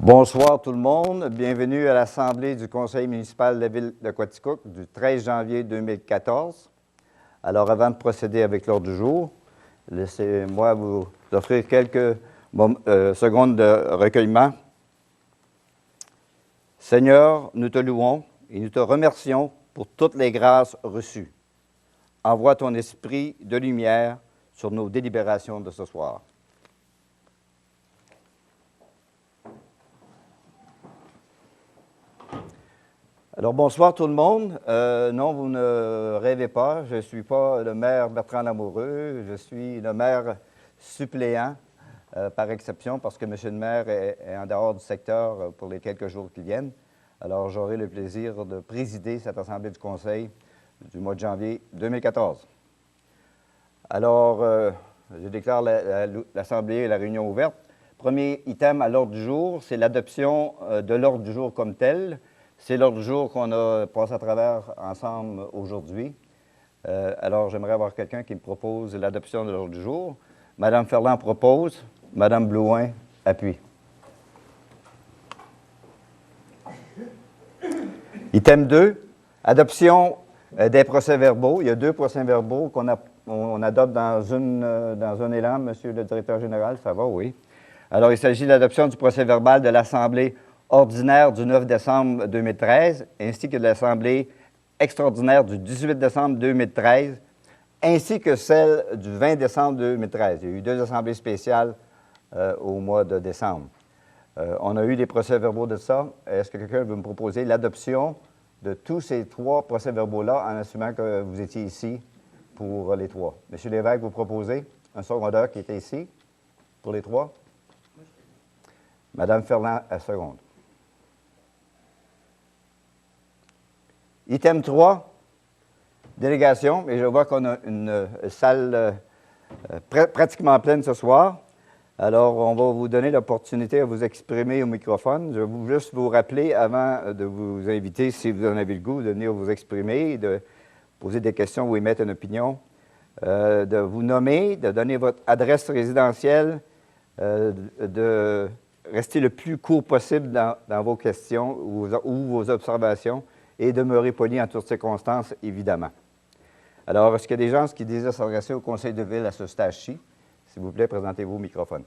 Bonsoir tout le monde. Bienvenue à l'Assemblée du Conseil municipal de la Ville de Quaticook du 13 janvier 2014. Alors, avant de procéder avec l'ordre du jour, laissez-moi vous offrir quelques secondes de recueillement. Seigneur, nous te louons et nous te remercions pour toutes les grâces reçues. Envoie ton esprit de lumière sur nos délibérations de ce soir. Alors, bonsoir tout le monde. Non, vous ne rêvez pas, je ne suis pas le maire Bertrand Lamoureux, je suis le maire suppléant par exception parce que M. le maire est en dehors du secteur pour les quelques jours qui viennent. Alors, j'aurai le plaisir de présider cette Assemblée du Conseil du mois de janvier 2014. Alors, je déclare l'Assemblée et la réunion ouverte. Premier item à l'ordre du jour, c'est l'adoption de l'ordre du jour comme tel. C'est l'ordre du jour qu'on a passé à travers ensemble aujourd'hui. Alors, j'aimerais avoir quelqu'un qui me propose l'adoption de l'ordre du jour. Mme Ferland propose. Mme Blouin appuie. Item 2, adoption des procès-verbaux. Il y a 2 procès-verbaux qu'on adopte dans un élan, Monsieur le directeur général. Ça va, oui. Alors, il s'agit de l'adoption du procès-verbal de l'Assemblée ordinaire du 9 décembre 2013, ainsi que de l'Assemblée extraordinaire du 18 décembre 2013, ainsi que celle du 20 décembre 2013. Il y a eu 2 assemblées spéciales au mois de décembre. On a eu des procès-verbaux de ça. Est-ce que quelqu'un veut me proposer l'adoption de tous ces 3 procès-verbaux-là en assumant que vous étiez ici pour les 3? M. Lévesque, vous proposez un secondeur qui était ici pour les 3? Mme Ferland, à seconde. Item 3, délégation, et je vois qu'on a une salle pratiquement pleine ce soir. Alors, on va vous donner l'opportunité à vous exprimer au microphone. Je vais juste vous rappeler, avant de vous inviter, si vous en avez le goût, de venir vous exprimer, de poser des questions ou émettre une opinion, de vous nommer, de donner votre adresse résidentielle, de rester le plus court possible dans vos questions ou vos observations, et demeurer poli en toutes circonstances, évidemment. Alors, est-ce qu'il y a des gens qui désirent s'adresser au Conseil de ville à ce stage-ci? S'il vous plaît, présentez-vous au microphone.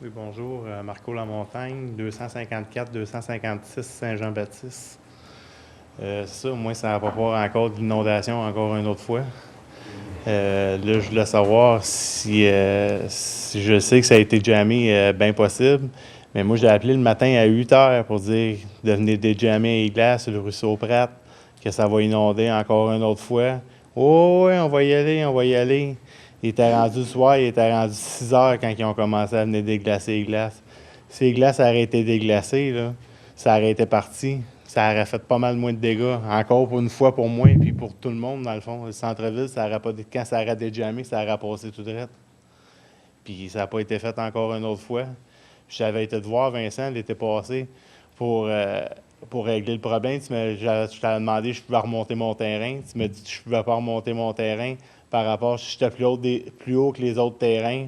Oui, bonjour. Marco Lamontagne, 254-256 Saint-Jean-Baptiste. Ça, au moins, ça va pas avoir encore de l'inondation encore une autre fois. Là, je voulais savoir si je sais que ça a été jammé bien possible, mais moi, j'ai appelé le matin à 8 h pour dire de venir déjammer les glaces sur le ruisseau Pratt, que ça va inonder encore une autre fois. Oh, oui, on va y aller, on va y aller. Il était rendu le soir, il était rendu 6 h quand ils ont commencé à venir déglacer les glaces. Si les glaces auraient été déglacées, là, ça aurait été parti. Ça aurait fait pas mal moins de dégâts. Encore pour une fois pour moi, puis pour tout le monde, dans le fond. Le centre-ville, ça aurait pas, quand ça aurait déjammé, ça aurait passé tout droit. Puis ça n'a pas été fait encore une autre fois. J'avais été te voir, Vincent, l'été passé, pour régler le problème. Je t'avais demandé si je pouvais remonter mon terrain. Tu m'as dit que je ne pouvais pas remonter mon terrain par rapport à si j'étais plus haut que les autres terrains,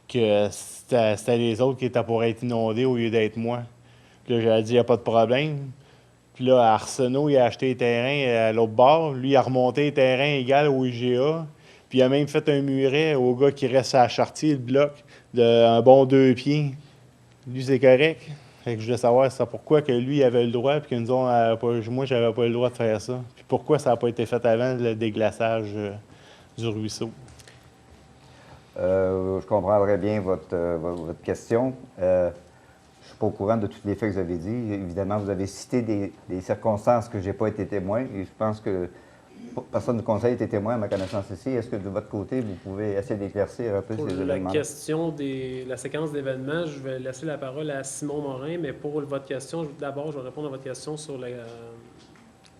que c'était les autres qui étaient pour être inondés au lieu d'être moi. Puis là, j'avais dit, il n'y a pas de problème. Puis là, Arsenault, il a acheté les terrains à l'autre bord. Lui, il a remonté les terrains égal au IGA. Puis il a même fait un muret au gars qui reste à la Chartier, le bloc, d'un bon 2 pieds. Lui, c'est correct. Fait que je voulais savoir ça, pourquoi que lui avait le droit, puis que nous autres, moi, j'avais pas le droit de faire ça. Puis pourquoi ça n'a pas été fait avant le déglaçage du ruisseau. Je comprendrais bien votre question. Je ne suis pas au courant de tous les faits que vous avez dit. Évidemment, vous avez cité des circonstances que je n'ai pas été témoin. Et je pense que personne du Conseil était témoin à ma connaissance ici. Est-ce que de votre côté, vous pouvez essayer d'éclaircir un peu ces éléments? Pour la question de la séquence d'événements, je vais laisser la parole à Simon Morin, mais pour votre question, d'abord, je vais répondre à votre question sur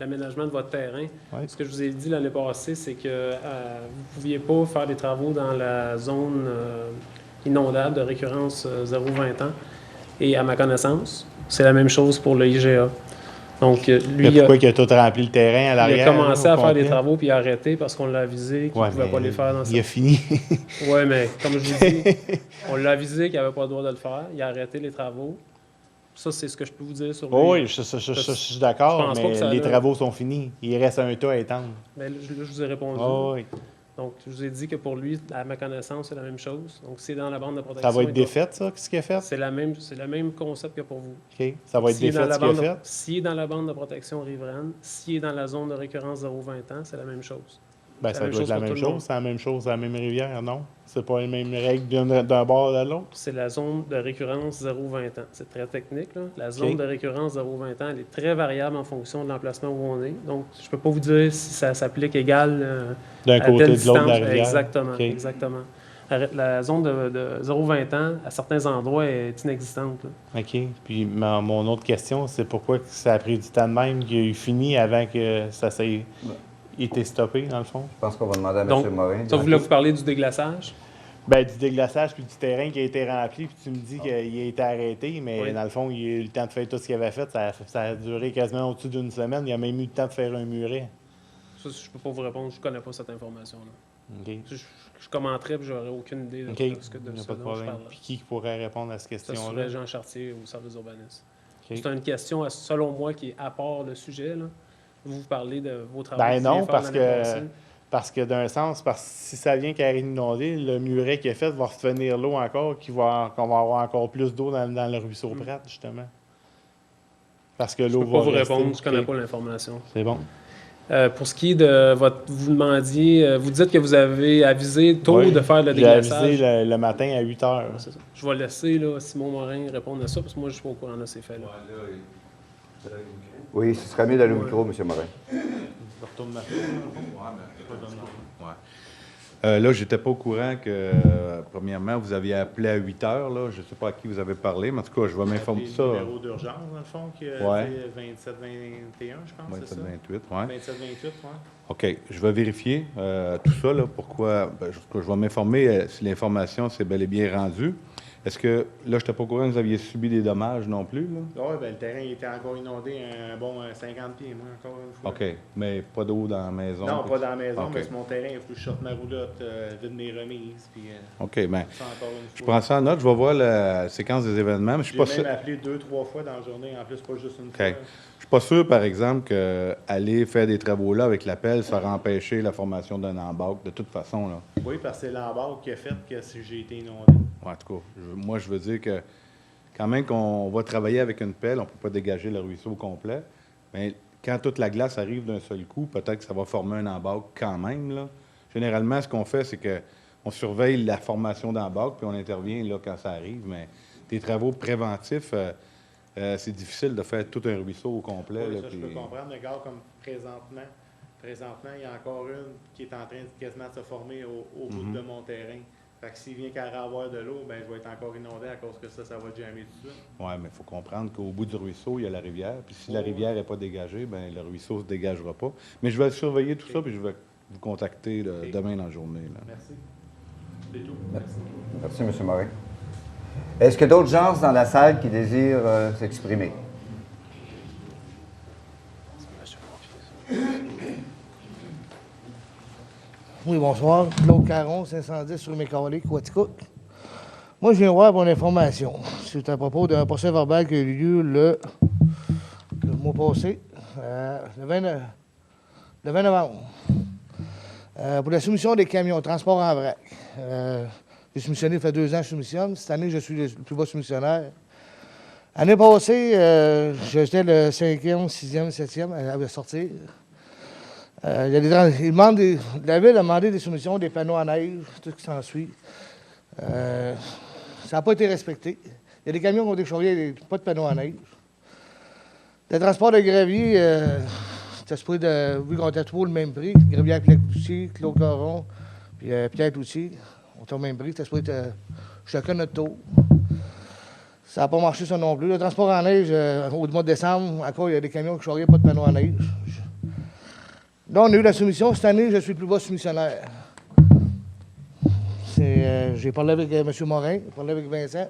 l'aménagement de votre terrain. Oui. Ce que je vous ai dit l'année passée, c'est que vous ne pouviez pas faire des travaux dans la zone inondable de récurrence 0-20 ans. Et à ma connaissance, c'est la même chose pour le IGA. Donc, lui, Pourquoi il a tout rempli le terrain à il l'arrière? a commencé là, à au faire des complet? travaux, puis il a arrêté parce qu'on l'a avisé qu'il ne Ouais, pouvait pas les faire dans il a cette... fini. Oui, mais comme je vous dis, on l'a avisé qu'il n'avait pas le droit de le faire. Il a arrêté les travaux. Ça, c'est ce que je peux vous dire sur lui. Oui, je suis Je d'accord, pense pas que mais ça les a- travaux sont finis. Il reste un tas à étendre. Mais là, je vous ai répondu. Oui. Donc, je vous ai dit que pour lui, à ma connaissance, c'est la même chose. Donc, c'est dans la bande de protection. Ça va être il doit- défaite, ça, ce qu'il a fait? C'est le même concept que pour vous. OK. Ça va être S'il est dans défaite, la ce qu'il a bande fait? S'il est dans la bande de protection riveraine, s'il est dans la zone de récurrence 0,20 ans, c'est la même chose. Ben, C'est ça doit être la pour même tout le monde. chose. C'est la même chose, c'est la même rivière, non? C'est pas les mêmes règles d'un bord à l'autre? C'est la zone de récurrence 0,20 ans. C'est très technique, là. La zone de récurrence 0,20 ans, elle est très variable en fonction de l'emplacement où on est. Donc, je ne peux pas vous dire si ça s'applique égal D'un à côté telle de l'autre de la distance. rivière? Exactement, OK. exactement. La zone de 0,20 ans, à certains endroits, est inexistante, là. OK. Puis mon autre question, c'est pourquoi ça a pris du temps de même qu'il a eu fini avant que ça s'ait été stoppé, dans le fond? Je pense qu'on va demander à Donc, M. Morin. Ça, vous voulez vous parler du déglaçage? Ben, du déglaçage puis du terrain qui a été rempli, puis tu me dis qu'il a été arrêté, mais Oui. dans le fond, il a eu le temps de faire tout ce qu'il avait fait. Ça a duré quasiment au-dessus d'une semaine. Il a même eu le temps de faire un muret. Ça, je ne peux pas vous répondre. Je ne connais pas cette information-là. OK. Je commenterais, puis j'aurais aucune idée de OK. ce Il que n'y a ce pas de dont je problème. parlerai. Puis qui pourrait répondre à cette Ça question-là? serait Jean Chartier au service urbanisme. OK. C'est une question, selon moi, qui est à part le sujet, là. Vous parlez de vos travaux. Ben que vous non, vouliez faire parce l'année que, passée. parce que d'un sens, parce que si ça vient qu'à inonder, le muret qu'il a fait va retenir l'eau encore, qu'on va avoir encore plus d'eau dans le ruisseau Pratt, justement. Parce que Je l'eau ne peux pas va vous rester. répondre, je ne connais OK. pas l'information. C'est bon. Pour ce qui est de votre... Vous demandiez... vous dites que vous avez avisé tôt Oui, de faire le j'ai déglaçage. avisé le matin à 8 heures. C'est ça. Je vais laisser là, Simon Morin répondre à ça, parce que moi, je ne suis pas au courant de ces faits-là. Oui, ce serait mieux d'aller au micro, M. Morin. Je retourne ma Là, je n'étais pas au courant que, premièrement, vous aviez appelé à 8 heures. Là. Je ne sais pas à qui vous avez parlé, mais en tout cas, je vais m'informer de ça. Le numéro d'urgence, dans le fond, qui est Ouais. 27-21, je pense, c'est ça? 27-28, oui. 27-28, oui. OK, je vais vérifier tout ça, là, pourquoi. Ben, je vais m'informer si l'information s'est bel et bien rendue. Est-ce que, là, je n'étais pas au courant que vous aviez subi des dommages non plus, là? Oui, ben, le terrain était encore inondé un bon 50 pieds, moi, encore une fois. OK, mais pas d'eau dans la maison? Non, pas dans la maison, OK. mais sur mon terrain, il faut que je sorte ma roulotte, vide mes remises, puis OK, bien, ça encore une je fois. prends ça en note. Je vais voir la séquence des événements, mais je suis J'ai pas même sûr. appelé 2-3 fois dans la journée, en plus, pas juste une OK. fois. Je suis pas sûr, par exemple, qu'aller faire des travaux là avec l'appel, ça va empêcher la formation d'un embarque, de toute façon, là. Oui, parce que c'est l'embarque qui a fait que si j'ai été inondé. En tout cas, moi, je veux dire que quand même qu'on va travailler avec une pelle, on ne peut pas dégager le ruisseau au complet. Mais quand toute la glace arrive d'un seul coup, peut-être que ça va former un embarque quand même, là. Généralement, ce qu'on fait, c'est qu'on surveille la formation d'embarque, puis on intervient là quand ça arrive. Mais des travaux préventifs, c'est difficile de faire tout un ruisseau au complet. Oui, là, ça, je puis- peux comprendre. Regarde, comme présentement, il y a encore une qui est en train de quasiment de se former au bout de mon terrain. Fait que s'il vient qu'à avoir de l'eau, ben je vais être encore inondé à cause que ça va jammer tout de suite. Oui, mais il faut comprendre qu'au bout du ruisseau, il y a la rivière. Puis si la rivière n'est pas dégagée, ben le ruisseau ne se dégagera pas. Mais je vais surveiller tout ça, puis je vais vous contacter là, demain dans la journée, là. Merci. C'est tout. Merci, M. Morin. Est-ce qu'il y a d'autres gens dans la salle qui désirent s'exprimer? Oui, bonsoir. Claude Caron, 510 sur Mécalé, Quaticook. Moi, je viens voir pour une information. C'est à propos d'un procès verbal qui a eu lieu le mois passé, le 20 novembre, pour la soumission des camions, transport en vrac. J'ai soumissionné, ça fait 2 ans que je soumissionne. Cette année, je suis le plus bas soumissionnaire. L'année passée, j'étais le 5e, 6e, 7e à sortir. La ville a demandé des soumissions, des panneaux à neige, tout ce qui s'ensuit. Ça n'a pas été respecté. Il y a des camions qui ont été chargés, pas de panneaux à neige. Le transport de gravier, c'était supposé vu qu'on était tous le même prix, Gravière Clé-Coutier, Claude Caron, puis Pierre Cloutier, on était au même prix, c'était supposé être chacun notre tour. Ça n'a pas marché ça non plus. Le transport en neige, au mois de décembre, encore, il y a des camions qui chargeaient pas de panneaux à neige. Là, on a eu la soumission. Cette année, je suis le plus bas soumissionnaire. J'ai parlé avec M. Morin, j'ai parlé avec Vincent.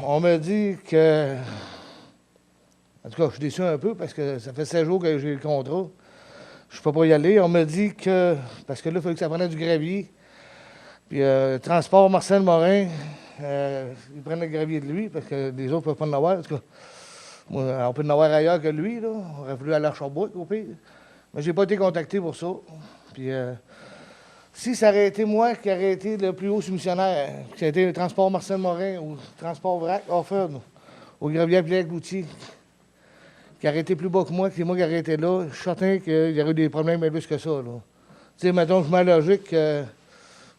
On me dit que En tout cas, je suis déçu un peu parce que ça fait 16 jours que j'ai le contrat. Je ne peux pas y aller. On me dit que, parce que là, il fallait que ça prenne du gravier. Puis, transport Marcel Morin, ils prennent le gravier de lui parce que les autres ne peuvent pas en avoir. En tout cas, moi, on peut en avoir ailleurs que lui, là. On aurait voulu aller à Sherbrooke, au pire. Mais j'ai pas été contacté pour ça. Puis, si ça aurait été moi qui aurais été le plus haut soumissionnaire, que ça a été le transport Marcel Morin ou le transport Vrac Offord, au gravier Pierre-Cloutier, qui aurait été plus bas que moi, que c'est moi qui aurais été là, je suis certain qu'il y aurait eu des problèmes bien plus que ça, là. Tu sais, mettons, je mets la logique,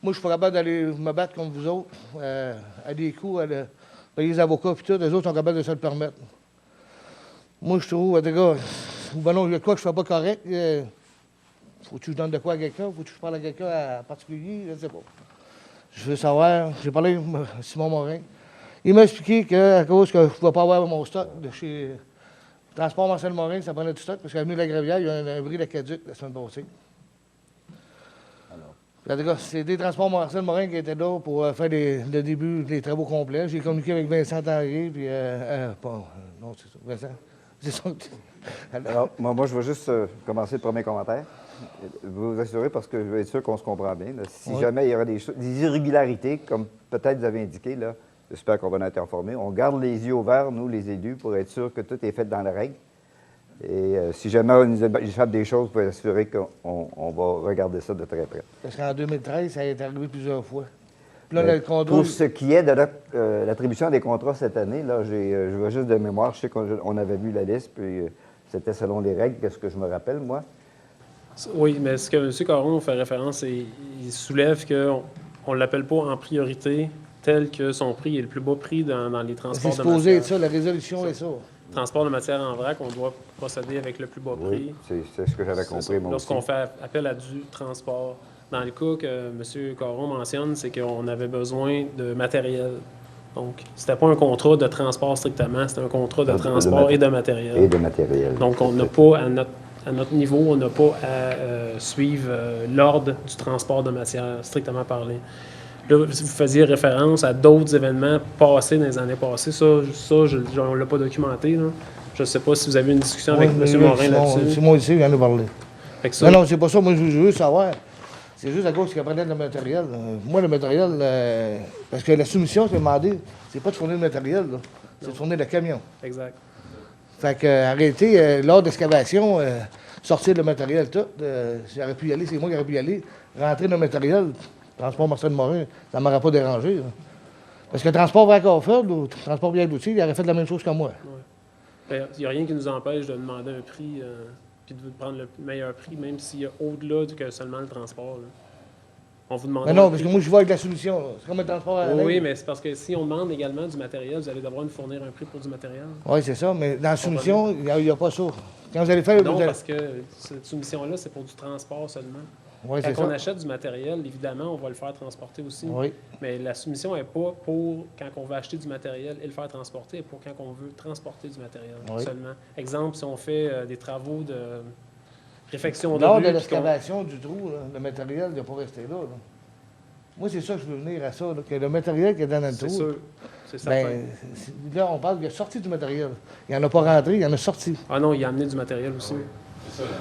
moi, je suis pas capable d'aller me battre contre vous autres, à des coups, payer les avocats, puis tout, les autres sont capables de se le permettre. Moi, je trouve, en tout cas, ben non, il y a quoi que je fais pas correct, faut-tu que je donne de quoi à quelqu'un, faut-tu que je parle à quelqu'un en particulier, je ne sais pas. Je veux savoir, j'ai parlé avec Simon Morin, il m'a expliqué qu'à cause que je ne pouvais pas avoir mon stock de chez Transport Marcel Morin, ça prenait du stock, parce qu'à l'avenue de la Gravière, il y a un bris d'aqueduc la semaine passée. En tout cas, c'est des transports Marcel Morin qui étaient là pour faire le début des travaux complets. J'ai communiqué avec Vincent Tanguay, puis... non, c'est ça, Vincent. C'est ça. Alors, moi, je vais juste commencer le premier commentaire. Vous vous assurer, parce que je veux être sûr qu'on se comprend bien. Là. Si jamais il y aura des irrégularités, comme peut-être vous avez indiqué, là, j'espère qu'on va en être informé. On garde les yeux ouverts, nous, les élus, pour être sûr que tout est fait dans la règle. Et si jamais on nous échappe des choses, vous pouvez assurer qu'on va regarder ça de très près. Parce qu'en 2013, ça est arrivé plusieurs fois. Puis là, le contrat... Pour ce qui est de l'attribution des contrats cette année, là, je vois juste de mémoire, je sais qu'on avait vu la liste, puis c'était selon les règles, qu'est-ce que je me rappelle, moi. Oui, mais ce que M. Caron fait référence, il soulève qu'on ne l'appelle pas en priorité tel que son prix est le plus bas prix dans les transports C'est de supposé matière. être ça, la résolution est ça. Transport de matière en vrac, on doit procéder avec le plus bas prix. Oui, c'est ce que j'avais compris, moi aussi. Lorsqu'on fait appel à du transport. Dans le cas que M. Caron mentionne, c'est qu'on avait besoin de matériel. Donc, c'était pas un contrat de transport strictement, c'était un contrat de transport et de matériel. Et de matériel. Donc, on n'a pas, à notre niveau, on n'a pas à suivre l'ordre du transport de matière, strictement parlé. Là, vous faisiez référence à d'autres événements passés dans les années passées. Ça on ne l'a pas documenté. Là. Je ne sais pas si vous avez une discussion avec M. Morin là-dessus. C'est moi ici, il vient nous parler. Non, c'est pas ça. Moi, je veux savoir. C'est juste à cause qu'il prenait le matériel. Moi, le matériel, parce que la soumission qui est demandée, c'est pas de fournir le matériel, c'est de fournir le camion. Exact. Fait que arrêter, lors d'excavation, sortir le matériel tout, j'aurais pu y aller, c'est moi qui aurais pu y aller, rentrer le matériel, transport Marcel Morin, ça ne m'aurait pas dérangé. Là. Parce que transport vers Offord ou transport bien d'outils, il aurait fait la même chose que moi. Il n'y a rien qui nous empêche de demander un prix puis de prendre le meilleur prix, même s'il y a au-delà que seulement le transport. Là. On vous demande. Mais non, parce que moi, je vois avec la solution. C'est comme un transport à Oui, mais c'est parce que si on demande également du matériel, vous allez devoir nous fournir un prix pour du matériel. Oui, c'est ça, mais dans la soumission, il n'y a pas ça. Quand vous allez faire... Non, parce que cette soumission-là, c'est pour du transport seulement. Oui, c'est ça. Quand on achète du matériel, évidemment, on va le faire transporter aussi. Oui. Mais la soumission n'est pas pour quand on veut acheter du matériel et le faire transporter, mais pour quand on veut transporter du matériel seulement. Exemple, si on fait des travaux de réfection de lors rue, de l'excavation du trou, là, le matériel ne doit pas rester là. Moi, c'est ça que je veux venir à ça, là, que le matériel qui est dans le trou... C'est sûr, c'est certain. Là, on parle qu'il a sorti du matériel. Il n'en a pas rentré, il en a sorti. Ah non, il a amené du matériel aussi. C'est ça, là.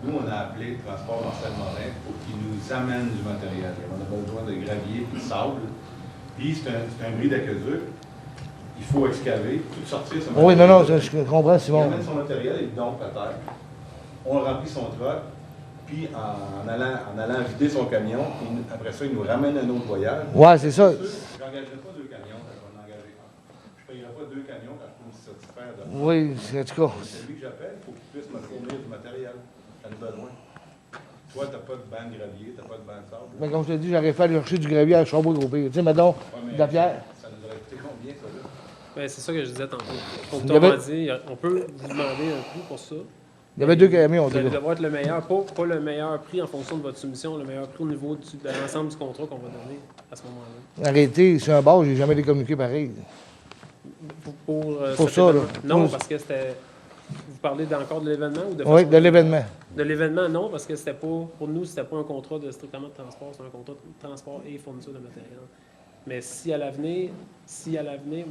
Nous, on a appelé Transport Marcel Morin pour qu'il nous amène du matériel. On a besoin de gravier et de sable. Puis, c'est un bris d'aqueduc. Il faut excaver, tout sortir son matériel. Oui, non, je comprends, Simon. Il amène son matériel, il le dompe à terre. On remplit son truck. Puis, en allant vider son camion, après ça, il nous ramène un autre voyage. Oui, c'est ça. Je n'engagerai pas 2 camions, je vais en engager un. Je ne payerai pas 2 camions quand je peux me satisfaire de... Oui, en tout cas. C'est lui que j'appelle, il faut qu'il puisse me fournir du matériel. J'en ai besoin. Toi, tu n'as pas de banc de gravier, tu n'as pas de banc de sable. Mais comme je te dis, j'aurais fait aller chercher du gravier à Sherbrooke au pire. Tu sais, mettons, de la pierre. Ça nous aurait coûté combien, ça, là? Ben, c'est ça que je disais tantôt. Donc, Il y avait- autrement dit, on peut vous demander un prix pour ça. Il y avait 2 camions, Vous allez déjà. devoir être le meilleur, pas le meilleur prix en fonction de votre soumission, le meilleur prix au niveau de l'ensemble du contrat qu'on va donner à ce moment-là. Arrêtez, sur un bar, j'ai jamais été communiqué pareil. Pour Pour cet ça, là. événement. Non, Pour- parce que c'était... Vous parlez encore de l'événement ou de Oui, façon- de l'événement. De l'événement, non, parce que c'était pas... Pour nous, c'était pas un contrat de strictement de transport, c'était un contrat de transport et fourniture de matériel. Mais si à l'avenir,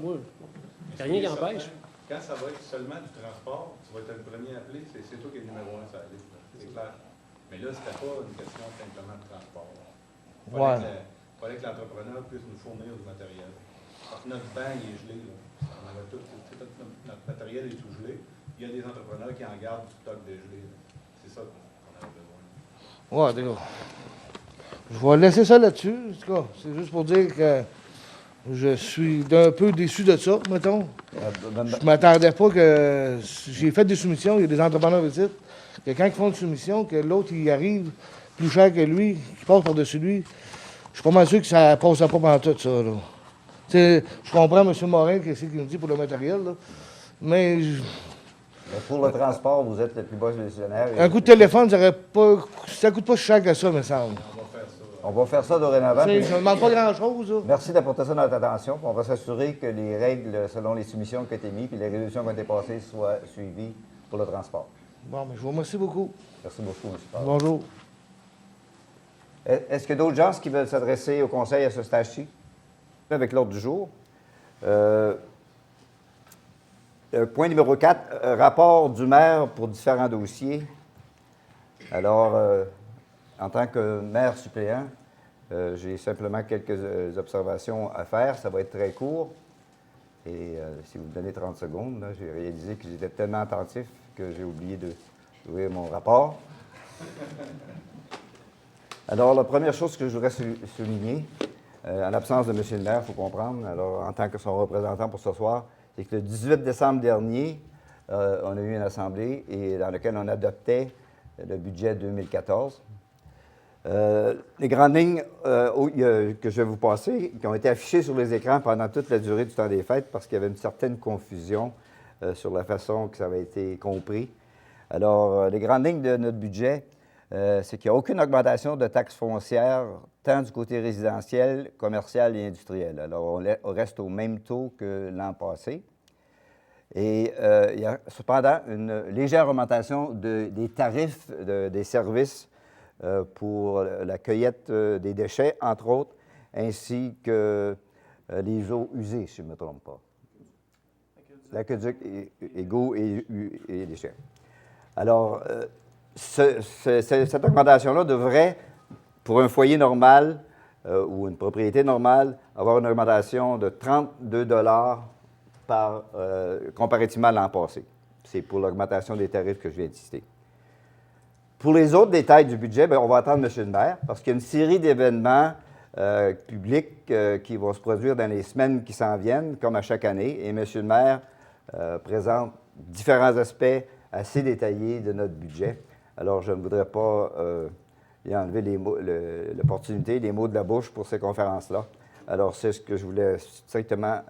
moi, il n'y a rien qui empêche. Quand ça va être seulement du transport, tu vas être le premier appelé, c'est toi qui es le numéro 1 sur la liste, c'est clair. Mais là, c'était pas une question simplement de transport. Il fallait que l'entrepreneur puisse nous fournir du matériel. Parce que notre banc, il est gelé. Là. On avait tout notre matériel est tout gelé. Il y a des entrepreneurs qui en gardent du stock dégelé. C'est ça qu'on avait besoin. Ouais, d'accord. Je vais laisser ça là-dessus. En tout cas, c'est juste pour dire que je suis un peu déçu de ça, mettons. Je m'attendais pas que... J'ai fait des soumissions, il y a des entrepreneurs ici, que quand ils font une soumission, que l'autre, il arrive plus cher que lui, qui passe par-dessus lui. Je suis pas mal sûr que ça ne passera pas pendant tout ça, là. Je comprends M. Morin, qu'est-ce qu'il nous dit pour le matériel, là, mais Mais pour le transport, vous êtes le plus bas gestionnaire. un coup de téléphone, ça ne coûte pas si cher que ça, me semble. On va faire ça dorénavant. Ça ne demande pas grand-chose, là. Merci d'apporter ça dans notre attention. On va s'assurer que les règles selon les soumissions qui ont été mises et les résolutions qui ont été passées soient suivies pour le transport. Bon, mais je vous remercie beaucoup. Merci beaucoup, M. Favre. Bonjour. Est-ce qu'il y a d'autres gens qui veulent s'adresser au Conseil à ce stage-ci? Avec l'ordre du jour. Point numéro 4, rapport du maire pour différents dossiers. Alors, en tant que maire suppléant, j'ai simplement quelques observations à faire. Ça va être très court. Et si vous me donnez 30 secondes, j'ai réalisé que j'étais tellement attentif que j'ai oublié d'ouvrir mon rapport. Alors, la première chose que je voudrais souligner, en l'absence de M. le maire, il faut comprendre, alors en tant que son représentant pour ce soir, c'est que le 18 décembre dernier, on a eu une assemblée et dans laquelle on adoptait le budget 2014. Les grandes lignes que je vais vous passer, qui ont été affichées sur les écrans pendant toute la durée du temps des fêtes parce qu'il y avait une certaine confusion sur la façon que ça avait été compris. Alors, les grandes lignes de notre budget, c'est qu'il n'y a aucune augmentation de taxes foncières, tant du côté résidentiel, commercial et industriel. Alors, on reste au même taux que l'an passé. Et il y a cependant une légère augmentation des tarifs des services pour la cueillette des déchets, entre autres, ainsi que les eaux usées, si je ne me trompe pas. L'aqueduc, égaux et déchets. Alors, cette augmentation-là devrait, pour un foyer normal ou une propriété normale, avoir une augmentation de 32 comparativement à l'an passé. C'est pour l'augmentation des tarifs que je viens de citer. Pour les autres détails du budget, bien, on va attendre M. le maire parce qu'il y a une série d'événements publics qui vont se produire dans les semaines qui s'en viennent, comme à chaque année. Et M. le maire présente différents aspects assez détaillés de notre budget. Alors, je ne voudrais pas y enlever l'opportunité, les mots de la bouche pour ces conférences-là. Alors, c'est ce que je voulais strictement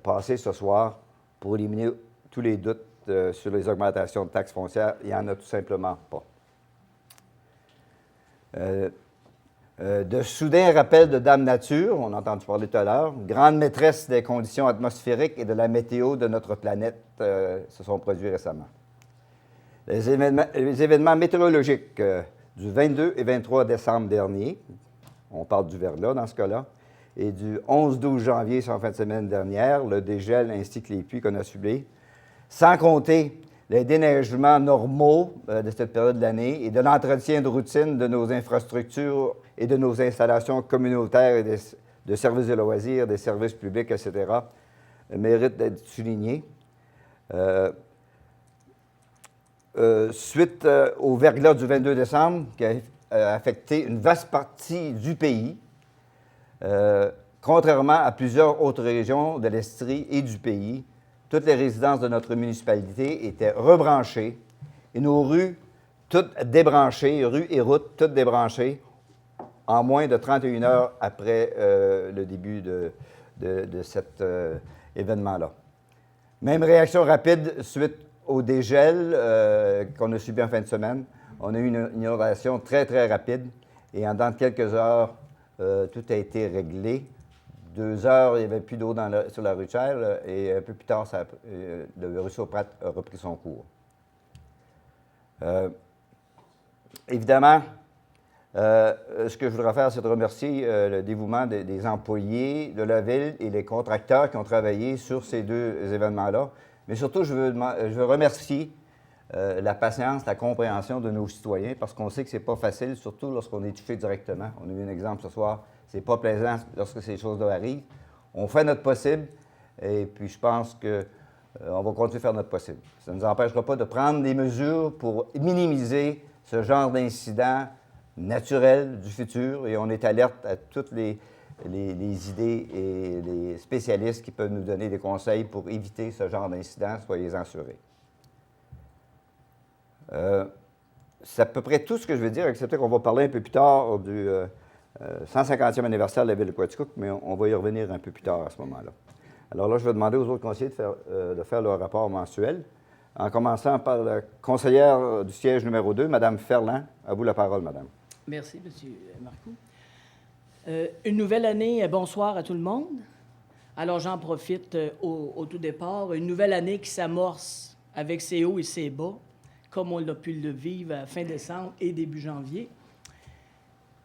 passer ce soir pour éliminer tous les doutes sur les augmentations de taxes foncières. Il n'y en a tout simplement pas. De soudains rappels de Dame Nature, on a entendu parler tout à l'heure, grande maîtresse des conditions atmosphériques et de la météo de notre planète se sont produits récemment. Les événements météorologiques du 22 et 23 décembre dernier, on parle du verglas dans ce cas-là, et du 11-12 janvier, sur la fin de semaine dernière, le dégel ainsi que les pluies qu'on a subis, sans compter les déneigements normaux de cette période de l'année et de l'entretien de routine de nos infrastructures et de nos installations communautaires et de services de loisirs, des services publics, etc., méritent d'être soulignés. Suite au verglas du 22 décembre, qui a affecté une vaste partie du pays, contrairement à plusieurs autres régions de l'Estrie et du pays, toutes les résidences de notre municipalité étaient rebranchées et nos rues toutes débranchées, rues et routes toutes débranchées en moins de 31 heures après le début de cet événement-là. Même réaction rapide suite au dégel qu'on a subi en fin de semaine. On a eu une inondation très, très rapide et en dedans de quelques heures, tout a été réglé. 2 heures, il n'y avait plus d'eau sur la rue Tchèle et un peu plus tard, le ruisseau Pratt a repris son cours. Évidemment, Ce que je voudrais faire, c'est de remercier le dévouement des employés de la Ville et les contracteurs qui ont travaillé sur ces deux événements-là. Mais surtout, je veux remercier la patience, la compréhension de nos citoyens, parce qu'on sait que c'est pas facile, surtout lorsqu'on est touché directement. On a eu un exemple ce soir, c'est pas plaisant lorsque ces choses-là arrivent. On fait notre possible, et puis je pense qu'on va continuer à faire notre possible. Ça ne nous empêchera pas de prendre des mesures pour minimiser ce genre d'incidents naturels du futur, et on est alerte à toutes les idées et les spécialistes qui peuvent nous donner des conseils pour éviter ce genre d'incidents, soyez-en assurés. C'est à peu près tout ce que je veux dire, excepté qu'on va parler un peu plus tard du 150e anniversaire de la Ville de Quaticook, mais on va y revenir un peu plus tard à ce moment-là. Alors là, je vais demander aux autres conseillers de faire leur rapport mensuel, en commençant par la conseillère du siège numéro 2, Mme Ferland. À vous la parole, Madame. Merci, M. Marcoux. Une nouvelle année, bonsoir à tout le monde. Alors, j'en profite au tout départ. Une nouvelle année qui s'amorce avec ses hauts et ses bas, comme on a pu le vivre à fin décembre et début janvier.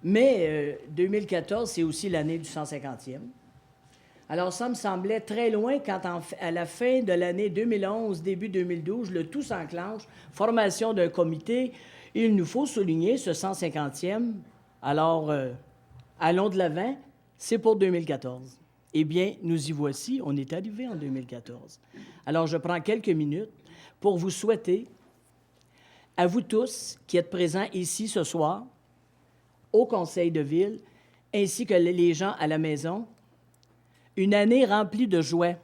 Mais 2014, c'est aussi l'année du 150e. Alors, ça me semblait très loin quand, à la fin de l'année 2011, début 2012, le tout s'enclenche, formation d'un comité. Il nous faut souligner ce 150e. Alors, allons de l'avant, c'est pour 2014. Eh bien, nous y voici, on est arrivé en 2014. Alors, je prends quelques minutes pour vous souhaiter, à vous tous qui êtes présents ici ce soir, au Conseil de Ville, ainsi que les gens à la maison, une année remplie de joie,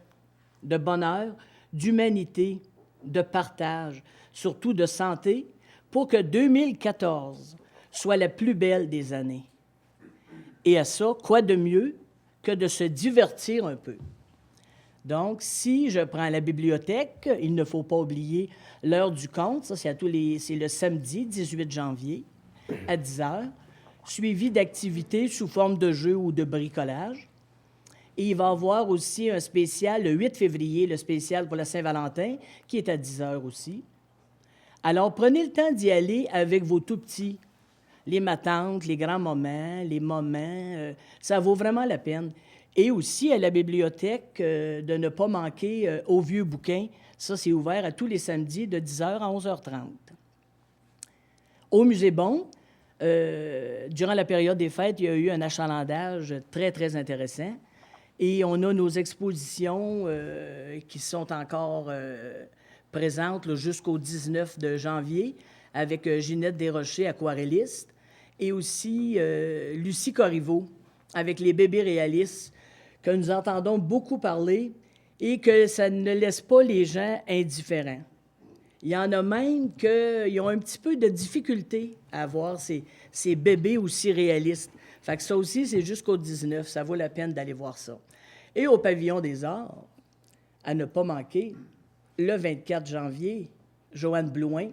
de bonheur, d'humanité, de partage, surtout de santé, pour que 2014 soit la plus belle des années. Et à ça, quoi de mieux que de se divertir un peu? Donc, si je prends la bibliothèque, il ne faut pas oublier l'heure du conte, ça c'est le samedi 18 janvier à 10 h, suivi d'activités sous forme de jeux ou de bricolage. Et il va y avoir aussi un spécial le 8 février, le spécial pour la Saint-Valentin, qui est à 10 h aussi. Alors, prenez le temps d'y aller avec vos tout-petits, les matantes, les grands-moments, les moments. Ça vaut vraiment la peine. Et aussi, à la bibliothèque, de ne pas manquer aux vieux bouquins. Ça, c'est ouvert à tous les samedis de 10 h à 11h30. Au Musée Bon, durant la période des fêtes, il y a eu un achalandage très, très intéressant. Et on a nos expositions qui sont encore présentes jusqu'au 19 de janvier avec Ginette Desrochers, aquarelliste, et aussi Lucie Corriveau avec les bébés réalistes que nous entendons beaucoup parler et que ça ne laisse pas les gens indifférents. Il y en a même qui ont un petit peu de difficulté à voir ces bébés aussi réalistes. Fait que ça aussi, c'est jusqu'au 19. Ça vaut la peine d'aller voir ça. Et au Pavillon des Arts, à ne pas manquer, le 24 janvier, Joanne Blouin,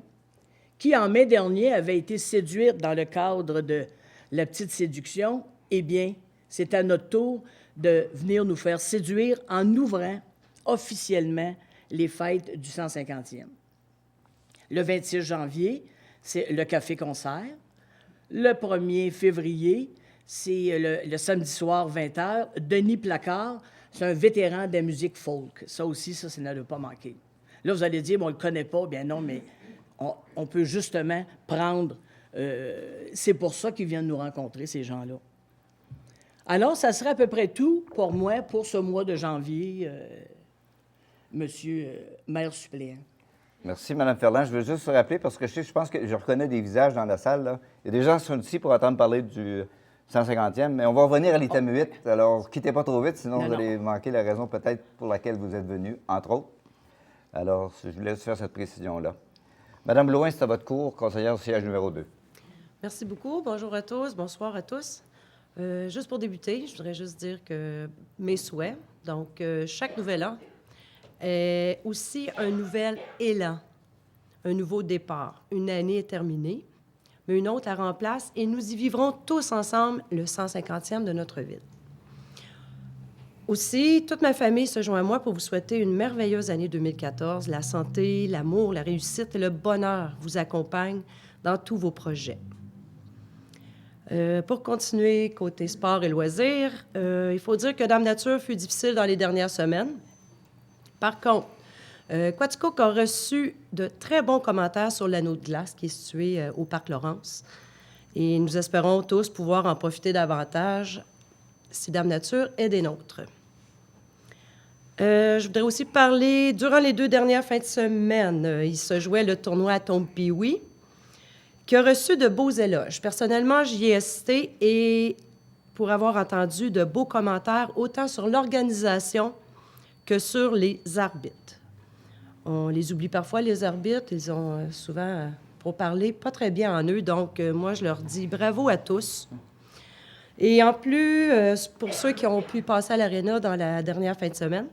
qui en mai dernier avait été séduite dans le cadre de La Petite Séduction, eh bien, c'est à notre tour de venir nous faire séduire en ouvrant officiellement les fêtes du 150e. Le 26 janvier, c'est le café-concert. Le 1er février, c'est le samedi soir, 20 h. Denis Placard, c'est un vétéran de la musique folk. Ça aussi, ça ne doit pas manquer. Là, vous allez dire, bon, on ne le connaît pas. Bien non, mais on peut justement prendre... c'est pour ça qu'ils viennent nous rencontrer, ces gens-là. Alors, ça serait à peu près tout pour moi pour ce mois de janvier, Monsieur maire suppléant. Merci, Mme Ferland. Je veux juste vous rappeler, parce que je pense que je reconnais des visages dans la salle, là. Il y a des gens qui sont ici pour entendre parler du 150e, mais on va revenir à l'item 8. Alors, quittez pas trop vite, sinon vous allez manquer la raison peut-être pour laquelle vous êtes venu, entre autres. Alors, je vous laisse faire cette précision-là. Madame Blouin, c'est à votre cours, conseillère au siège numéro 2. Merci beaucoup. Bonjour à tous. Bonsoir à tous. Juste pour débuter, je voudrais juste dire que mes souhaits, donc chaque nouvel an est aussi un nouvel élan, un nouveau départ. Une année est terminée, mais une autre la remplace et nous y vivrons tous ensemble le 150e de notre ville. Aussi, toute ma famille se joint à moi pour vous souhaiter une merveilleuse année 2014. La santé, l'amour, la réussite et le bonheur vous accompagnent dans tous vos projets. Pour continuer côté sport et loisirs, il faut dire que Dame Nature fut difficile dans les dernières semaines. Par contre, Quaticook a reçu de très bons commentaires sur l'anneau de glace qui est situé au Parc Laurence. Et nous espérons tous pouvoir en profiter davantage si Dame Nature est des nôtres. Je voudrais aussi parler, durant les 2 dernières fins de semaine, il se jouait le tournoi à Tombe-Pee-Wee, qui a reçu de beaux éloges. Personnellement, j'y ai assisté et pour avoir entendu de beaux commentaires, autant sur l'organisation que sur les arbitres. On les oublie parfois, les arbitres. Ils ont souvent, pour parler, pas très bien en eux. Donc, moi, je leur dis bravo à tous. Et en plus, pour ceux qui ont pu passer à l'aréna dans la dernière fin de semaine,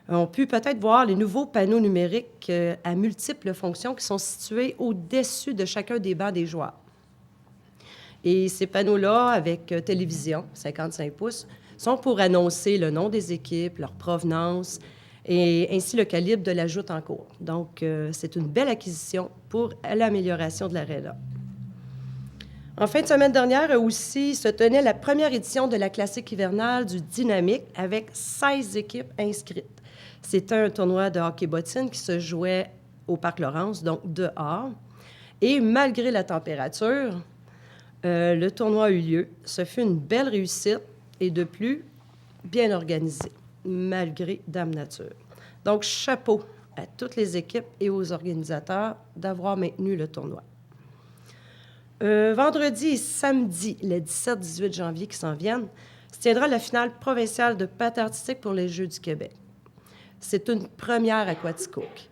ont pu peut-être voir les nouveaux panneaux numériques à multiples fonctions qui sont situés au-dessus de chacun des bancs des joueurs. Et ces panneaux-là, avec télévision, 55 pouces, sont pour annoncer le nom des équipes, leur provenance et ainsi le calibre de la joute en cours. Donc, c'est une belle acquisition pour l'amélioration de l'aréna. En fin de semaine dernière aussi se tenait la première édition de la classique hivernale du Dynamique avec 16 équipes inscrites. C'était un tournoi de hockey bottine qui se jouait au Parc Laurence, donc dehors. Et malgré la température, le tournoi a eu lieu. Ce fut une belle réussite et de plus, bien organisé, malgré Dame Nature. Donc, chapeau à toutes les équipes et aux organisateurs d'avoir maintenu le tournoi. Vendredi et samedi, les 17-18 janvier qui s'en viennent, se tiendra la finale provinciale de patin artistique pour les Jeux du Québec. C'est une première à Quaticook.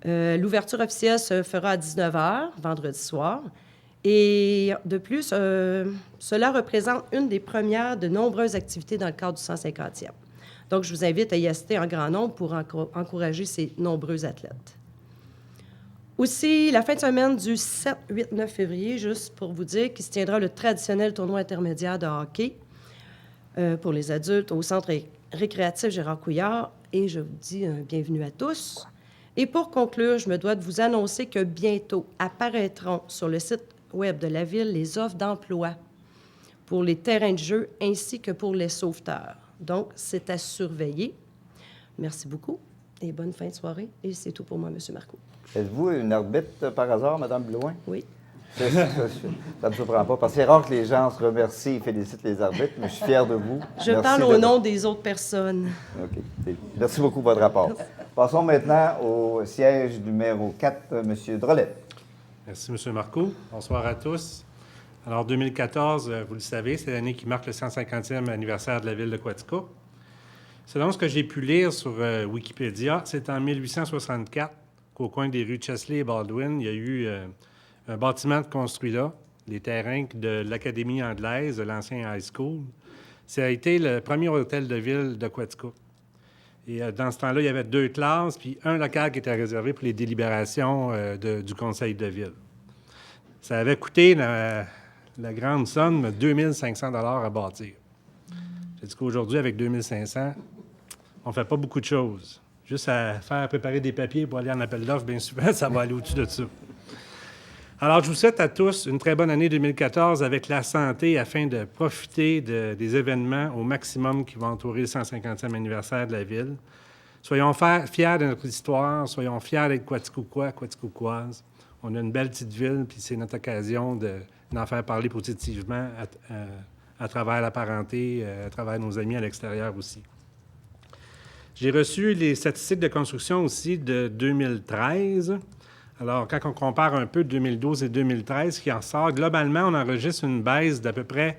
L'ouverture officielle se fera à 19h, vendredi soir. Et de plus, cela représente une des premières de nombreuses activités dans le cadre du 150e. Donc, je vous invite à y assister en grand nombre pour encourager ces nombreux athlètes. Aussi, la fin de semaine du 7, 8, 9 février, juste pour vous dire qu'il se tiendra le traditionnel tournoi intermédiaire de hockey pour les adultes au centre récréatif Gérard Couillard. Et je vous dis bienvenue à tous. Et pour conclure, je me dois de vous annoncer que bientôt apparaîtront sur le site web de la Ville les offres d'emploi pour les terrains de jeu ainsi que pour les sauveteurs. Donc, c'est à surveiller. Merci beaucoup et bonne fin de soirée. Et c'est tout pour moi, M. Marcoux. Êtes-vous une arbitre par hasard, Mme Blouin? Oui. Ça ne me surprend pas, parce que c'est rare que les gens se remercient et félicitent les arbitres, mais je suis fier de vous. Je parle au nom des autres personnes. OK. Merci beaucoup pour votre rapport. Passons maintenant au siège numéro 4, M. Drolet. Merci, M. Marcoux. Bonsoir à tous. Alors, 2014, vous le savez, c'est l'année qui marque le 150e anniversaire de la ville de Quaticook. Selon ce que j'ai pu lire sur Wikipédia, c'est en 1864 qu'au coin des rues Chesley et Baldwin, il y a eu un bâtiment construit là, les terrains de l'Académie anglaise, de l'ancien high school. Ça a été le premier hôtel de ville de Quaticook. Et dans ce temps-là, il y avait 2 classes, puis un local qui était réservé pour les délibérations du conseil de ville. Ça avait coûté la grande somme, 2 500 $ à bâtir. J'ai dit qu'aujourd'hui, avec 2 500, on ne fait pas beaucoup de choses. Juste à faire préparer des papiers pour aller en appel d'offres, bien souvent, ça va aller au-dessus de ça. Alors, je vous souhaite à tous une très bonne année 2014 avec la santé afin de profiter des événements au maximum qui vont entourer le 150e anniversaire de la ville. Soyons fiers de notre histoire, soyons fiers d'être Quaticookois, Quaticookoises. On a une belle petite ville, puis c'est notre occasion d'en faire parler positivement à travers la parenté, à travers nos amis à l'extérieur aussi. J'ai reçu les statistiques de construction aussi de 2013. Alors, quand on compare un peu 2012 et 2013, ce qui en sort, globalement, on enregistre une baisse d'à peu près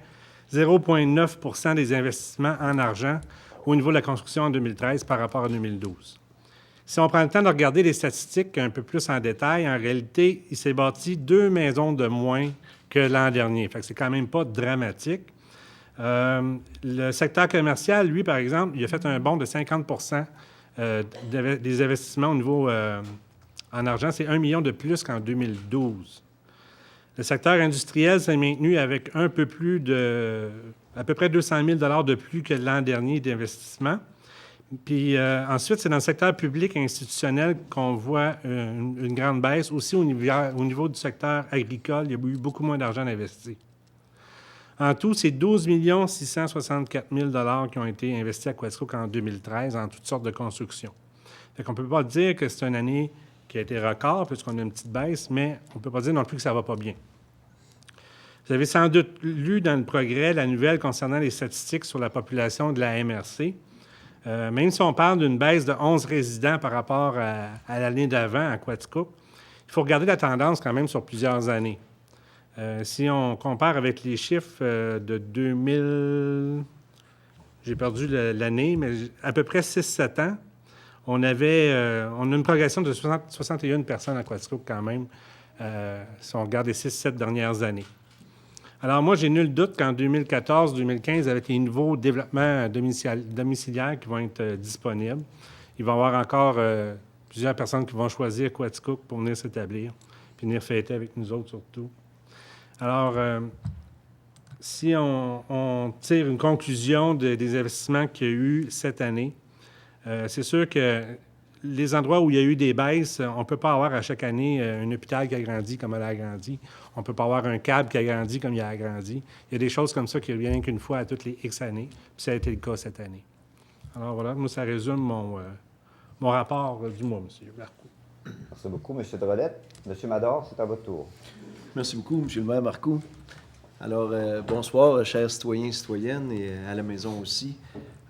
0,9 % des investissements en argent au niveau de la construction en 2013 par rapport à 2012. Si on prend le temps de regarder les statistiques un peu plus en détail, en réalité, il s'est bâti 2 maisons de moins que l'an dernier. Fait que c'est quand même pas dramatique. Le secteur commercial, lui, par exemple, il a fait un bond de 50 % des investissements au niveau en argent. C'est 1 million de plus qu'en 2012. Le secteur industriel s'est maintenu avec à peu près 200 000 $ de plus que l'an dernier d'investissement. Puis ensuite, c'est dans le secteur public et institutionnel qu'on voit une grande baisse. Aussi, au niveau du secteur agricole, il y a eu beaucoup moins d'argent investi. En tout, c'est 12 664 000 qui ont été investis à Quaticook en 2013 en toutes sortes de constructions. Fait qu'on ne peut pas dire que c'est une année qui a été record, puisqu'on a une petite baisse, mais on ne peut pas dire non plus que ça ne va pas bien. Vous avez sans doute lu dans le Progrès la nouvelle concernant les statistiques sur la population de la MRC. Même si on parle d'une baisse de 11 résidents par rapport à l'année d'avant à Quaticook, il faut regarder la tendance quand même sur plusieurs années. Si on compare avec les chiffres de 2000, j'ai perdu l'année, mais à peu près 6-7 ans, on a une progression de 61 personnes à Quaticook quand même, si on regarde les 6-7 dernières années. Alors moi, j'ai nul doute qu'en 2014-2015, avec les nouveaux développements domiciliaires qui vont être disponibles, il va y avoir encore plusieurs personnes qui vont choisir Quaticook pour venir s'établir, puis venir fêter avec nous autres surtout. Alors, si on tire une conclusion des investissements qu'il y a eu cette année, c'est sûr que les endroits où il y a eu des baisses, on ne peut pas avoir à chaque année un hôpital qui a grandi comme elle a grandi. On ne peut pas avoir un câble qui a grandi comme il a grandi. Il y a des choses comme ça qui reviennent qu'une fois à toutes les X années. Puis ça a été le cas cette année. Alors voilà, moi, ça résume mon rapport du mois, M. Marcoux. Merci beaucoup, M. Drolet. M. Mador, c'est à votre tour. Merci beaucoup, M. le maire Marcoux. Alors, bonsoir, chers citoyens et citoyennes, et à la maison aussi.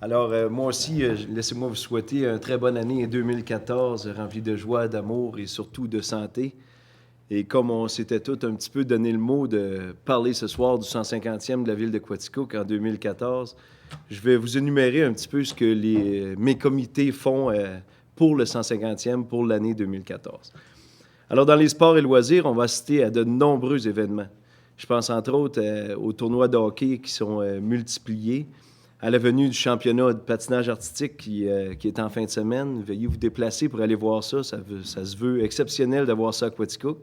Alors, moi aussi, laissez-moi vous souhaiter une très bonne année 2014, remplie de joie, d'amour et surtout de santé. Et comme on s'était tous un petit peu donné le mot de parler ce soir du 150e de la ville de Quaticook en 2014, je vais vous énumérer un petit peu ce que mes comités font pour le 150e pour l'année 2014. Alors, dans les sports et loisirs, on va assister à de nombreux événements. Je pense entre autres aux tournois de hockey qui sont multipliés, à la venue du championnat de patinage artistique qui est en fin de semaine. Veuillez vous déplacer pour aller voir ça. Ça se veut exceptionnel de voir ça à Quaticook.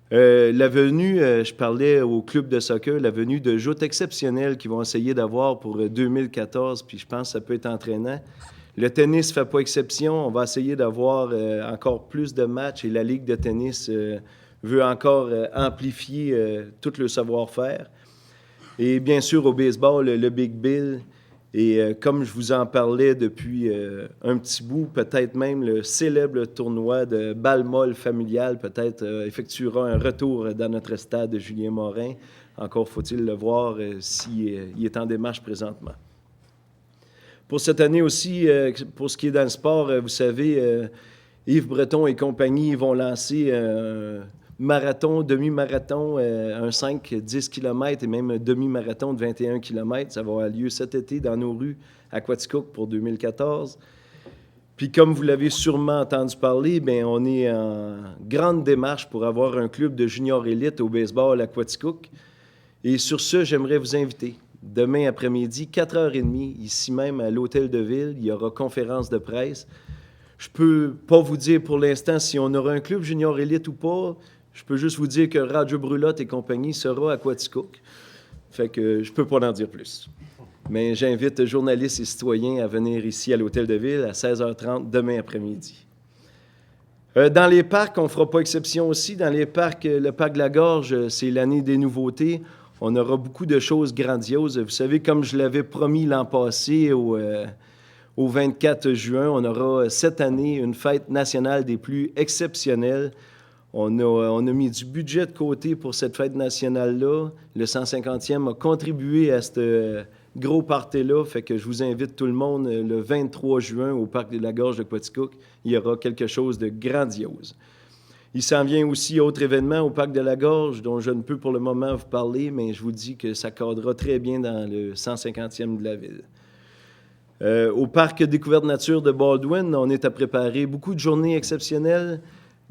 La venue, je parlais au club de soccer, la venue de joutes exceptionnelles qu'ils vont essayer d'avoir pour 2014, puis je pense que ça peut être entraînant. Le tennis ne fait pas exception. On va essayer d'avoir encore plus de matchs et la Ligue de tennis veut encore amplifier tout le savoir-faire. Et bien sûr, au baseball, le Big Bill. Et comme je vous en parlais depuis un petit bout, peut-être même le célèbre tournoi de balle molle familiale peut-être effectuera un retour dans notre stade de Julien Morin. Encore faut-il le voir s'il est en démarche présentement. Pour cette année aussi, pour ce qui est dans le sport, vous savez, Yves Breton et compagnie vont lancer un marathon, demi-marathon, un 5-10 km et même un demi-marathon de 21 km. Ça va avoir lieu cet été dans nos rues à Quaticook pour 2014. Puis comme vous l'avez sûrement entendu parler, bien, on est en grande démarche pour avoir un club de junior élite au baseball à Quaticook. Et sur ce, j'aimerais vous inviter. Demain après-midi, 4h30, ici même à l'Hôtel de Ville, il y aura conférence de presse. Je ne peux pas vous dire pour l'instant si on aura un club junior élite ou pas. Je peux juste vous dire que Radio Brulotte et compagnie sera à Quaticook. Fait que je ne peux pas en dire plus. Mais j'invite journalistes et citoyens à venir ici à l'Hôtel de Ville à 16h30 demain après-midi. Dans les parcs, on ne fera pas exception aussi. Dans les parcs, le parc de la Gorge, c'est l'année des nouveautés. On aura beaucoup de choses grandioses. Vous savez, comme je l'avais promis l'an passé au 24 juin, on aura cette année une fête nationale des plus exceptionnelles. On a mis du budget de côté pour cette fête nationale-là. Le 150e a contribué à ce gros party-là. Fait que je vous invite tout le monde le 23 juin au parc de la Gorge de Quaticook. Il y aura quelque chose de grandiose. Il s'en vient aussi autre événement au parc de la Gorge dont je ne peux pour le moment vous parler, mais je vous dis que ça cadrera très bien dans le 150e de la ville. Au parc Découverte Nature de Baldwin, on est à préparer beaucoup de journées exceptionnelles,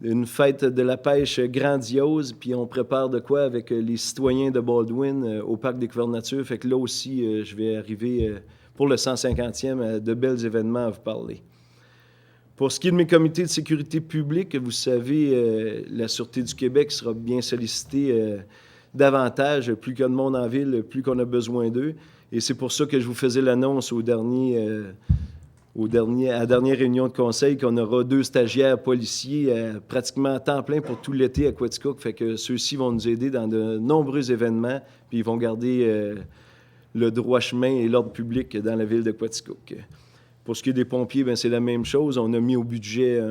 une fête de la pêche grandiose, puis on prépare de quoi avec les citoyens de Baldwin au parc Découverte Nature. Fait que là aussi, je vais arriver pour le 150e à de bels événements à vous parler. Pour ce qui est de mes comités de sécurité publique, vous savez, la Sûreté du Québec sera bien sollicitée davantage. Plus qu'il y a de monde en ville, plus qu'on a besoin d'eux. Et c'est pour ça que je vous faisais l'annonce au dernier à la dernière réunion de conseil qu'on aura 2 stagiaires policiers pratiquement à temps plein pour tout l'été à Quaticook. Fait que ceux-ci vont nous aider dans de nombreux événements, puis ils vont garder le droit chemin et l'ordre public dans la ville de Quaticook. Pour ce qui est des pompiers, bien, c'est la même chose. On a mis au budget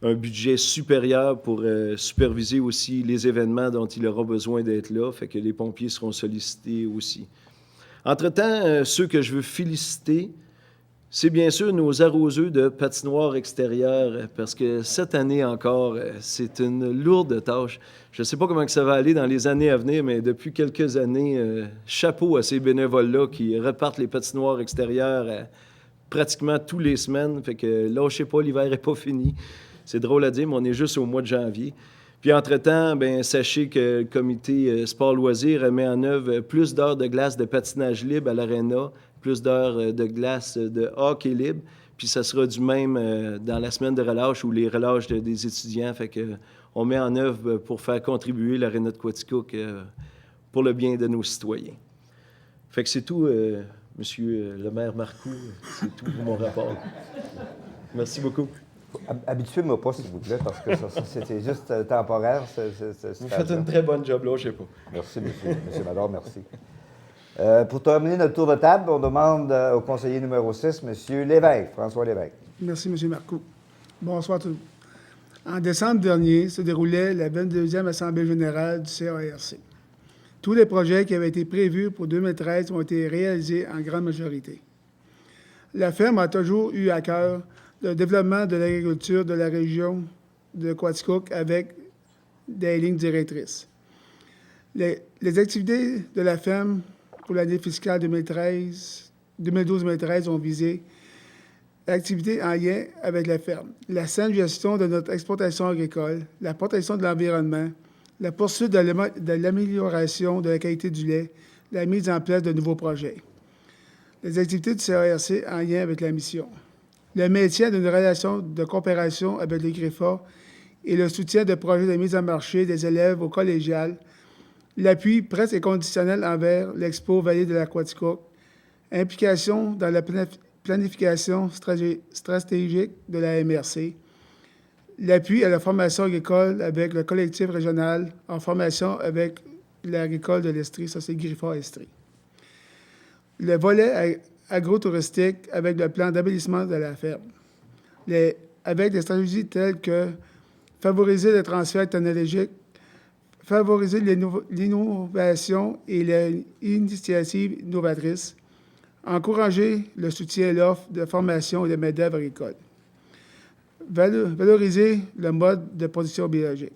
un budget supérieur pour superviser aussi les événements dont il aura besoin d'être là. Fait que les pompiers seront sollicités aussi. Entre-temps, ceux que je veux féliciter, c'est bien sûr nos arroseux de patinoire extérieure, parce que cette année encore, c'est une lourde tâche. Je ne sais pas comment que ça va aller dans les années à venir, mais depuis quelques années, chapeau à ces bénévoles-là qui repartent les patinoires extérieures pratiquement tous les semaines. Fait que lâchez pas, l'hiver n'est pas fini. C'est drôle à dire, mais on est juste au mois de janvier. Puis entre-temps, bien, sachez que le comité sport-loisirs met en œuvre plus d'heures de glace de patinage libre à l'aréna, plus d'heures de glace de hockey libre. Puis ça sera du même dans la semaine de relâche ou les relâches des étudiants. Fait que on met en œuvre pour faire contribuer l'aréna de Quaticook pour le bien de nos citoyens. Fait que c'est tout, Monsieur le maire Marcoux. C'est tout pour mon rapport. Merci beaucoup. Habituez-moi pas, s'il vous plaît, parce que ça c'était juste temporaire. Vous faites une très bonne job là, je sais pas. Merci, monsieur Mador, merci. Pour terminer notre tour de table, on demande au conseiller numéro 6, M. Lévesque, François Lévesque. Merci, M. Marcoux. Bonsoir tout le monde. En décembre dernier se déroulait la 22e Assemblée générale du CARC. Tous les projets qui avaient été prévus pour 2013 ont été réalisés en grande majorité. La ferme a toujours eu à cœur le développement de l'agriculture de la région de Quaticook avec des lignes directrices. Les activités de la ferme pour l'année fiscale 2012-2013 ont visé l'activité en lien avec la ferme, la saine gestion de notre exploitation agricole, la protection de l'environnement, la poursuite de l'amélioration de la qualité du lait, la mise en place de nouveaux projets. Les activités du CARC en lien avec la mission. Le maintien d'une relation de coopération avec les GRIFA et le soutien de projets de mise en marché des élèves au collégial, l'appui presque inconditionnel envers l'Expo Vallée de la Quaticook, implication dans la planification stratégique de la MRC, l'appui à la formation agricole avec le collectif régional en formation avec l'agricole de l'Estrie, ça c'est GRIFA Estrie. Le volet agro-touristique avec le plan d'embellissement de la ferme, avec des stratégies telles que favoriser le transfert technologique, favoriser l'innovation et l'initiative novatrice, encourager le soutien à l'offre de formation et de main-d'œuvre agricole, valoriser le mode de production biologique.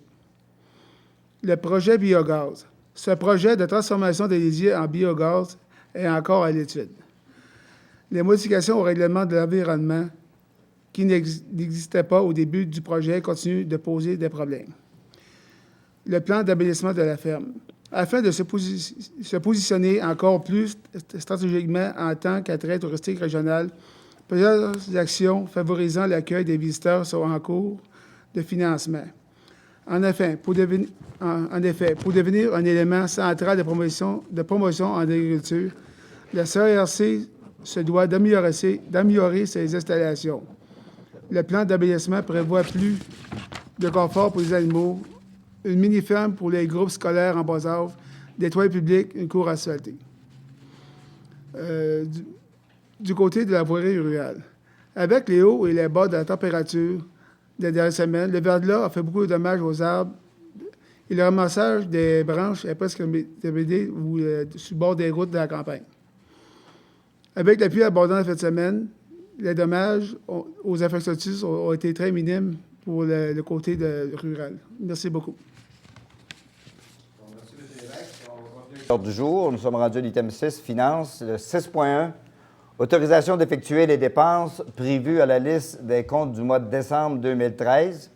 Le projet biogaz. Ce projet de transformation des lisiers en biogaz est encore à l'étude. Les modifications au règlement de l'environnement qui n'existaient pas au début du projet continuent de poser des problèmes. Le plan d'embellissement de la ferme. Afin de se positionner encore plus stratégiquement en tant qu'attrait touristique régional, plusieurs actions favorisant l'accueil des visiteurs sont en cours de financement. En effet, pour devenir un élément central de promotion en agriculture, le CARC se doit d'améliorer ses installations. Le plan d'embellissement prévoit plus de confort pour les animaux, une mini-ferme pour les groupes scolaires en bas âge, des toilettes publiques, une cour asphaltée. Du côté de la voirie rurale. Avec les hauts et les bas de la température des dernières semaines, le verglas a fait beaucoup de dommages aux arbres et le ramassage des branches est presque terminé sur le bord des routes de la campagne. Avec la pluie abondante cette semaine, les dommages aux infrastructures ont été très minimes pour le côté rural. Merci beaucoup. Merci, M. Lévesque. L'ordre du jour, nous sommes rendus à l'item 6, Finances, le 6.1, autorisation d'effectuer les dépenses prévues à la liste des comptes du mois de décembre 2013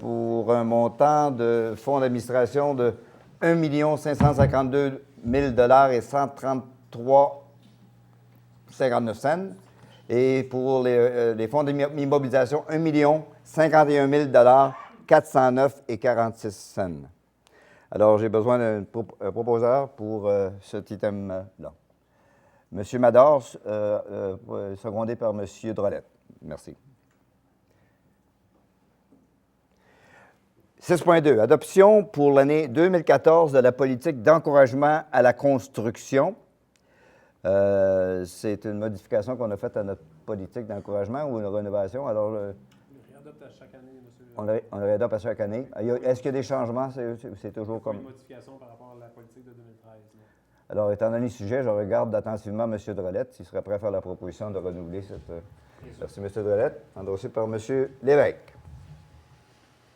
pour un montant de fonds d'administration de 1 552 000 $ et 133,59 cents. Et pour les fonds d'immobilisation, 1 51 000 $ 409,46 cents. Alors, j'ai besoin d'un proposeur pour cet item-là. M. Mador, secondé par M. Drolet. Merci. 6.2. Adoption pour l'année 2014 de la politique d'encouragement à la construction. C'est une modification qu'on a faite à notre politique d'encouragement ou une rénovation. Alors, On le réadopte à chaque année, monsieur. on le réadopte à chaque année. Est-ce qu'il y a des changements? C'est toujours comme... Une modification par rapport à la politique de 2013. Non? Alors, étant donné le sujet, je regarde attentivement M. Drolette, s'il serait prêt à faire la proposition de renouveler cette... Merci, M. Drolette. Endossé par M. Lévesque.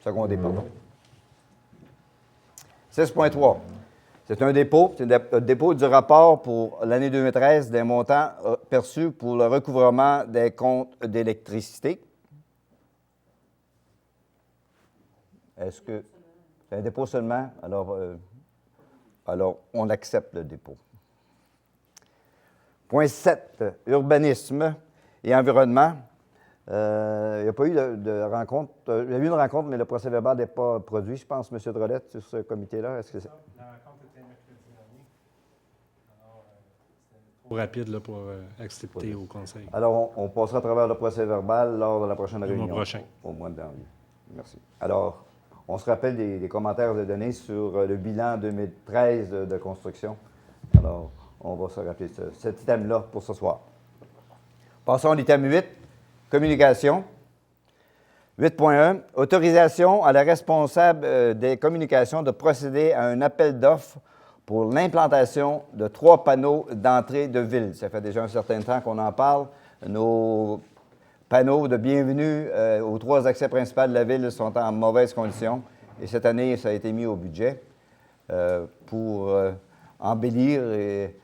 Secondé, pardon. 6.3. C'est un dépôt. C'est le dépôt du rapport pour l'année 2013 des montants perçus pour le recouvrement des comptes d'électricité. Est-ce que... C'est un dépôt seulement? Alors, on accepte le dépôt. Point 7, urbanisme et environnement. Il n'y a pas eu de rencontre. Il y a eu une rencontre, mais le procès-verbal n'est pas produit, je pense, M. Drolette, sur ce comité-là. Est-ce que c'est... La rencontre était mercredi dernier. Alors, c'était trop rapide là, pour accepter au Conseil. Alors, on passera à travers le procès-verbal lors de la prochaine réunion. Le mois prochain. Au mois de janvier. Merci. Alors, on se rappelle des commentaires de données sur le bilan 2013 de construction. Alors, on va se rappeler cet item-là pour ce soir. Passons à l'item 8, communication. 8.1, autorisation à la responsable des communications de procéder à un appel d'offres pour l'implantation de 3 panneaux d'entrée de ville. Ça fait déjà un certain temps qu'on en parle. Nos panneaux de bienvenue aux 3 accès principaux de la ville sont en mauvaise condition. Et cette année, ça a été mis au budget pour embellir et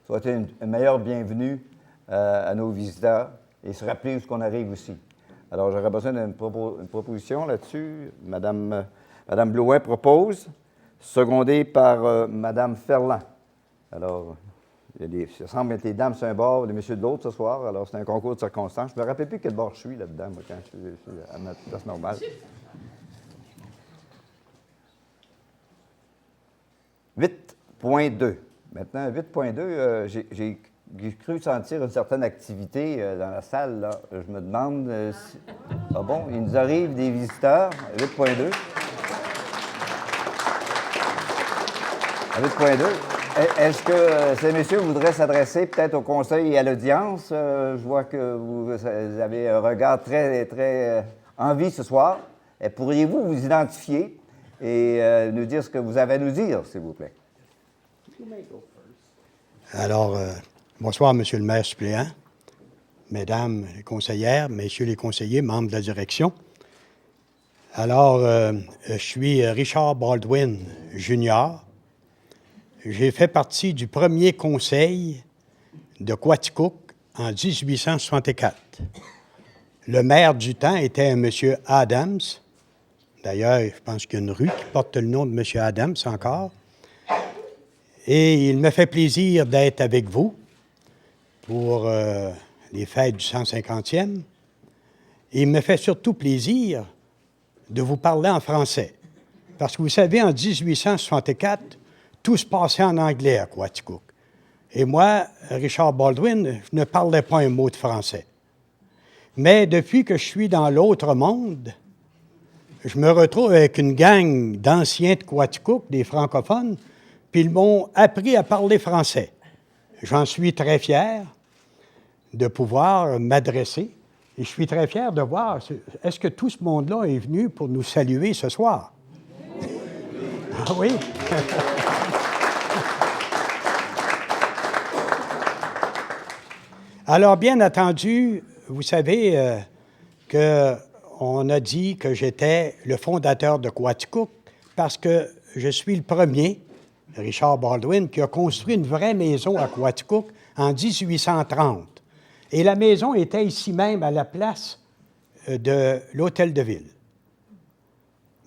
souhaiter une meilleure bienvenue à nos visiteurs et se rappeler où est-ce qu'on arrive aussi. Alors, j'aurais besoin d'une proposition là-dessus. Madame Blouin propose, secondée par Madame Ferland. Alors, ça semble être les dames sur un bord, les messieurs de l'autre ce soir. Alors, c'est un concours de circonstances. Je ne me rappelle plus quel bord je suis là-dedans, moi, quand je suis à ma place normale. 8.2. Maintenant, 8.2, j'ai cru sentir une certaine activité dans la salle. Là. Je me demande si... Ah bon, il nous arrive des visiteurs. 8.2. À 8.2. Est-ce que ces messieurs voudraient s'adresser peut-être au conseil et à l'audience? Je vois que vous avez un regard très, très en vie ce soir. Pourriez-vous vous identifier et nous dire ce que vous avez à nous dire, s'il vous plaît? Alors, bonsoir, Monsieur le maire suppléant, Mesdames les conseillères, Messieurs les conseillers, membres de la direction. Alors, je suis Richard Baldwin Junior. J'ai fait partie du premier conseil de Quaticook en 1864. Le maire du temps était un M. Adams. D'ailleurs, je pense qu'il y a une rue qui porte le nom de M. Adams encore. Et il me fait plaisir d'être avec vous pour les fêtes du 150e. Et il me fait surtout plaisir de vous parler en français. Parce que vous savez, en 1864, tout se passait en anglais à Quaticook. Et moi, Richard Baldwin, je ne parlais pas un mot de français. Mais depuis que je suis dans l'autre monde, je me retrouve avec une gang d'anciens de Quaticook, des francophones, puis ils m'ont appris à parler français. J'en suis très fier de pouvoir m'adresser. Et je suis très fier de voir, est-ce que tout ce monde-là est venu pour nous saluer ce soir? Ah oui? Alors, bien entendu, vous savez qu'on a dit que j'étais le fondateur de Quaticook parce que je suis le premier, Richard Baldwin, qui a construit une vraie maison à Quaticook en 1830. Et la maison était ici même, à la place de l'Hôtel de Ville.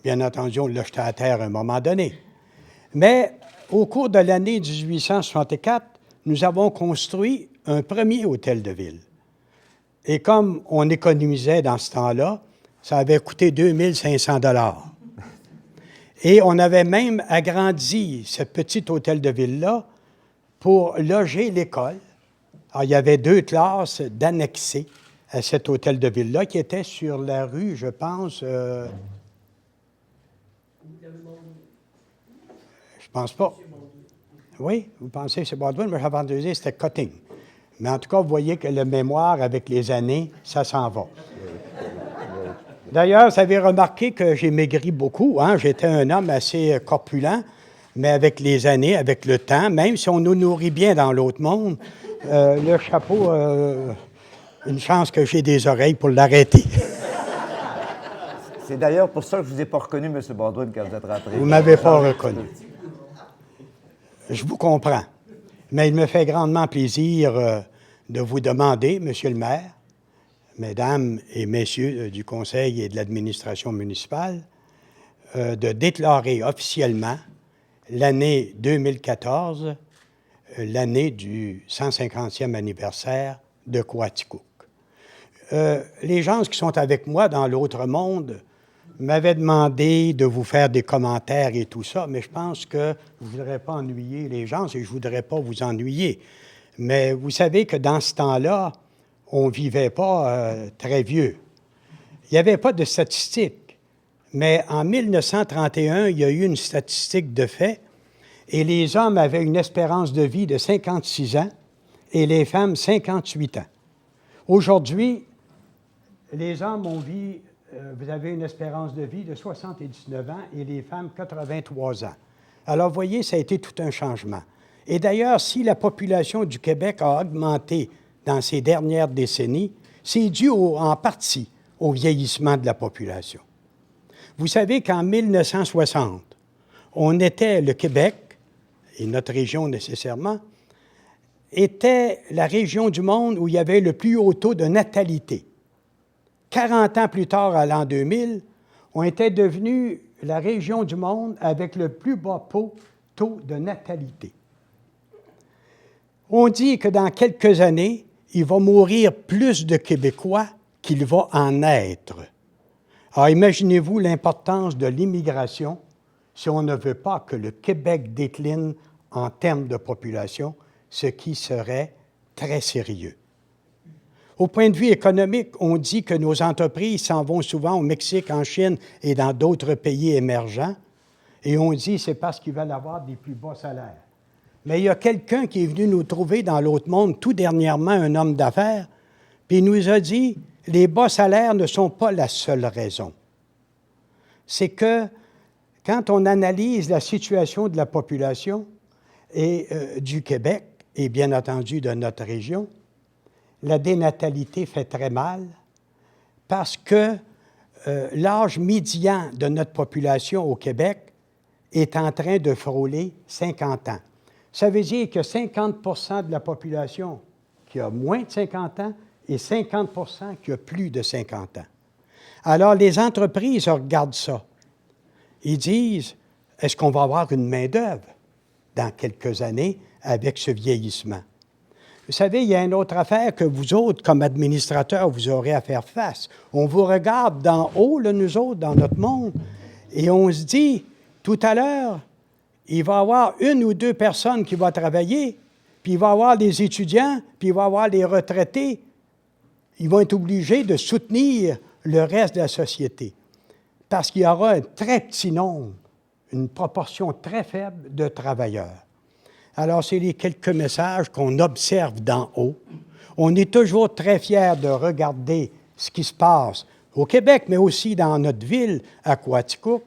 Bien entendu, on l'a jeté à terre à un moment donné. Mais au cours de l'année 1864, nous avons construit un premier Hôtel de Ville. Et comme on économisait dans ce temps-là, ça avait coûté 2500 $. Et on avait même agrandi ce petit hôtel de ville-là pour loger l'école Alors, il y avait 2 classes d'annexés à cet hôtel de ville-là qui était sur la rue, je pense... je pense pas. Oui, vous pensez que c'est Baldwin, mais j'avais entendu dire que c'était Cutting. Mais en tout cas, vous voyez que le mémoire, avec les années, ça s'en va. D'ailleurs, vous avez remarqué que j'ai maigri beaucoup. Hein? J'étais un homme assez corpulent, mais avec les années, avec le temps, même si on nous nourrit bien dans l'autre monde, le chapeau, une chance que j'ai des oreilles pour l'arrêter. C'est d'ailleurs pour ça que je ne vous ai pas reconnu, M. Baldwin, quand vous êtes rentré. Vous ne m'avez pas reconnu. Je vous comprends. Mais il me fait grandement plaisir de vous demander, Monsieur le maire, Mesdames et Messieurs du Conseil et de l'administration municipale, de déclarer officiellement l'année 2014, l'année du 150e anniversaire de Coaticook. Les gens qui sont avec moi dans l'autre monde m'avaient demandé de vous faire des commentaires et tout ça, mais je pense que je ne voudrais pas ennuyer les gens et je ne voudrais pas vous ennuyer. Mais vous savez que dans ce temps-là, on ne vivait pas très vieux. Il n'y avait pas de statistiques, mais en 1931, il y a eu une statistique de fait et les hommes avaient une espérance de vie de 56 ans et les femmes 58 ans. Aujourd'hui, les hommes ont vu, vous avez une espérance de vie de 79 ans et les femmes 83 ans. Alors, vous voyez, ça a été tout un changement. Et d'ailleurs, si la population du Québec a augmenté dans ces dernières décennies, c'est dû en partie au vieillissement de la population. Vous savez qu'en 1960, on était, le Québec, et notre région nécessairement, était la région du monde où il y avait le plus haut taux de natalité. 40 ans plus tard, à l'an 2000, on était devenu la région du monde avec le plus bas taux de natalité. On dit que dans quelques années, il va mourir plus de Québécois qu'il va en naître. Alors, imaginez-vous l'importance de l'immigration si on ne veut pas que le Québec décline en termes de population, ce qui serait très sérieux. Au point de vue économique, on dit que nos entreprises s'en vont souvent au Mexique, en Chine et dans d'autres pays émergents, et on dit que c'est parce qu'ils veulent avoir des plus bas salaires. Mais il y a quelqu'un qui est venu nous trouver dans l'autre monde, tout dernièrement un homme d'affaires, puis il nous a dit « les bas salaires ne sont pas la seule raison. » C'est que quand on analyse la situation de la population et du Québec, et bien entendu de notre région, la dénatalité fait très mal parce que l'âge médian de notre population au Québec est en train de frôler 50 ans. Ça veut dire que 50 de la population qui a moins de 50 ans et 50 qui a plus de 50 ans. Alors, les entreprises regardent ça. Ils disent, est-ce qu'on va avoir une main-d'œuvre dans quelques années avec ce vieillissement? Vous savez, il y a une autre affaire que vous autres, comme administrateurs, vous aurez à faire face. On vous regarde d'en haut, là, nous autres, dans notre monde, et on se dit, tout à l'heure, il va y avoir 1 ou 2 personnes qui vont travailler, puis il va y avoir des étudiants, puis il va y avoir les retraités. Ils vont être obligés de soutenir le reste de la société, parce qu'il y aura un très petit nombre, une proportion très faible de travailleurs. Alors, c'est les quelques messages qu'on observe d'en haut. On est toujours très fiers de regarder ce qui se passe au Québec, mais aussi dans notre ville, à Coaticook.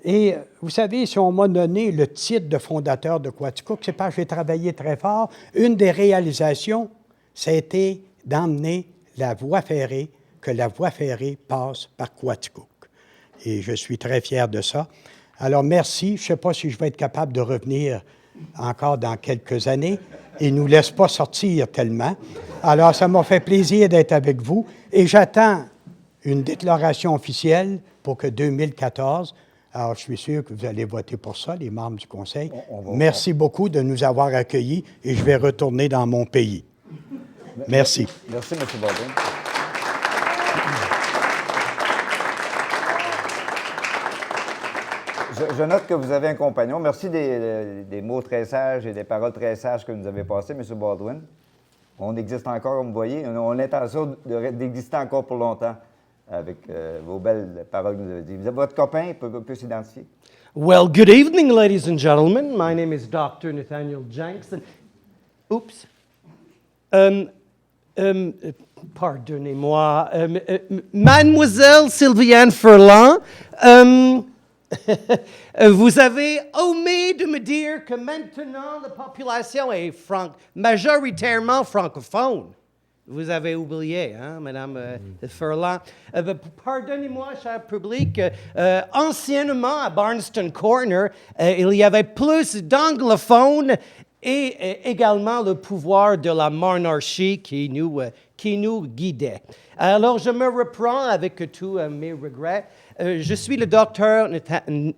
Et vous savez, si on m'a donné le titre de fondateur de Coaticook, c'est parce que j'ai travaillé très fort. Une des réalisations, ça a été d'emmener la voie ferrée, que la voie ferrée passe par Coaticook. Et je suis très fier de ça. Alors, merci. Je ne sais pas si je vais être capable de revenir encore dans quelques années. Il ne nous laisse pas sortir tellement. Alors, ça m'a fait plaisir d'être avec vous. Et j'attends une déclaration officielle pour que 2014... Alors, je suis sûr que vous allez voter pour ça, les membres du Conseil. Merci beaucoup de nous avoir accueillis et je vais retourner dans mon pays. Merci. Merci, M. Baldwin. Je note que vous avez un compagnon. Merci des mots très sages et des paroles très sages que vous avez passées, M. Baldwin. on existe encore, comme vous voyez. On a l'intention d'exister encore pour longtemps avec vos belles paroles que vous avez dites. Votre copain peut s'identifier. Well, good evening, ladies and gentlemen. My name is Dr. Nathaniel Jenks. Oops. Pardonnez-moi. Mademoiselle Sylviane Ferland, vous avez omis de me dire que maintenant la population est majoritairement francophone. Vous avez oublié, hein, Madame Ferland. Pardonnez-moi, cher public, anciennement à Barnston Corner, il y avait plus d'anglophones et également le pouvoir de la monarchie qui nous guidait. Alors, je me reprends avec tous mes regrets. Je suis le docteur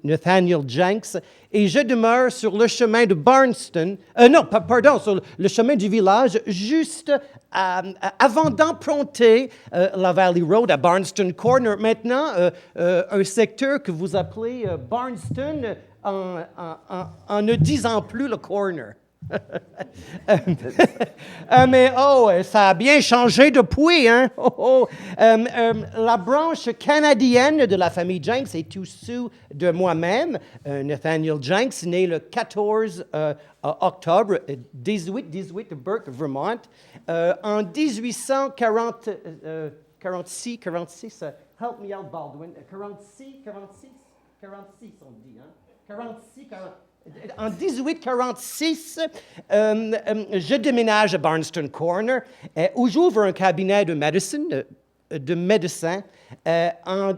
Nathaniel Jenks et je demeure sur le chemin de Barnston, sur le chemin du village, juste avant d'emprunter la Valley Road à Barnston Corner. Maintenant, un secteur que vous appelez Barnston en ne disant plus le corner. Mais ça a bien changé depuis, hein? La branche canadienne de la famille Jenks est issue de moi-même, Nathaniel Jenks, né le 14 octobre 18 de Burke, Vermont, en 1846, help me out, Baldwin, 46 on dit, hein? 46, 40. En 1846, je déménage à Barnston Corner où j'ouvre un cabinet de médecin. Et en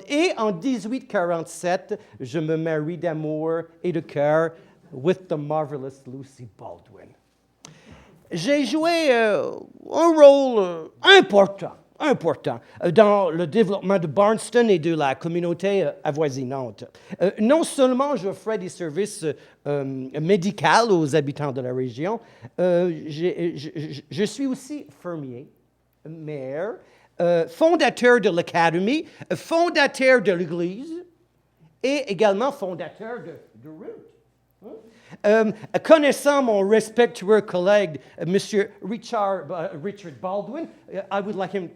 1847, je me marie d'amour et de cœur with the marvelous Lucy Baldwin. J'ai joué un rôle important dans le développement de Barnston et de la communauté avoisinante. Non seulement j'offrais des services médicaux aux habitants de la région, je suis aussi fermier, maire, fondateur de l'Académie, fondateur de l'Église et également fondateur de Root. Connaissant mon respectueux collègue, M. Richard Baldwin, I would like him...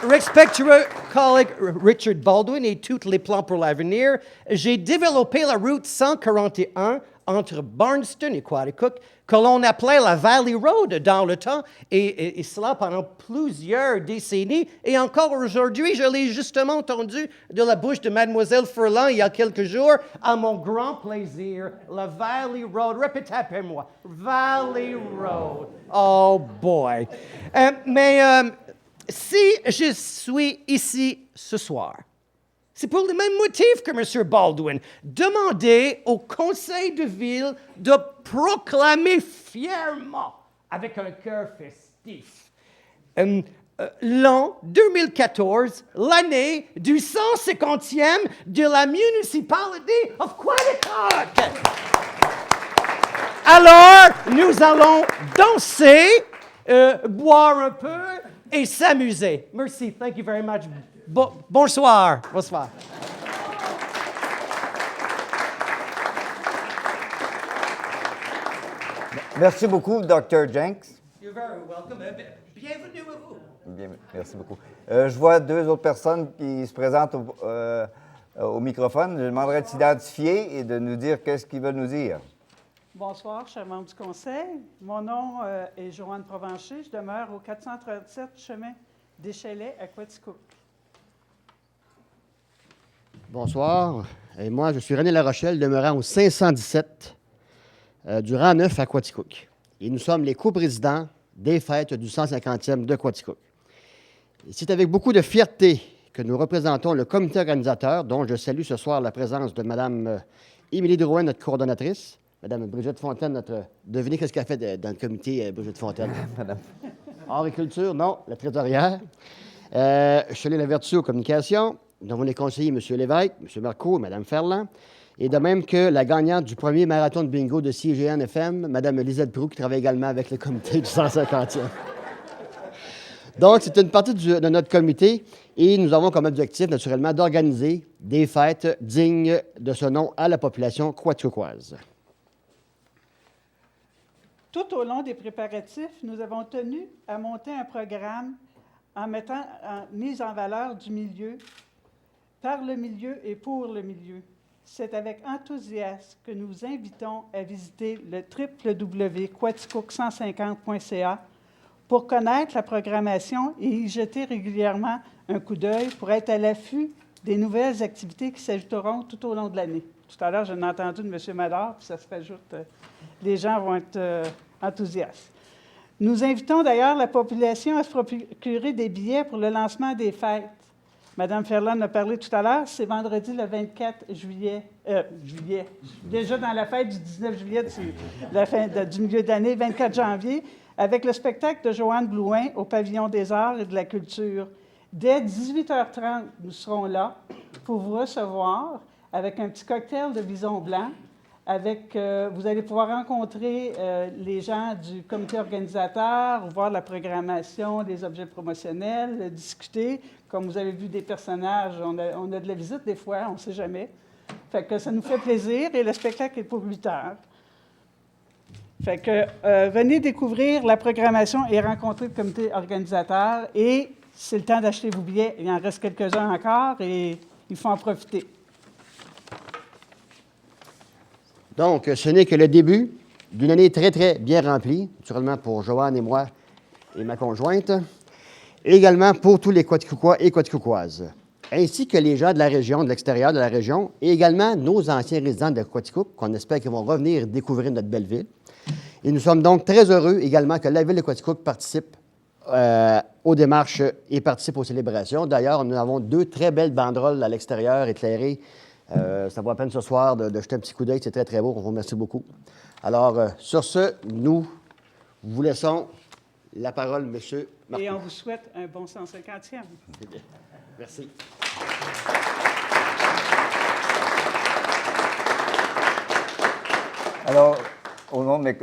respectueux collègue Richard Baldwin et tous les plans pour l'avenir, j'ai développé la route 141 entre Barnston et Quaticook, que l'on appelait la Valley Road dans le temps, et cela pendant plusieurs décennies. Et encore aujourd'hui, je l'ai justement entendu de la bouche de Mademoiselle Ferland il y a quelques jours, à mon grand plaisir, la Valley Road. Répétez après moi, Valley Road. Oh boy. Si je suis ici ce soir, c'est pour le même motif que M. Baldwin. Demander au conseil de ville de proclamer fièrement, avec un cœur festif, l'an 2014, l'année du 150e de la municipalité of Quaticook. Alors, nous allons danser, boire un peu et s'amuser. Merci. Thank you very much. Bonsoir. Bonsoir. Merci beaucoup, Dr. Jenks. You're very welcome. Bienvenue à vous. Bien, merci beaucoup. Je vois deux autres personnes qui se présentent au microphone. Je demanderai de s'identifier et de nous dire qu'est-ce qu'ils veulent nous dire. Bonsoir, chers membres du Conseil. Mon nom est Joanne Provencher. Je demeure au 437 chemin des Chalets à Quaticook. Bonsoir. Et moi, je suis René Larochelle, demeurant au 517 du rang 9 à Quaticook. Et nous sommes les coprésidents des fêtes du 150e de Quaticook. Et c'est avec beaucoup de fierté que nous représentons le comité organisateur, dont je salue ce soir la présence de Mme Émilie Drouin, notre coordonnatrice, Mme Brigitte Fontaine, notre... Devinez qu'est-ce qu'elle fait dans le comité, Brigitte Fontaine? Madame. Agriculture, non, la trésorière. Chelé Lavertu aux communications. Nous avons les conseillers M. Lévesque, M. Marcoux et Mme Ferland. Et de même que la gagnante du premier marathon de bingo de CGN-FM, Mme Lisette Proulx, qui travaille également avec le comité du 150e. Donc, c'est une partie de notre comité et nous avons comme objectif, naturellement, d'organiser des fêtes dignes de ce nom à la population quaticokoise. Tout au long des préparatifs, nous avons tenu à monter un programme en mettant en mise en valeur du milieu, par le milieu et pour le milieu. C'est avec enthousiasme que nous vous invitons à visiter le www.quaticook150.ca pour connaître la programmation et y jeter régulièrement un coup d'œil pour être à l'affût des nouvelles activités qui s'ajouteront tout au long de l'année. Tout à l'heure, j'en ai entendu de M. Mador, puis ça se rajoute. Les gens vont être enthousiastes. Nous invitons d'ailleurs la population à se procurer des billets pour le lancement des fêtes. Mme Ferland a parlé tout à l'heure, c'est vendredi le 24 juillet. Déjà dans la fête du 19 juillet, la fin du milieu d'année, 24 janvier, avec le spectacle de Joanne Blouin au Pavillon des Arts et de la Culture. Dès 18h30, nous serons là pour vous recevoir avec un petit cocktail de bison blanc. Vous allez pouvoir rencontrer les gens du comité organisateur, voir la programmation, les objets promotionnels, discuter. Comme vous avez vu des personnages, on a de la visite des fois, on ne sait jamais. Fait que ça nous fait plaisir et le spectacle est pour 8 heures. Fait que venez découvrir la programmation et rencontrer le comité organisateur. Et c'est le temps d'acheter vos billets. Il en reste quelques-uns encore et il faut en profiter. Donc, ce n'est que le début d'une année très, très bien remplie, naturellement pour Joanne et moi et ma conjointe, et également pour tous les Quaticookouas et Quaticookouaises, ainsi que les gens de la région, de l'extérieur de la région, et également nos anciens résidents de Quaticook, qu'on espère qu'ils vont revenir découvrir notre belle ville. Et nous sommes donc très heureux également que la ville de Quaticook participe aux démarches et participe aux célébrations. D'ailleurs, nous avons 2 très belles banderoles à l'extérieur, éclairées. Ça vaut à peine ce soir de jeter un petit coup d'œil, c'est très, très beau. On vous remercie beaucoup. Alors, sur ce, nous vous laissons la parole, M. Marcoux. Et on vous souhaite un bon 150e. Merci. Alors, au nom de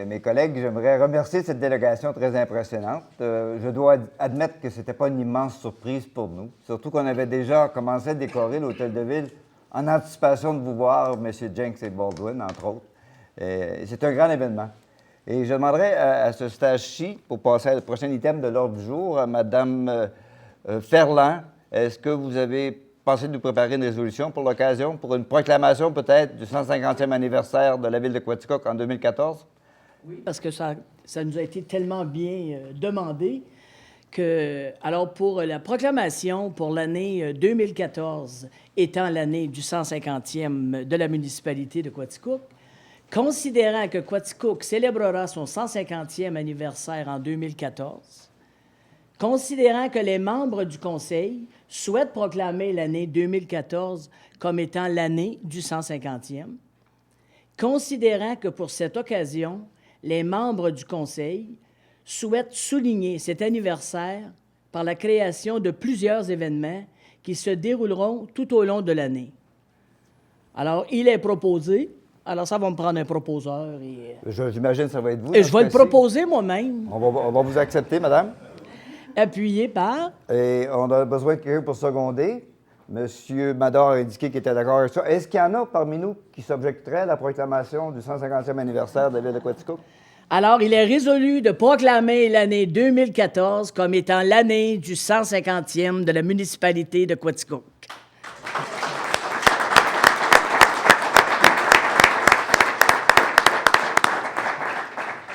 mes collègues, j'aimerais remercier cette délégation très impressionnante. Je dois admettre que ce n'était pas une immense surprise pour nous, surtout qu'on avait déjà commencé à décorer l'hôtel de ville en anticipation de vous voir, M. Jenks et Baldwin, entre autres. C'est un grand événement. Et je demanderai à ce stage-ci, pour passer au prochain item de l'ordre du jour, à Mme Ferland, est-ce que vous avez pensé de nous préparer une résolution pour l'occasion, pour une proclamation peut-être du 150e anniversaire de la ville de Quaticook en 2014? Oui, parce que ça nous a été tellement bien demandé que, alors pour la proclamation pour l'année 2014 étant l'année du 150e de la municipalité de Quaticook, considérant que Quaticook célébrera son 150e anniversaire en 2014, considérant que les membres du Conseil souhaitent proclamer l'année 2014 comme étant l'année du 150e, considérant que pour cette occasion, les membres du Conseil souhaitent souligner cet anniversaire par la création de plusieurs événements qui se dérouleront tout au long de l'année. Alors, il est proposé. Alors, ça va me prendre un proposeur. J'imagine que ça va être vous. Et je vais le proposer moi-même. On va vous accepter, madame. Appuyé par... Et on a besoin de quelqu'un pour seconder. Monsieur Mador a indiqué qu'il était d'accord avec ça. Est-ce qu'il y en a parmi nous qui s'objecteraient à la proclamation du 150e anniversaire de la ville de Quaticook? Alors, il est résolu de proclamer l'année 2014 comme étant l'année du 150e de la municipalité de Quaticook.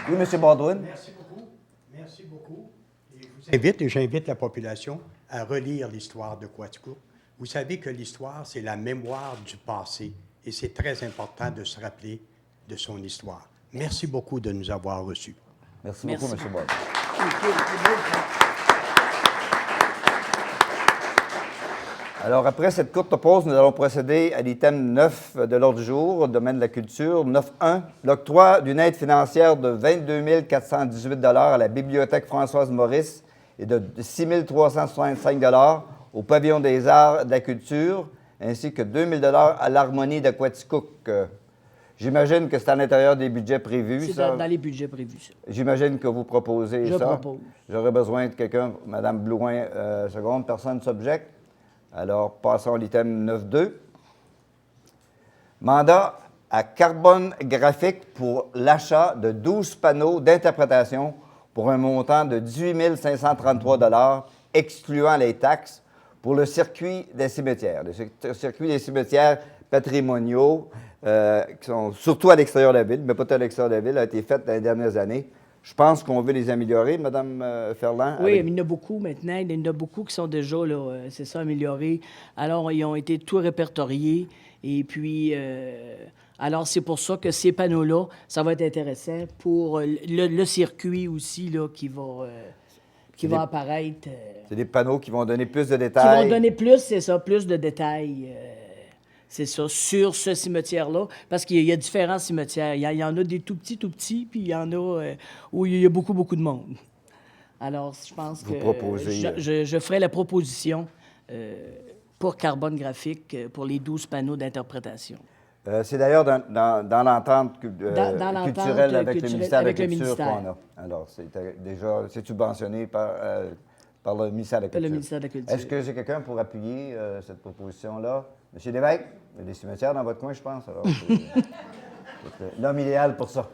Oui, M. Baldwin. Merci beaucoup. Merci beaucoup. Et j'invite la population à relire l'histoire de Quaticook. Vous savez que l'histoire, c'est la mémoire du passé et c'est très important de se rappeler de son histoire. Merci beaucoup de nous avoir reçus. Merci beaucoup, M. Baldwin. Alors, après cette courte pause, nous allons procéder à l'item 9 de l'ordre du jour, domaine de la culture. 9.1, l'octroi d'une aide financière de 22 418 à la Bibliothèque Françoise Maurice et de 6 365 au Pavillon des Arts et de la Culture, ainsi que 2 000 à l'Harmonie de Quaticook. J'imagine que c'est à l'intérieur des budgets prévus, c'est ça? dans les budgets prévus, ça. J'imagine que vous proposez ça. Je propose. J'aurais besoin de quelqu'un, Mme Blouin, seconde, personne ne s'objecte. Alors, passons à l'item 9.2. Mandat à Carbone Graphique pour l'achat de 12 panneaux d'interprétation pour un montant de 18 533 $, excluant les taxes, pour le circuit des cimetières. Le circuit des cimetières patrimoniaux, qui sont surtout à l'extérieur de la ville, mais pas à l'extérieur de la ville, a été fait dans les dernières années. Je pense qu'on veut les améliorer, Mme Ferland. Oui, mais il y en a beaucoup maintenant. Il y en a beaucoup qui sont déjà, là, c'est ça, améliorés. Alors, ils ont été tout répertoriés. Et puis, alors, c'est pour ça que ces panneaux-là, ça va être intéressant pour le circuit aussi, là, qui va apparaître. C'est des panneaux qui vont donner plus de Qui détails. vont donner plus, c'est ça, plus de détails. C'est ça, sur ce cimetière-là. Parce qu'il y a différents cimetières. Il y en a des tout petits, puis il y en a où il y a beaucoup, beaucoup de monde. Alors, je pense Vous que proposez, je ferai la proposition pour Carbone Graphique pour les 12 panneaux d'interprétation. C'est d'ailleurs dans l'entente Dans l'entente culturelle avec le culturelle ministère de la avec le Culture ministère. qu'on a. Alors, c'est subventionné par le ministère de la Culture. Le ministère de la Culture. Est-ce que j'ai quelqu'un pour appuyer cette proposition-là? Monsieur Lévesque, il y a des cimetières dans votre coin, je pense. Alors, c'est l'homme idéal pour ça.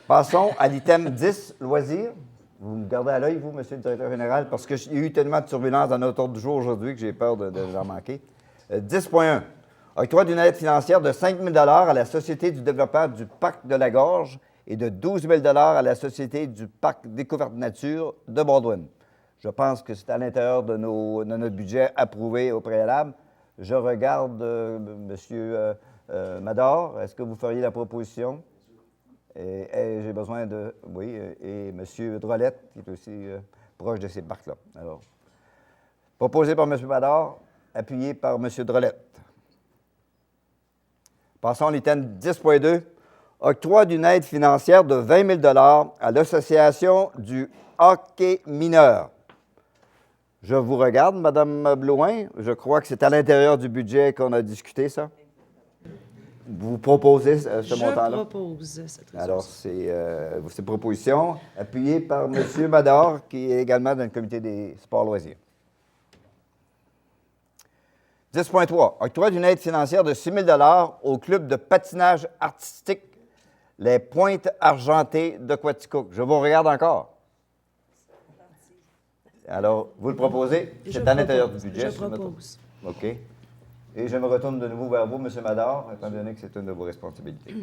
Passons à l'item 10, loisirs. Vous me gardez à l'œil, vous, monsieur le directeur général, parce qu'il y a eu tellement de turbulence dans notre ordre du jour aujourd'hui que j'ai peur de en manquer. 10.1. Octroi d'une aide financière de 5 000 à la Société du développement du Parc de la Gorge et de 12 000 à la Société du Parc Découverte Nature de Baldwin. Je pense que c'est à l'intérieur de notre budget approuvé au préalable. Je regarde M. Mador. Est-ce que vous feriez la proposition? Et j'ai besoin de... Oui, et M. Drolette, qui est aussi proche de ces parcs-là. Alors, proposé par M. Mador, appuyé par M. Drolette. Passons à l'item 10.2. Octroi d'une aide financière de 20 000 à l'Association du hockey mineur. Je vous regarde, Mme Blouin. Je crois que c'est à l'intérieur du budget qu'on a discuté, ça. Vous proposez ce montant-là? Je propose cette résolution. Alors, c'est proposition appuyée par M. Mador, qui est également dans le comité des sports loisirs. 10.3. Octroi d'une aide financière de 6 000 au club de patinage artistique Les Pointes Argentées de Quaticook. Je vous regarde encore. Alors, vous le proposez? C'est à l'intérieur du budget. Je propose. OK. Et je me retourne de nouveau vers vous, M. Mador, étant donné que c'est une de vos responsabilités.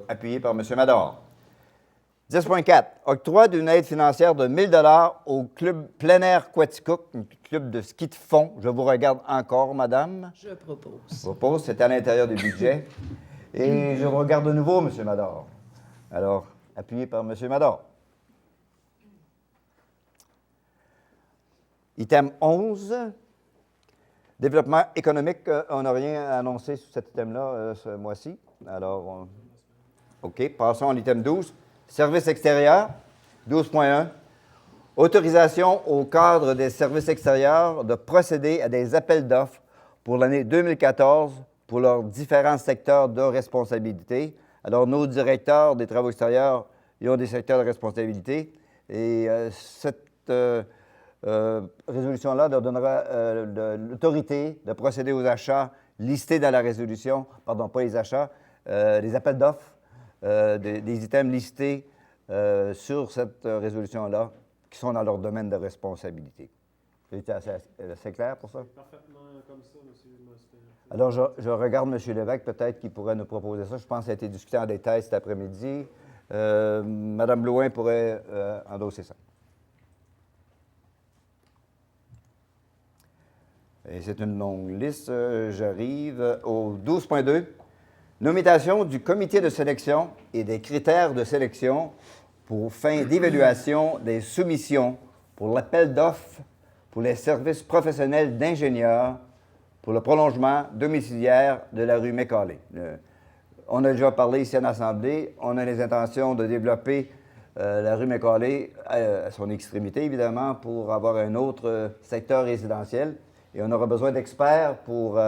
Appuyé par M. Mador. 10.4. Octroi d'une aide financière de 1 000 au club plein air Quaticook, un club de ski de fond. Je vous regarde encore, madame. Je propose. Je propose, c'est à l'intérieur du budget. Et je vous regarde de nouveau, M. Mador. Alors, appuyé par M. Mador. Item 11. Développement économique, on n'a rien annoncé sur cet item-là ce mois-ci. Alors, OK. Passons à l'item 12. Services extérieurs, 12.1. Autorisation au cadre des services extérieurs de procéder à des appels d'offres pour l'année 2014 pour leurs différents secteurs de responsabilité. Alors, nos directeurs des travaux extérieurs, ils ont des secteurs de responsabilité. Et cette résolution-là leur donnera l'autorité de procéder aux achats listés dans la résolution, pardon, pas les achats, les appels d'offres, des items listés sur cette résolution-là qui sont dans leur domaine de responsabilité. C'est assez clair pour ça? Parfaitement comme ça, M. Mostin. Alors, je regarde M. Lévesque, peut-être qu'il pourrait nous proposer ça. Je pense que ça a été discuté en détail cet après-midi. Mme Blouin pourrait endosser ça. Et c'est une longue liste. J'arrive au 12.2. Nomination du comité de sélection et des critères de sélection pour fin d'évaluation des soumissions pour l'appel d'offres pour les services professionnels d'ingénieurs pour le prolongement domiciliaire de la rue Macaulay. On a déjà parlé ici en Assemblée. On a les intentions de développer la rue Macaulay à son extrémité, évidemment, pour avoir un autre secteur résidentiel. Et on aura besoin d'experts pour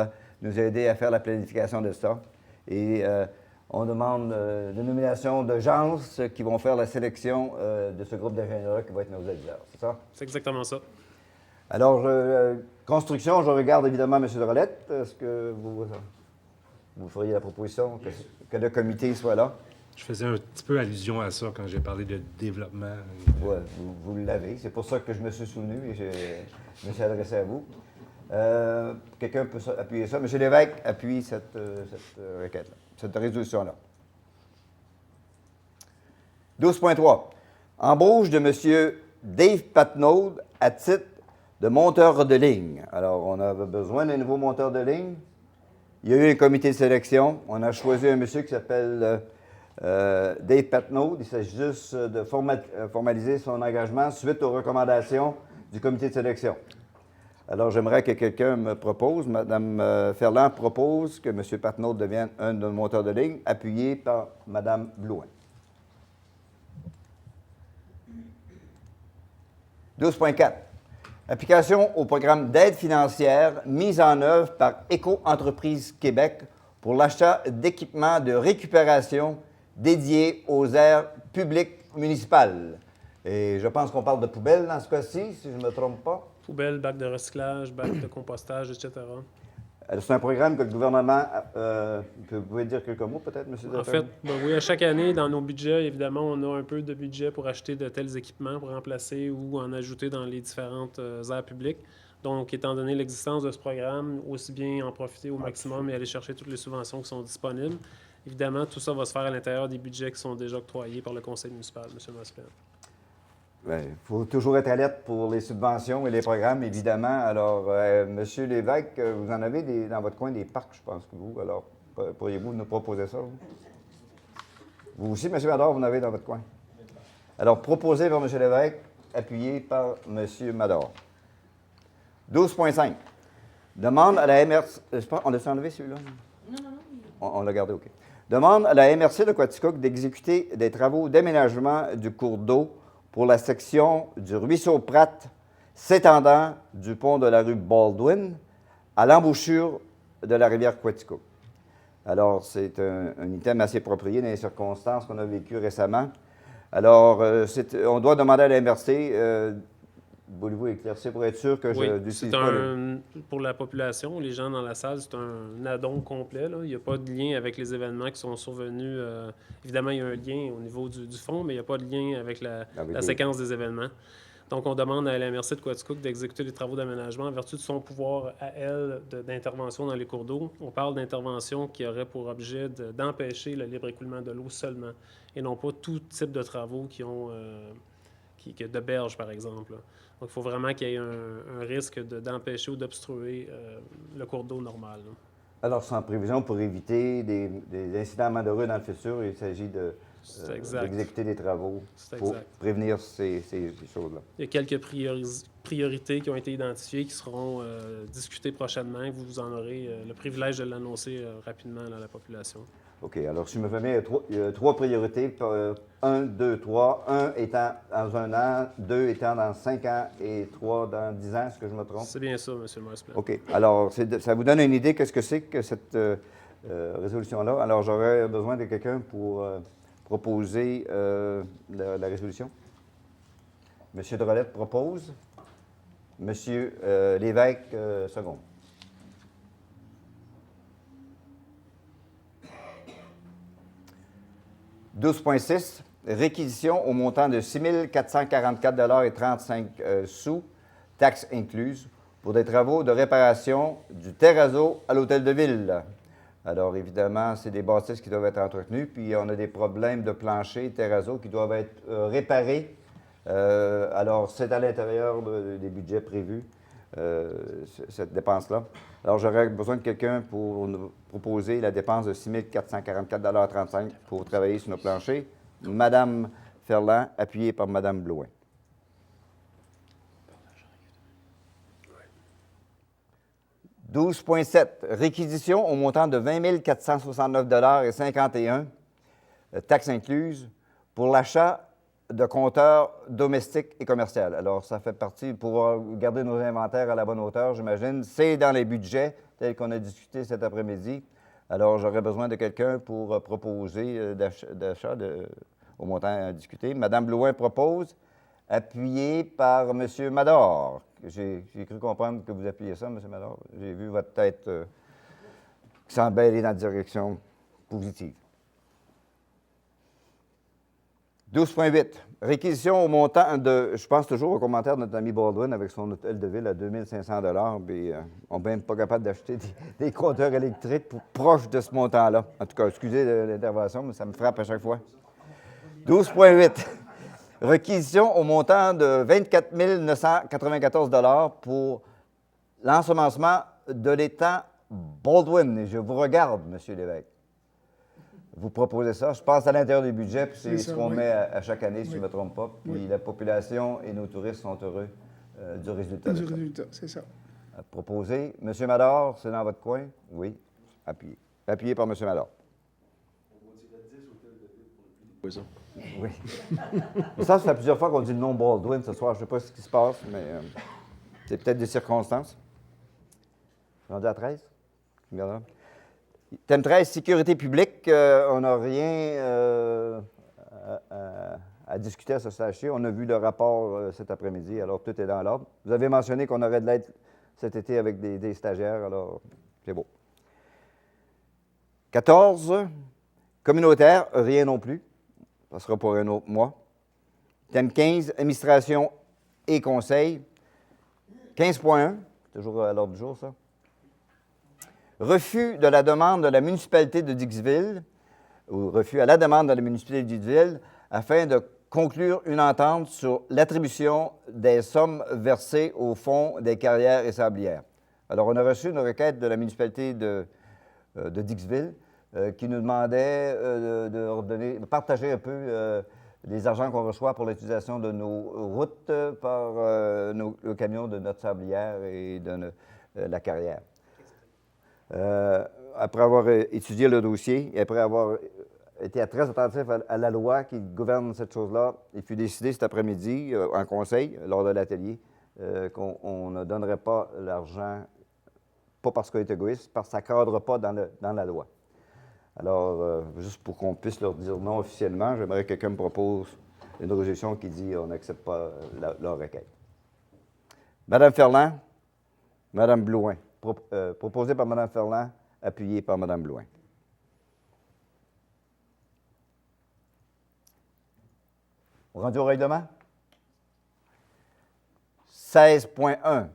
nous aider à faire la planification de ça. Et on demande de nomination de gens qui vont faire la sélection de ce groupe d'ingénieurs qui va être nos adviseurs. C'est ça? C'est exactement ça. Alors, construction, je regarde évidemment M. Drolette. Est-ce que vous feriez la proposition que le comité soit là? Je faisais un petit peu allusion à ça quand j'ai parlé de développement. Oui, vous l'avez. C'est pour ça que je me suis souvenu et je me suis adressé à vous. Quelqu'un peut appuyer ça. M. Lévesque appuie cette requête-là, cette résolution-là. 12.3. Embauche de M. Dave Patnaud à titre de monteur de ligne. Alors, on avait besoin d'un nouveau monteur de ligne. Il y a eu un comité de sélection. On a choisi un monsieur qui s'appelle Dave Patnaud. Il s'agit juste de formaliser son engagement suite aux recommandations du comité de sélection. Alors, j'aimerais que quelqu'un me propose. Mme Ferland propose que M. Patnaud devienne un de nos monteurs de ligne, appuyé par Mme Blouin. 12.4. Application au programme d'aide financière mis en œuvre par Éco-Entreprise Québec pour l'achat d'équipements de récupération dédiés aux aires publiques municipales. Et je pense qu'on parle de poubelles dans ce cas-ci, si je ne me trompe pas. Poubelles, bacs de recyclage, bacs de compostage, etc. C'est un programme que le gouvernement... vous pouvez dire quelques mots, peut-être, M. En fait, oui, à chaque année, dans nos budgets, évidemment, on a un peu de budget pour acheter de tels équipements, pour remplacer ou en ajouter dans les différentes aires publiques. Donc, étant donné l'existence de ce programme, aussi bien en profiter au maximum et aller chercher toutes les subventions qui sont disponibles. Évidemment, tout ça va se faire à l'intérieur des budgets qui sont déjà octroyés par le conseil municipal, M. Masplin. Il faut toujours être alerte pour les subventions et les programmes, évidemment. Alors, M. Lévesque, vous en avez dans votre coin des parcs, je pense que vous. Alors, pourriez-vous nous proposer ça, vous? Vous aussi, M. Mador, vous en avez dans votre coin. Alors, proposé par M. Lévesque, appuyé par M. Mador. 12.5. Demande à la MRC... on l'a enlevé, celui-là? Non. On l'a gardé, OK. Demande à la MRC de Quaticook d'exécuter des travaux d'aménagement du cours d'eau pour la section du ruisseau Pratt s'étendant du pont de la rue Baldwin à l'embouchure de la rivière Quaticook. Alors, c'est un item assez approprié dans les circonstances qu'on a vécues récemment. Alors, on doit demander à la MRC, voulez-vous éclaircir pour être sûr que oui, je n'utilise pas pour la population, les gens dans la salle, c'est un add-on complet. Là. Il n'y a pas de lien avec les événements qui sont survenus. Évidemment, il y a un lien au niveau du fond, mais il n'y a pas de lien avec la séquence des événements. Donc, on demande à la MRC de Quaticook d'exécuter les travaux d'aménagement en vertu de son pouvoir à elle d'intervention dans les cours d'eau. On parle d'intervention qui aurait pour objet d'empêcher le libre écoulement de l'eau seulement, et non pas tout type de travaux qui ont de berge, par exemple. Là. Donc, il faut vraiment qu'il y ait un risque d'empêcher ou d'obstruer le cours d'eau normal. Là. Alors, sans prévision pour éviter des incidents malheureux dans le futur, il s'agit d'exécuter des travaux pour prévenir ces choses-là. Il y a quelques priorités qui ont été identifiées, qui seront discutées prochainement. Vous en aurez le privilège de l'annoncer rapidement à la population. OK. Alors, si je me permets, il y a trois priorités. 1, 2, 3. 1 étant dans 1 an, 2 étant dans 5 ans et 3 dans 10 ans. Est-ce que je me trompe? C'est bien ça, M. Marsplan. OK. Alors, ça vous donne une idée de ce que c'est que cette résolution-là. Alors, j'aurais besoin de quelqu'un pour proposer la résolution. M. Drolette propose. M. Lévesque, second. « 12.6. Réquisition au montant de 6 444,35 taxes incluses, pour des travaux de réparation du terrazzo à l'Hôtel de Ville. » Alors, évidemment, c'est des bâtisses qui doivent être entretenues, puis on a des problèmes de plancher, terrazzo qui doivent être réparés. Alors, c'est à l'intérieur des budgets prévus, cette dépense-là. Alors, j'aurais besoin de quelqu'un pour nous proposer la dépense de 6 444,35 pour travailler sur nos planchers. Mme Ferland, appuyée par Mme Blouin. « 12.7. Réquisition au montant de 20 469,51 taxes incluses, pour l'achat de compteurs domestiques et commerciaux. » Alors, ça fait partie, pour garder nos inventaires à la bonne hauteur, j'imagine. C'est dans les budgets tels qu'on a discuté cet après-midi. Alors, j'aurais besoin de quelqu'un pour proposer d'achat au montant à discuter. Mme Blouin propose, appuyé par M. Mador. J'ai cru comprendre que vous appuyez ça, M. Mador. J'ai vu votre tête qui semble aller dans la direction positive. 12,8. Réquisition au montant de, je pense toujours au commentaire de notre ami Baldwin avec son hôtel de ville à 2500 $, puis on n'est même pas capable d'acheter des compteurs électriques proches de ce montant-là. En tout cas, excusez l'intervention, mais ça me frappe à chaque fois. 12,8. Réquisition au montant de 24 994 $ pour l'ensemencement de l'étang Baldwin. Et je vous regarde, M. Lévesque. Vous proposez ça. Je pense à l'intérieur du budget, puis c'est ce qu'on met à chaque année, si je ne me trompe pas. Puis la population et nos touristes sont heureux du résultat. Du résultat, c'est ça. Proposé. M. Mador, c'est dans votre coin? Oui. Appuyé. Appuyé par M. Mador. Oui. Mais ça fait plusieurs fois qu'on dit le nom Baldwin ce soir. Je ne sais pas ce qui se passe, mais c'est peut-être des circonstances. Rendu à 13? Regarde. Thème 13, sécurité publique. On n'a rien à discuter à ce stade-ci. On a vu le rapport cet après-midi, alors tout est dans l'ordre. Vous avez mentionné qu'on aurait de l'aide cet été avec des stagiaires, alors c'est beau. 14, communautaire, rien non plus. Ça sera pour un autre mois. Thème 15, administration et conseil. 15.1, toujours à l'ordre du jour, ça. Refus de la demande de la municipalité de Dixville, ou refus à la demande de la municipalité de Dixville, afin de conclure une entente sur l'attribution des sommes versées au fonds des carrières et sablières. Alors, on a reçu une requête de la municipalité de Dixville qui nous demandait de partager un peu les argents qu'on reçoit pour l'utilisation de nos routes par le camion de notre sablière et de la carrière. Après avoir étudié le dossier et après avoir été très attentif à la loi qui gouverne cette chose-là, il fut décidé cet après-midi, en conseil, lors de l'atelier, qu'on ne donnerait pas l'argent, pas parce qu'on est égoïste, parce que ça ne cadre pas dans la loi. Alors, juste pour qu'on puisse leur dire non officiellement, j'aimerais que quelqu'un me propose une résolution qui dit on n'accepte pas leur requête. Mme Ferland, Mme Blouin. Proposé par Mme Ferland, appuyé par Mme Blouin. Rendu au règlement? 16.1.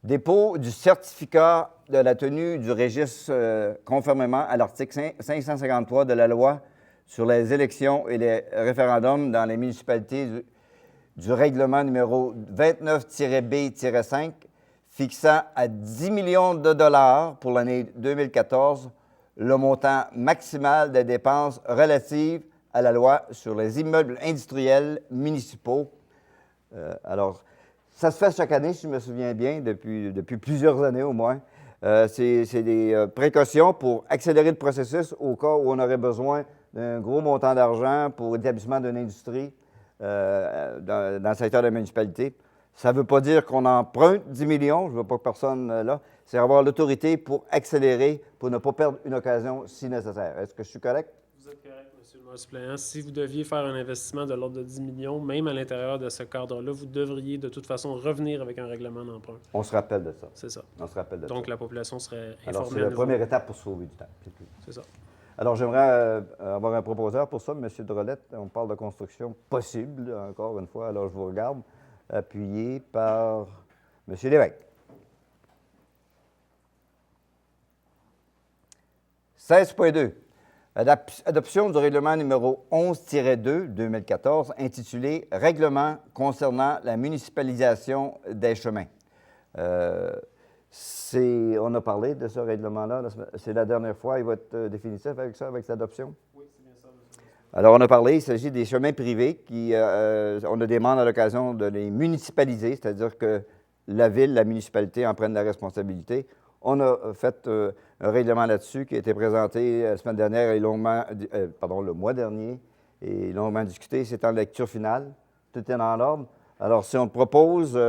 Dépôt du certificat de la tenue du registre conformément à l'article 553 de la loi sur les élections et les référendums dans les municipalités du règlement numéro 29-B-5 fixant à 10 millions de dollars pour l'année 2014 le montant maximal des dépenses relatives à la loi sur les immeubles industriels municipaux. Alors, ça se fait chaque année, si je me souviens bien, depuis plusieurs années au moins. C'est des précautions pour accélérer le processus au cas où on aurait besoin d'un gros montant d'argent pour l'établissement d'une industrie dans le secteur de la municipalité. Ça ne veut pas dire qu'on emprunte 10 millions, je ne veux pas que personne là. C'est avoir l'autorité pour accélérer, pour ne pas perdre une occasion si nécessaire. Est-ce que je suis correct? Vous êtes correct, M. le maire suppléant. Si vous deviez faire un investissement de l'ordre de 10 millions, même à l'intérieur de ce cadre-là, vous devriez de toute façon revenir avec un règlement d'emprunt. On se rappelle de ça. C'est ça. On se rappelle de ça. Donc, la population serait informée. Alors, c'est la première étape pour sauver du temps. C'est ça. Alors, j'aimerais avoir un proposeur pour ça, M. Drolette. On parle de construction possible, encore une fois. Alors, je vous regarde. Appuyé par M. Lévesque. 16.2. Adoption du règlement numéro 11-2 2014 intitulé « Règlement concernant la municipalisation des chemins ». On a parlé de ce règlement-là. C'est la dernière fois. Il va être définitif avec ça, avec l'adoption? Oui, c'est bien ça, monsieur. Alors, on a parlé, il s'agit des chemins privés qui, on a demandé à l'occasion de les municipaliser, c'est-à-dire que la ville, la municipalité en prennent la responsabilité. On a fait un règlement là-dessus qui a été présenté la semaine dernière et longuement, le mois dernier, et longuement discuté. C'est en lecture finale. Tout est dans l'ordre. Alors, si on propose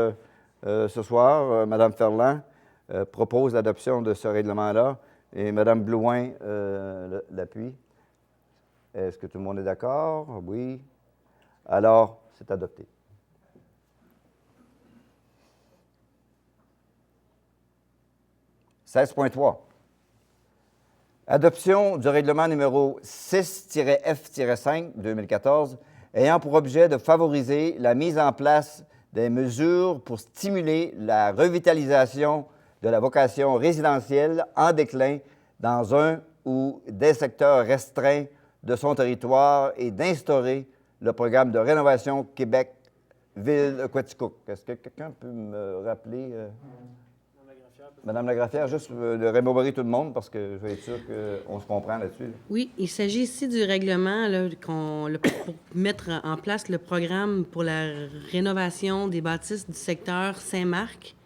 ce soir, Mme Ferland propose l'adoption de ce règlement-là et Mme Blouin l'appuie. Est-ce que tout le monde est d'accord? Oui. Alors, c'est adopté. 16.3. Adoption du règlement numéro 6-F-5 2014 ayant pour objet de favoriser la mise en place des mesures pour stimuler la revitalisation de la vocation résidentielle en déclin dans un ou des secteurs restreints de son territoire et d'instaurer le programme de rénovation Québec-Ville-Quaticook. Est-ce que quelqu'un peut me rappeler... Madame Lagraffière, juste de remémorer tout le monde parce que je vais être sûr qu'on se comprend là-dessus. Là. Oui, il s'agit ici du règlement là, pour mettre en place le programme pour la rénovation des bâtisses du secteur Saint-Marc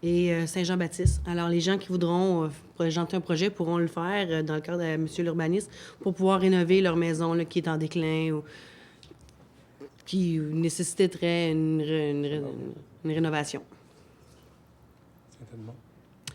et Saint-Jean-Baptiste. Alors, les gens qui voudront présenter un projet pourront le faire dans le cadre de M. l'urbaniste pour pouvoir rénover leur maison là, qui est en déclin ou qui nécessiterait une rénovation.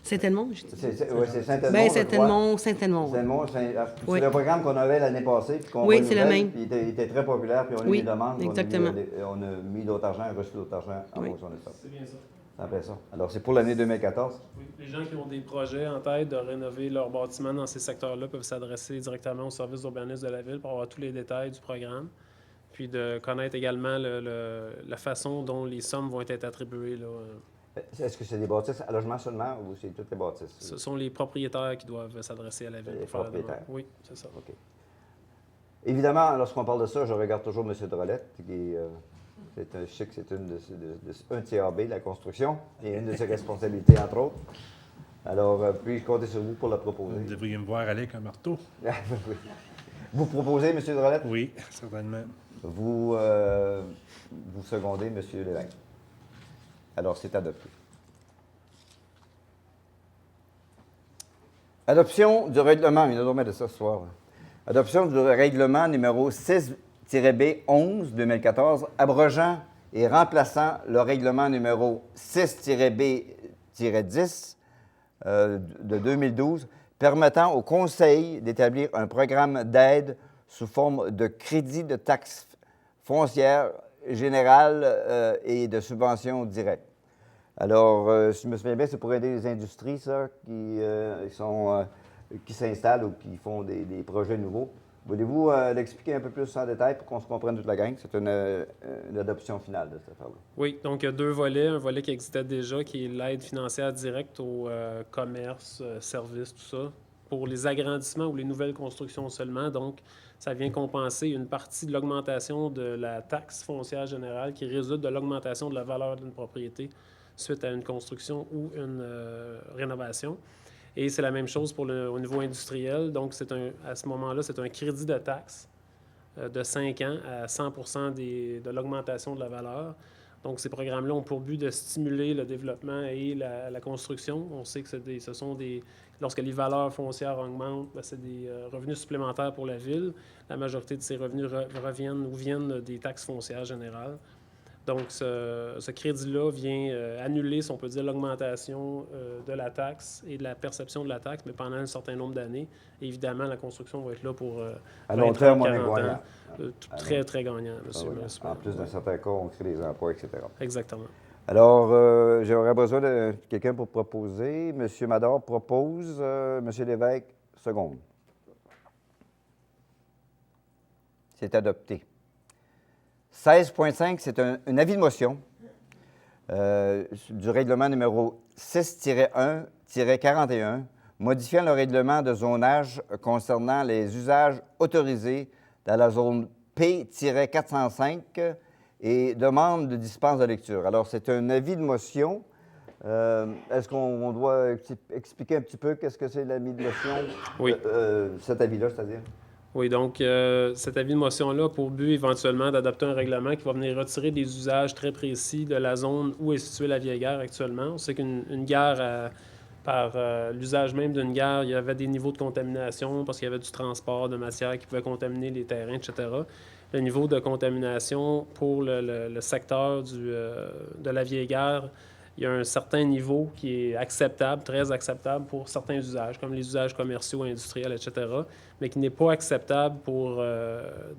Saint-Edmond, je dis. Oui, c'est Saint-Edmond. Bien, Saint-Edmond, Saint-Edmond. C'est le programme qu'on avait l'année passée. Puis qu'on oui, c'est le même. Puis il était très populaire, puis on a eu des demandes. Exactement. On a mis d'autres argent, reçu d'autres argent en fonction de ça. C'est bien ça. Ça fait ça. Alors, c'est pour l'année 2014. Oui. Les gens qui ont des projets en tête de rénover leur bâtiment dans ces secteurs-là peuvent s'adresser directement au service d'urbanisme de la Ville pour avoir tous les détails du programme, puis de connaître également la façon dont les sommes vont être attribuées, là. Est-ce que c'est des bâtisses à logement seulement ou c'est toutes les bâtisses? Ce sont les propriétaires qui doivent s'adresser à la Ville. Les propriétaires. Oui, c'est ça. OK. Évidemment, lorsqu'on parle de ça, je regarde toujours M. Drolet, qui est je sais que c'est un TAB, la construction, et une de ses responsabilités, entre autres. Alors, puis-je compter sur vous pour la proposer? Vous devriez me voir aller avec un marteau. Vous proposez, M. Drolet? Oui, certainement. Vous secondez, M. Lévesque. Alors, c'est adopté. Adoption du règlement, il y en a dormi de ça ce soir. Adoption du règlement numéro 6-B11 2014, abrogeant et remplaçant le règlement numéro 6-B-10 de 2012, permettant au Conseil d'établir un programme d'aide sous forme de crédit de taxes foncières générales et de subventions directes. Alors, si je me souviens bien, c'est pour aider les industries, ça, qui s'installent ou qui font des projets nouveaux. Voulez-vous l'expliquer un peu plus en détail pour qu'on se comprenne toute la gang? C'est une adoption finale de cette affaire-là. Oui, donc il y a deux volets. Un volet qui existait déjà, qui est l'aide financière directe au commerce, services, tout ça, pour les agrandissements ou les nouvelles constructions seulement. Donc, ça vient compenser une partie de l'augmentation de la taxe foncière générale qui résulte de l'augmentation de la valeur d'une propriété suite à une construction ou une rénovation. Et c'est la même chose au niveau industriel. Donc, à ce moment-là, c'est un crédit de taxe de 5 ans à 100 % de l'augmentation de la valeur. Donc, ces programmes-là ont pour but de stimuler le développement et la construction. On sait que ce sont des... Lorsque les valeurs foncières augmentent, bien, c'est des revenus supplémentaires pour la Ville. La majorité de ces revenus viennent des taxes foncières générales. Donc, ce crédit-là vient annuler, si on peut dire, l'augmentation de la taxe et de la perception de la taxe, mais pendant un certain nombre d'années. Évidemment, la construction va être là pour à long terme, 40 on est ans. Très, très gagnant, monsieur. En plus, dans certains cas, on crée des emplois, etc. Exactement. Alors, j'aurais besoin de quelqu'un pour proposer. M. Mador propose. M. Lévesque, seconde. C'est adopté. 16.5, c'est un avis de motion du règlement numéro 6-1-41, modifiant le règlement de zonage concernant les usages autorisés dans la zone P-405 et demande de dispense de lecture. Alors, c'est un avis de motion. Est-ce qu'on doit expliquer un petit peu qu'est-ce que c'est l'avis de motion? Oui. Cet avis-là, c'est-à-dire? Oui, donc cet avis de motion-là a pour but éventuellement d'adopter un règlement qui va venir retirer des usages très précis de la zone où est située la vieille gare actuellement. On sait qu'une gare, par l'usage même d'une gare, il y avait des niveaux de contamination parce qu'il y avait du transport de matière qui pouvait contaminer les terrains, etc. Le niveau de contamination pour le secteur de la vieille gare, il y a un certain niveau qui est acceptable, très acceptable pour certains usages, comme les usages commerciaux, industriels, etc., mais qui n'est pas acceptable pour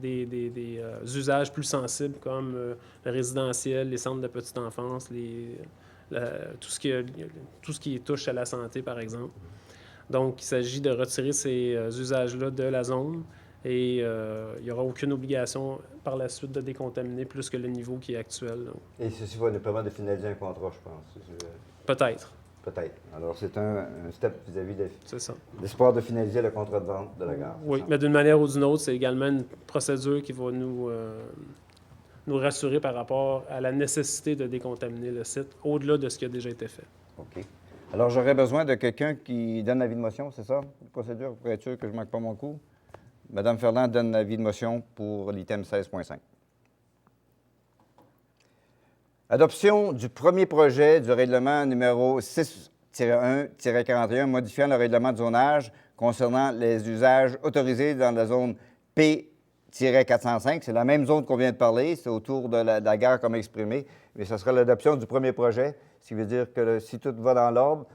des usages plus sensibles comme le résidentiel, les centres de petite enfance, tout ce qui touche à la santé, par exemple. Donc, il s'agit de retirer ces usages-là de la zone et il n'y aura aucune obligation par la suite de décontaminer plus que le niveau qui est actuel. Et ceci va nous permettre de finaliser un contrat, je pense. Peut-être. Peut-être. Alors, c'est un step vis-à-vis de l'espoir de finaliser le contrat de vente de la gare. Oui, mais d'une manière ou d'une autre, c'est également une procédure qui va nous rassurer par rapport à la nécessité de décontaminer le site, au-delà de ce qui a déjà été fait. OK. Alors, j'aurais besoin de quelqu'un qui donne l'avis de motion, c'est ça, la procédure, pour être sûr que je ne manque pas mon coup? Mme Ferland donne l'avis de motion pour l'item 16.5. Adoption du premier projet du règlement numéro 6-1-41 modifiant le règlement de zonage concernant les usages autorisés dans la zone P-405. C'est la même zone qu'on vient de parler, c'est autour de la gare comme exprimé, mais ce sera l'adoption du premier projet, ce qui veut dire que si tout va dans l'ordre,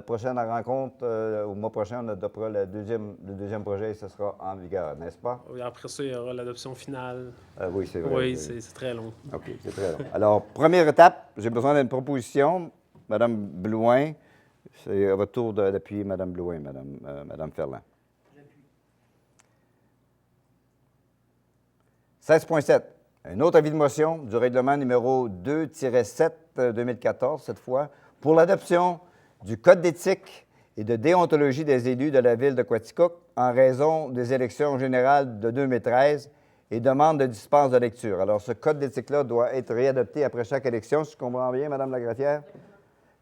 prochaine rencontre, au mois prochain, on adoptera le deuxième projet et ce sera en vigueur, n'est-ce pas? Oui, après ça, il y aura l'adoption finale. Oui, c'est vrai. Oui, c'est très long. OK, c'est très long. Alors, première étape, j'ai besoin d'une proposition. Mme Blouin, c'est à votre tour d'appuyer Mme Blouin, Mme Ferland. 16.7. Un autre avis de motion du règlement numéro 2-7-2014, cette fois, pour l'adoption du Code d'éthique et de déontologie des élus de la Ville de Quaticook en raison des élections générales de 2013 et demande de dispense de lecture. Alors, ce Code d'éthique-là doit être réadopté après chaque élection, si je comprends bien, Mme Lagraffière.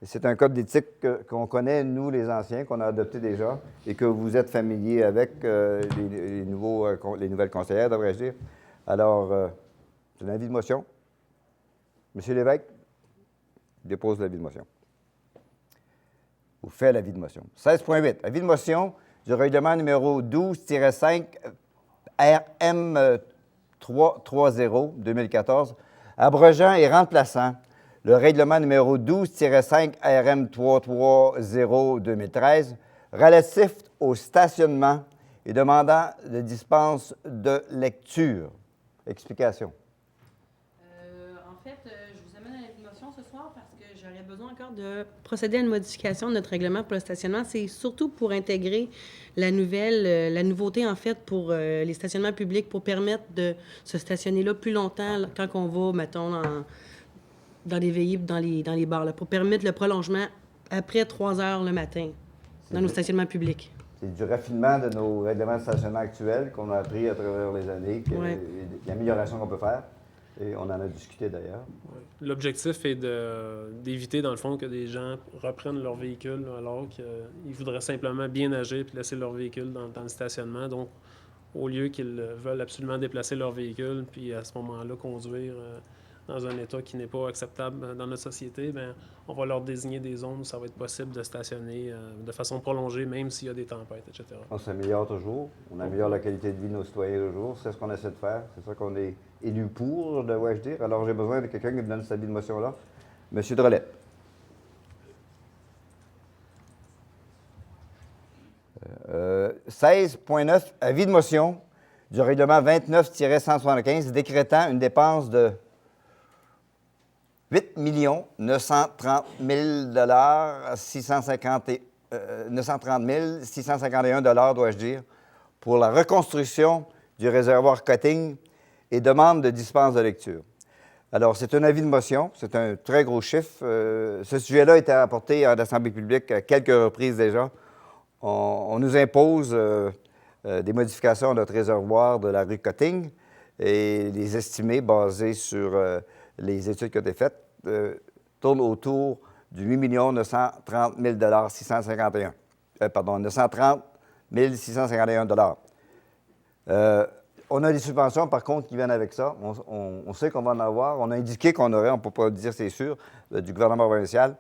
C'est un Code d'éthique qu'on connaît, nous, les anciens, qu'on a adopté déjà et que vous êtes familiers avec les nouvelles conseillères, devrais-je dire. Alors, c'est un avis de motion. Monsieur Lévesque dépose l'avis de motion. Ou fait l'avis de motion. 16.8. Avis de motion du règlement numéro 12-5 RM 330-2014, abrogeant et remplaçant le règlement numéro 12-5 RM 330-2013, relatif au stationnement et demandant de dispense de lecture. Explication. En fait, je vous amène à la motion ce soir parce que j'aurais besoin encore de procéder à une modification de notre règlement pour le stationnement. C'est surtout pour intégrer la nouveauté, en fait, pour les stationnements publics, pour permettre de se stationner là plus longtemps quand on va, mettons, dans les veillées, dans les bars, là, pour permettre le prolongement après 3 heures le matin dans nos stationnements publics. C'est du raffinement de nos règlements de stationnement actuels qu'on a appris à travers les années, l'amélioration qu'on peut faire. Et on en a discuté d'ailleurs. L'objectif est d'éviter, dans le fond, que des gens reprennent leur véhicule alors qu'ils voudraient simplement bien nager et laisser leur véhicule dans le stationnement. Donc, au lieu qu'ils veulent absolument déplacer leur véhicule puis à ce moment-là conduire dans un état qui n'est pas acceptable dans notre société, bien, on va leur désigner des zones où ça va être possible de stationner de façon prolongée, même s'il y a des tempêtes, etc. On s'améliore toujours. On améliore la qualité de vie de nos citoyens toujours. C'est ce qu'on essaie de faire. C'est ça qu'on est élu pour, devrais-je dire. Alors, j'ai besoin de quelqu'un qui me donne cette avis de motion-là. Monsieur Drolet. Euh, 16.9, avis de motion du règlement 29-175 décrétant une dépense de 8 930 651 $, dois-je dire, pour la reconstruction du réservoir Cotting et demande de dispense de lecture. Alors, c'est un avis de motion, c'est un très gros chiffre. Ce sujet-là a été apporté en Assemblée publique à quelques reprises déjà. On nous impose des modifications à notre réservoir de la rue Cotting et les estimés basés sur les études qui ont été faites tournent autour du 8 930 651 930 651 $. On a des subventions, par contre, qui viennent avec ça. On sait qu'on va en avoir. On a indiqué qu'on aurait, on ne peut pas dire c'est sûr, du gouvernement provincial.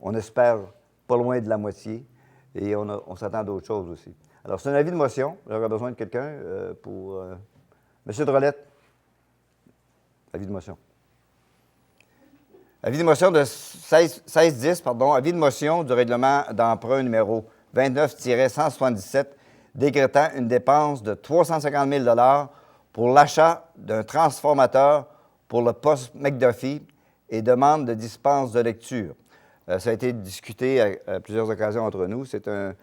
On espère pas loin de la moitié et on s'attend à d'autres choses aussi. Alors, c'est un avis de motion. J'aurais besoin de quelqu'un pour... Monsieur Drolette, avis de motion. Avis de motion de 1610, avis de motion du règlement d'emprunt numéro 29-177 décrétant une dépense de 350 000 $ pour l'achat d'un transformateur pour le poste McDuffie et demande de dispense de lecture. Ça a été discuté à plusieurs occasions entre nous. C'est un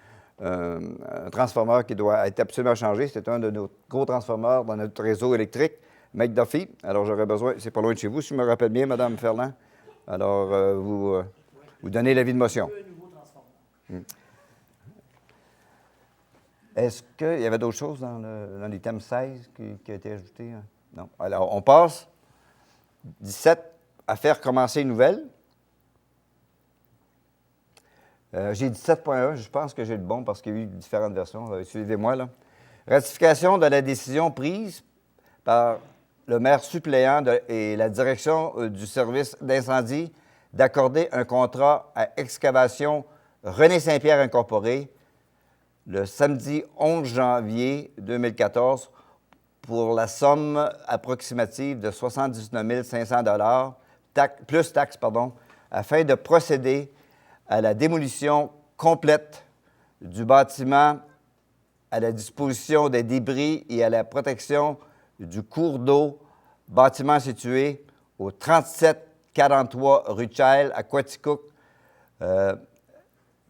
transformeur qui doit être absolument changé. C'est un de nos gros transformeurs dans notre réseau électrique, McDuffie. Alors, j'aurais besoin, c'est pas loin de chez vous, si je me rappelle bien, Mme Ferland. Alors, vous donnez l'avis de motion. Est-ce qu'il y avait d'autres choses dans l'item 16 qui a été ajouté? Non. Alors, on passe. 17, à faire commencer une nouvelle. J'ai 17.1, je pense que j'ai le bon parce qu'il y a eu différentes versions. Suivez-moi, là. Ratification de la décision prise par le maire suppléant et la direction du service d'incendie d'accorder un contrat à Excavation René Saint-Pierre Incorporé le samedi 11 janvier 2014 pour la somme approximative de 79 500 plus taxes, afin de procéder à la démolition complète du bâtiment, à la disposition des débris et à la protection du cours d'eau, bâtiment situé au 3743 rue Child à Quaticook,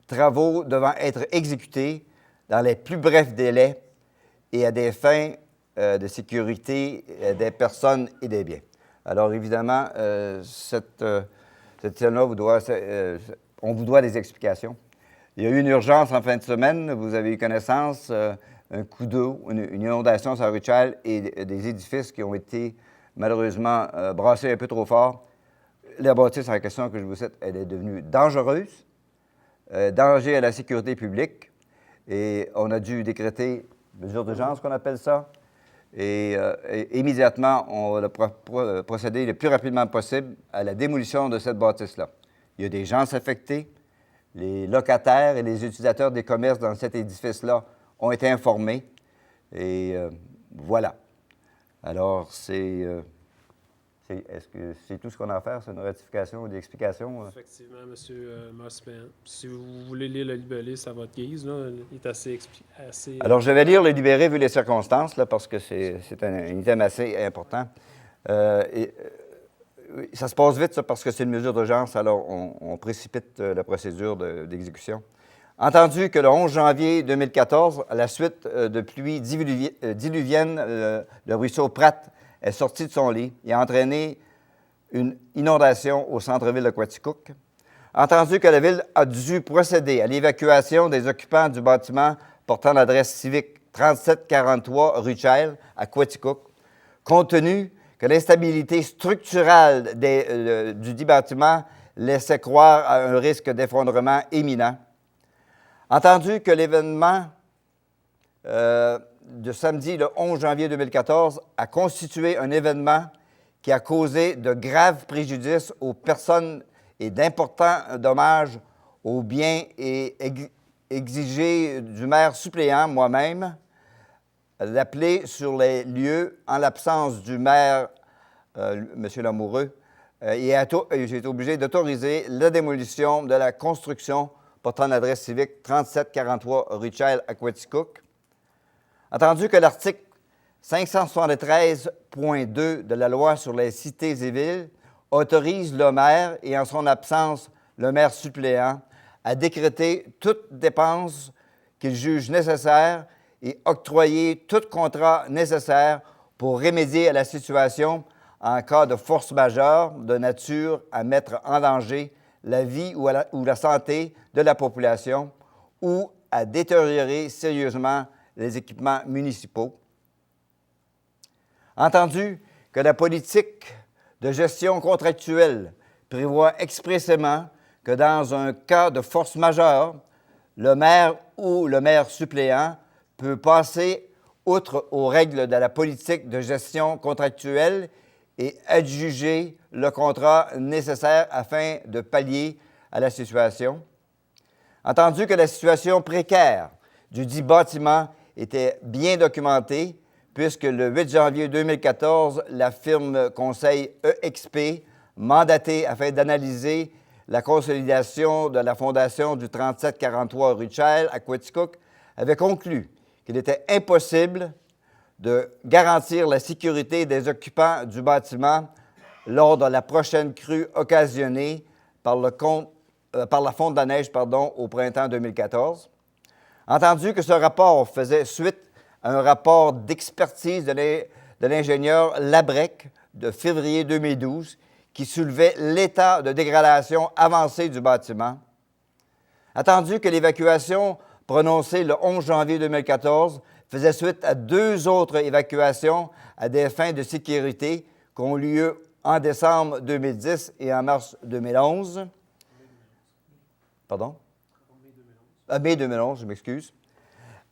travaux devant être exécutés dans les plus brefs délais et à des fins de sécurité des personnes et des biens. Alors, évidemment, cette là on vous doit des explications. Il y a eu une urgence en fin de semaine. Vous avez eu connaissance, un coup d'eau, une inondation sur la rue Child et des édifices qui ont été malheureusement brassés un peu trop fort. La bâtisse en question que je vous cite, elle est devenue dangereuse, danger à la sécurité publique, et on a dû décréter mesure d'urgence, qu'on appelle ça, et immédiatement, on a procédé le plus rapidement possible à la démolition de cette bâtisse-là. Il y a des gens affectés. Les locataires et les utilisateurs des commerces dans cet édifice-là ont été informés. Et voilà. Alors, est-ce que c'est tout ce qu'on a à faire? C'est une ratification ou des explications? Effectivement, M. Mossman. Si vous voulez lire le libellé, c'est à votre guise. Là. Il est assez... Alors, je vais lire le libéré vu les circonstances, là, parce que c'est un item assez important. Ça se passe vite, ça, parce que c'est une mesure d'urgence, alors on précipite la procédure d'exécution. Entendu que le 11 janvier 2014, à la suite de pluies diluviennes, le ruisseau Pratt est sorti de son lit et a entraîné une inondation au centre-ville de Quaticook. Entendu que la Ville a dû procéder à l'évacuation des occupants du bâtiment portant l'adresse civique 3743 rue Child à Quaticook, compte tenu que l'instabilité structurelle du dit bâtiment laissait croire à un risque d'effondrement imminent. Entendu que l'événement de samedi, le 11 janvier 2014, a constitué un événement qui a causé de graves préjudices aux personnes et d'importants dommages aux biens et exigé du maire suppléant, moi-même, d'appeler sur les lieux en l'absence du maire, M. Lamoureux, et j'ai été obligé d'autoriser la démolition de la construction portant l'adresse civique 3743 rue Child à Quaticook. Entendu que l'article 573.2 de la loi sur les cités et villes autorise le maire, et en son absence, le maire suppléant, à décréter toute dépense qu'il juge nécessaire et octroyer tout contrat nécessaire pour remédier à la situation en cas de force majeure de nature à mettre en danger la vie ou la santé de la population ou à détériorer sérieusement les équipements municipaux. Entendu que la politique de gestion contractuelle prévoit expressément que dans un cas de force majeure, le maire ou le maire suppléant peut passer outre aux règles de la politique de gestion contractuelle et adjuger le contrat nécessaire afin de pallier à la situation. Entendu que la situation précaire du dit bâtiment était bien documentée, puisque le 8 janvier 2014, la firme conseil EXP, mandatée afin d'analyser la consolidation de la fondation du 3743 rue Child à Quaticook, avait conclu qu'il était impossible de garantir la sécurité des occupants du bâtiment lors de la prochaine crue occasionnée par la fonte de la neige au printemps 2014. Entendu que ce rapport faisait suite à un rapport d'expertise de l'ingénieur Labrec de février 2012 qui soulevait l'état de dégradation avancée du bâtiment. Attendu que l'évacuation prononcée le 11 janvier 2014 faisait suite à 2 autres évacuations à des fins de sécurité qui ont eu lieu en décembre 2010 et en mars 2011. Pardon? Mai 2011, je m'excuse.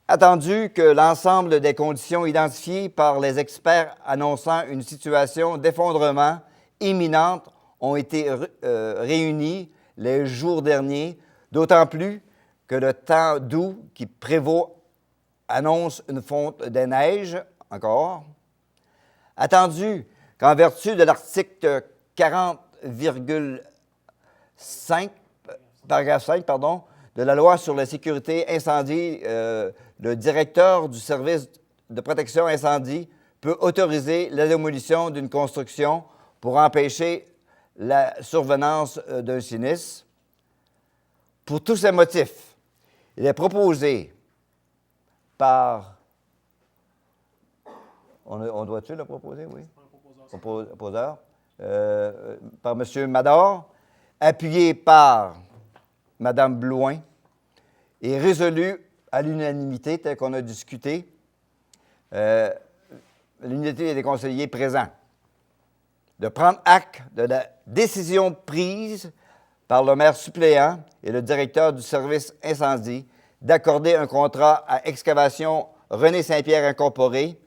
Attendu que l'ensemble des conditions identifiées par les experts annonçant une situation d'effondrement imminente ont été réunies les jours derniers, d'autant plus que le temps doux qui prévaut annonce une fonte des neiges encore. Attendu qu'en vertu de l'article 40,5, paragraphe 5, de la loi sur la sécurité incendie, le directeur du service de protection incendie peut autoriser la démolition d'une construction pour empêcher la survenance d'un sinistre. Pour tous ces motifs, il est proposé par... On doit-tu le proposer, oui? Proposeur. Par M. Mador, appuyé par Mme Blouin, et résolu à l'unanimité, tel qu'on a discuté, l'unité des conseillers présents, de prendre acte de la décision prise par le maire suppléant et le directeur du service incendie d'accorder un contrat à Excavation René Saint-Pierre Incorporé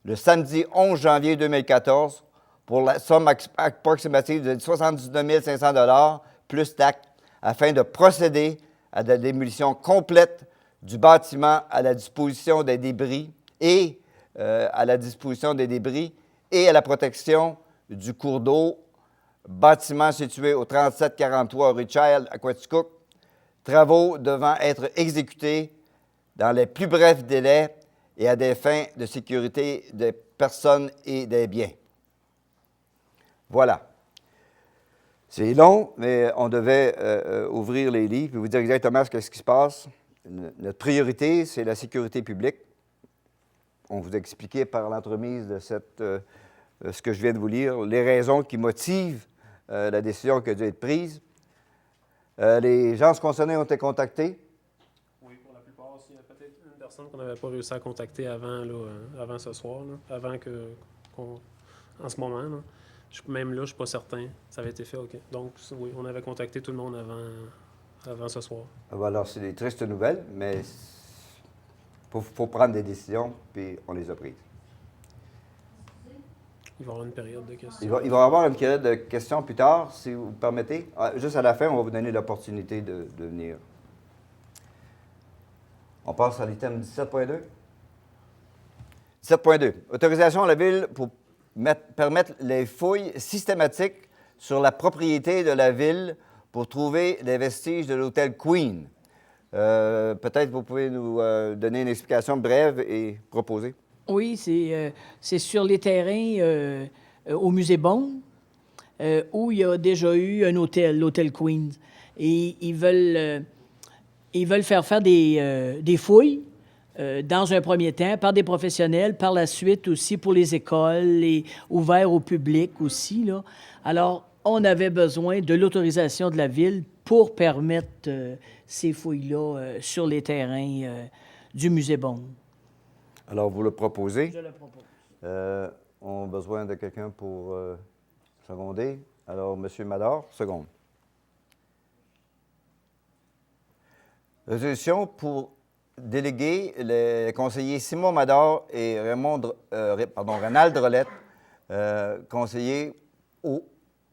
le samedi 11 janvier 2014 pour la somme approximative de 79 500 $ plus taxes afin de procéder à la démolition complète du bâtiment à la disposition des débris et à la protection du cours d'eau, bâtiment situé au 3743 rue Child à Quaticook, travaux devant être exécutés dans les plus brefs délais et à des fins de sécurité des personnes et des biens. Voilà. C'est long, mais on devait ouvrir les livres et vous dire exactement ce qui se passe. Notre priorité, c'est la sécurité publique. On vous a expliqué par l'entremise de ce que je viens de vous lire, les raisons qui motivent la décision qui a dû être prise. Les gens concernés ont été contactés. Oui, pour la plupart. Il y a peut-être une personne qu'on n'avait pas réussi à contacter avant ce soir, en ce moment. Là. Même là, je ne suis pas certain. Ça avait été fait, OK. Donc, oui, on avait contacté tout le monde avant ce soir. Alors, c'est des tristes nouvelles, mais il faut prendre des décisions, puis on les a prises. Il va y avoir une période de questions. Il va y avoir une période de questions plus tard, si vous me permettez. Juste à la fin, on va vous donner l'opportunité de venir. On passe à l'item 17.2. 17.2. Autorisation à la Ville pour permettre les fouilles systématiques sur la propriété de la Ville pour trouver les vestiges de l'hôtel Queen. Peut-être vous pouvez nous donner une explication brève et proposer. Oui, c'est sur les terrains au Musée Bond, où il y a déjà eu un hôtel, l'hôtel Queen. Et ils veulent faire des fouilles dans un premier temps par des professionnels, par la suite aussi pour les écoles et ouvert au public aussi, là. Alors, on avait besoin de l'autorisation de la Ville pour permettre ces fouilles-là sur les terrains du Musée Bond. Alors, vous le proposez? Je le propose. On a besoin de quelqu'un pour seconder. Alors, M. Mador, seconde. Résolution pour déléguer les conseillers Simon Mador et Ronald Drolette, conseillers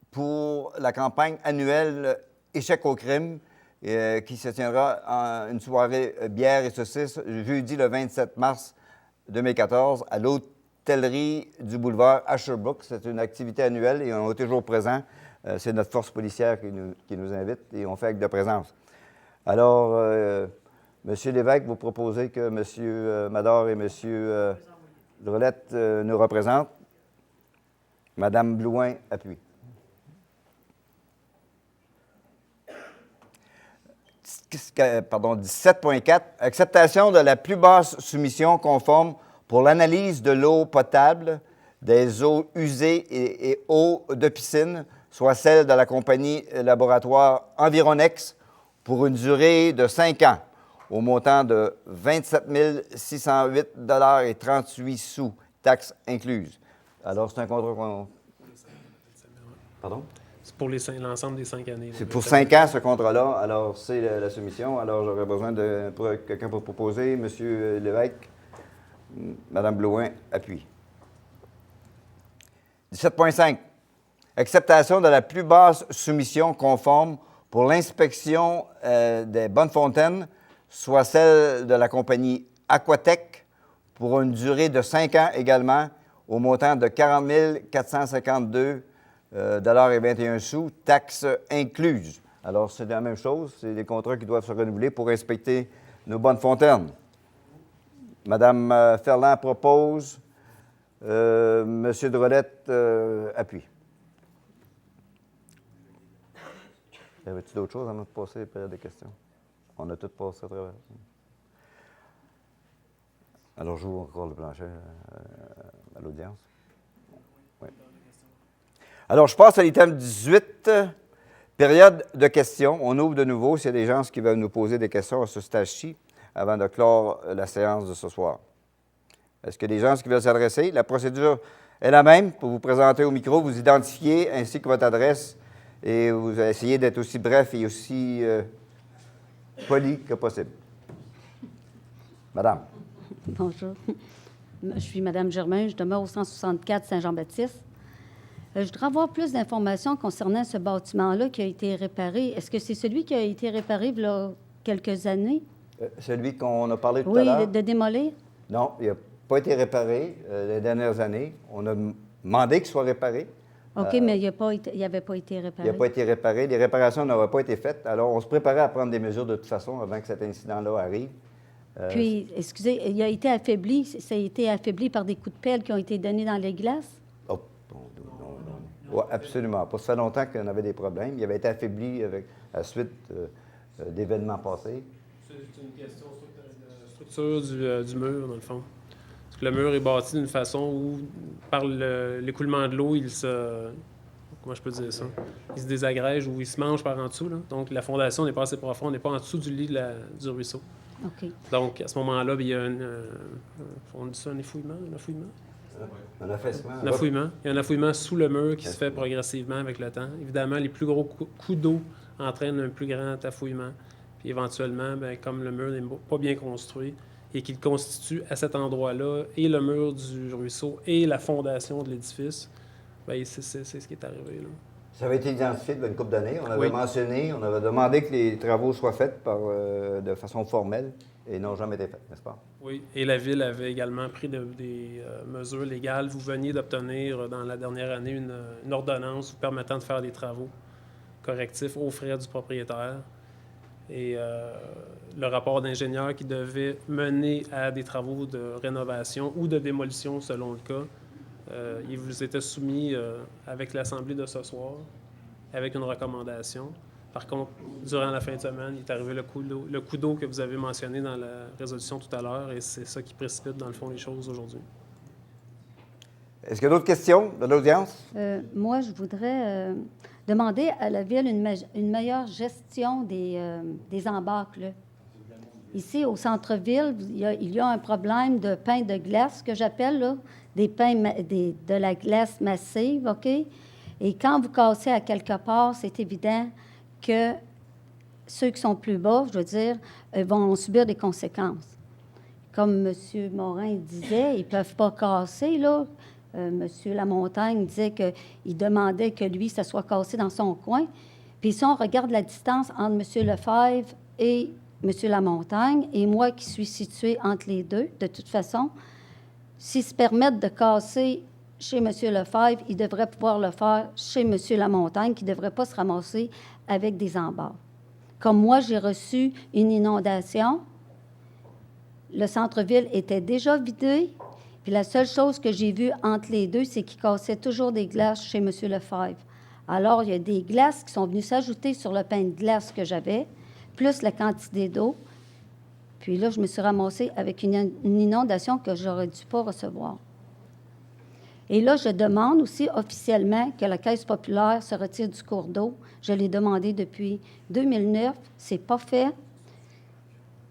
pour la campagne annuelle Échec au crime, qui se tiendra en une soirée bière et saucisses jeudi le 27 mars 2014 à l'hôtellerie du boulevard Asherbrook. C'est une activité annuelle et on est toujours présent. C'est notre force policière qui nous invite et on fait acte de présence. Alors, M. Lévesque, vous proposez que M. Mador et M. Drolette nous représentent. Mme Blouin appuie. 17.4, acceptation de la plus basse soumission conforme pour l'analyse de l'eau potable, des eaux usées et eaux de piscine, soit celle de la compagnie laboratoire Environex, pour une durée de 5 ans, au montant de 27 608,38 $, taxes incluses. Alors, c'est un contrat qu'on... Pardon? C'est pour l'ensemble des 5 années. C'est pour 5 ans, ce contrat-là. Alors, c'est la soumission. Alors, j'aurais besoin de quelqu'un pour proposer. Monsieur Lévesque, Madame Blouin, appuie. 17.5. Acceptation de la plus basse soumission conforme pour l'inspection des Bonnefontaines, soit celle de la compagnie Aquatech, pour une durée de 5 ans également, au montant de 40 452 $21, taxes incluses. Alors, c'est la même chose. C'est des contrats qui doivent se renouveler pour inspecter nos Bonnefontaines. Madame Ferland propose. Monsieur Drolette appuie. Y avait-il d'autres choses avant de passer à la période de questions? On a tout passé à travers. Alors, j'ouvre encore le plancher à l'audience. Oui. Alors, je passe à l'item 18, période de questions. On ouvre de nouveau s'il y a des gens qui veulent nous poser des questions à ce stage-ci avant de clore la séance de ce soir. Est-ce qu'il y a des gens qui veulent s'adresser? La procédure est la même. Pour vous présenter au micro, vous identifiez ainsi que votre adresse et vous essayez d'être aussi bref et aussi poli que possible. Madame. Bonjour. Je suis Madame Germain. Je demeure au 164 Saint-Jean-Baptiste. Je voudrais avoir plus d'informations concernant ce bâtiment-là qui a été réparé. Est-ce que c'est celui qui a été réparé il y a quelques années? Celui qu'on a parlé tout à l'heure? Oui, de démolir? Non, il n'a pas été réparé les dernières années. On a demandé qu'il soit réparé. OK, mais il n'avait pas été réparé. Il n'a pas été réparé. Les réparations n'auraient pas été faites. Alors, on se préparait à prendre des mesures de toute façon avant que cet incident-là arrive. Puis, excusez, il a été affaibli. Ça a été affaibli par des coups de pelle qui ont été donnés dans les glaces? Oh, non. Oui, absolument pas. Ça fait longtemps qu'on avait des problèmes. Il avait été affaibli à la suite d'événements passés. C'est une question de structure du mur, dans le fond. Parce que le mur est bâti d'une façon où, par l'écoulement de l'eau, il se... Comment je peux dire ça? Il se désagrège ou il se mange par en dessous. Là. Donc, la fondation n'est pas assez profonde, on n'est pas en dessous du lit du ruisseau. OK. Donc, à ce moment-là, il y a on dit ça, un effouillement? Un affaissement. Un affouillement. Il y a un affouillement sous le mur qui se fait progressivement avec le temps. Évidemment, les plus gros coups d'eau entraînent un plus grand affouillement. Puis éventuellement, bien, comme le mur n'est pas bien construit et qu'il constitue à cet endroit-là et le mur du ruisseau et la fondation de l'édifice, bien, c'est ce qui est arrivé. Là. Ça avait été identifié depuis une couple d'années. On avait mentionné, on avait demandé que les travaux soient faits de façon formelle et n'ont jamais été faits, n'est-ce pas? Oui, et la Ville avait également pris des mesures légales. Vous veniez d'obtenir dans la dernière année une ordonnance vous permettant de faire des travaux correctifs aux frais du propriétaire. Et le rapport d'ingénieur qui devait mener à des travaux de rénovation ou de démolition, selon le cas, il vous était soumis avec l'Assemblée de ce soir, avec une recommandation. Par contre, durant la fin de semaine, il est arrivé le coup d'eau que vous avez mentionné dans la résolution tout à l'heure, et c'est ça qui précipite, dans le fond, les choses aujourd'hui. Est-ce qu'il y a d'autres questions de l'audience? Moi, je voudrais demander à la Ville une meilleure gestion des embarques. Là. Ici, au centre-ville, il y a un problème de pain de glace, que j'appelle, là, de la glace massive, OK? Et quand vous cassez à quelque part, c'est évident que ceux qui sont plus bas, je veux dire, vont subir des conséquences. Comme M. Morin disait, ils ne peuvent pas casser, là. M. Lamontagne disait qu'il demandait que lui, ça soit cassé dans son coin. Puis si on regarde la distance entre M. Lefebvre et M. Lamontagne, et moi qui suis située entre les deux, de toute façon, s'ils se permettent de casser chez M. Lefebvre, ils devraient pouvoir le faire chez M. Lamontagne, qui ne devrait pas se ramasser avec des embars. Comme moi, j'ai reçu une inondation, le centre-ville était déjà vidé, puis la seule chose que j'ai vue entre les deux, c'est qu'ils cassaient toujours des glaces chez M. Lefebvre. Alors, il y a des glaces qui sont venues s'ajouter sur le pain de glace que j'avais. plus la quantité d'eau. Puis là, je me suis ramassée avec une inondation que j'aurais dû pas recevoir. Et là, je demande aussi officiellement que la Caisse populaire se retire du cours d'eau. Je l'ai demandé depuis 2009. Ce n'est pas fait.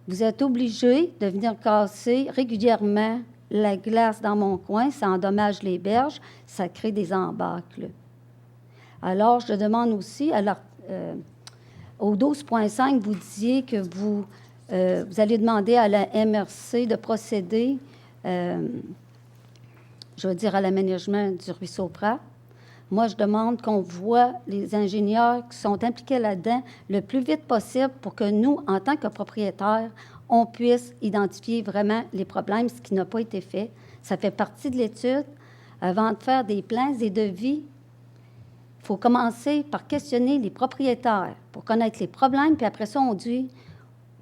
Vous êtes obligés de venir casser régulièrement la glace dans mon coin. Ça endommage les berges. Ça crée des embâcles. Alors, je demande aussi, au 12.5, vous disiez que vous allez demander à la MRC de procéder, je veux dire, à l'aménagement du ruisseau Prat. Moi, je demande qu'on voit les ingénieurs qui sont impliqués là-dedans le plus vite possible pour que nous, en tant que propriétaires, on puisse identifier vraiment les problèmes, ce qui n'a pas été fait. Ça fait partie de l'étude. Avant de faire des plans et devis, il faut commencer par questionner les propriétaires pour connaître les problèmes, puis après ça, on dit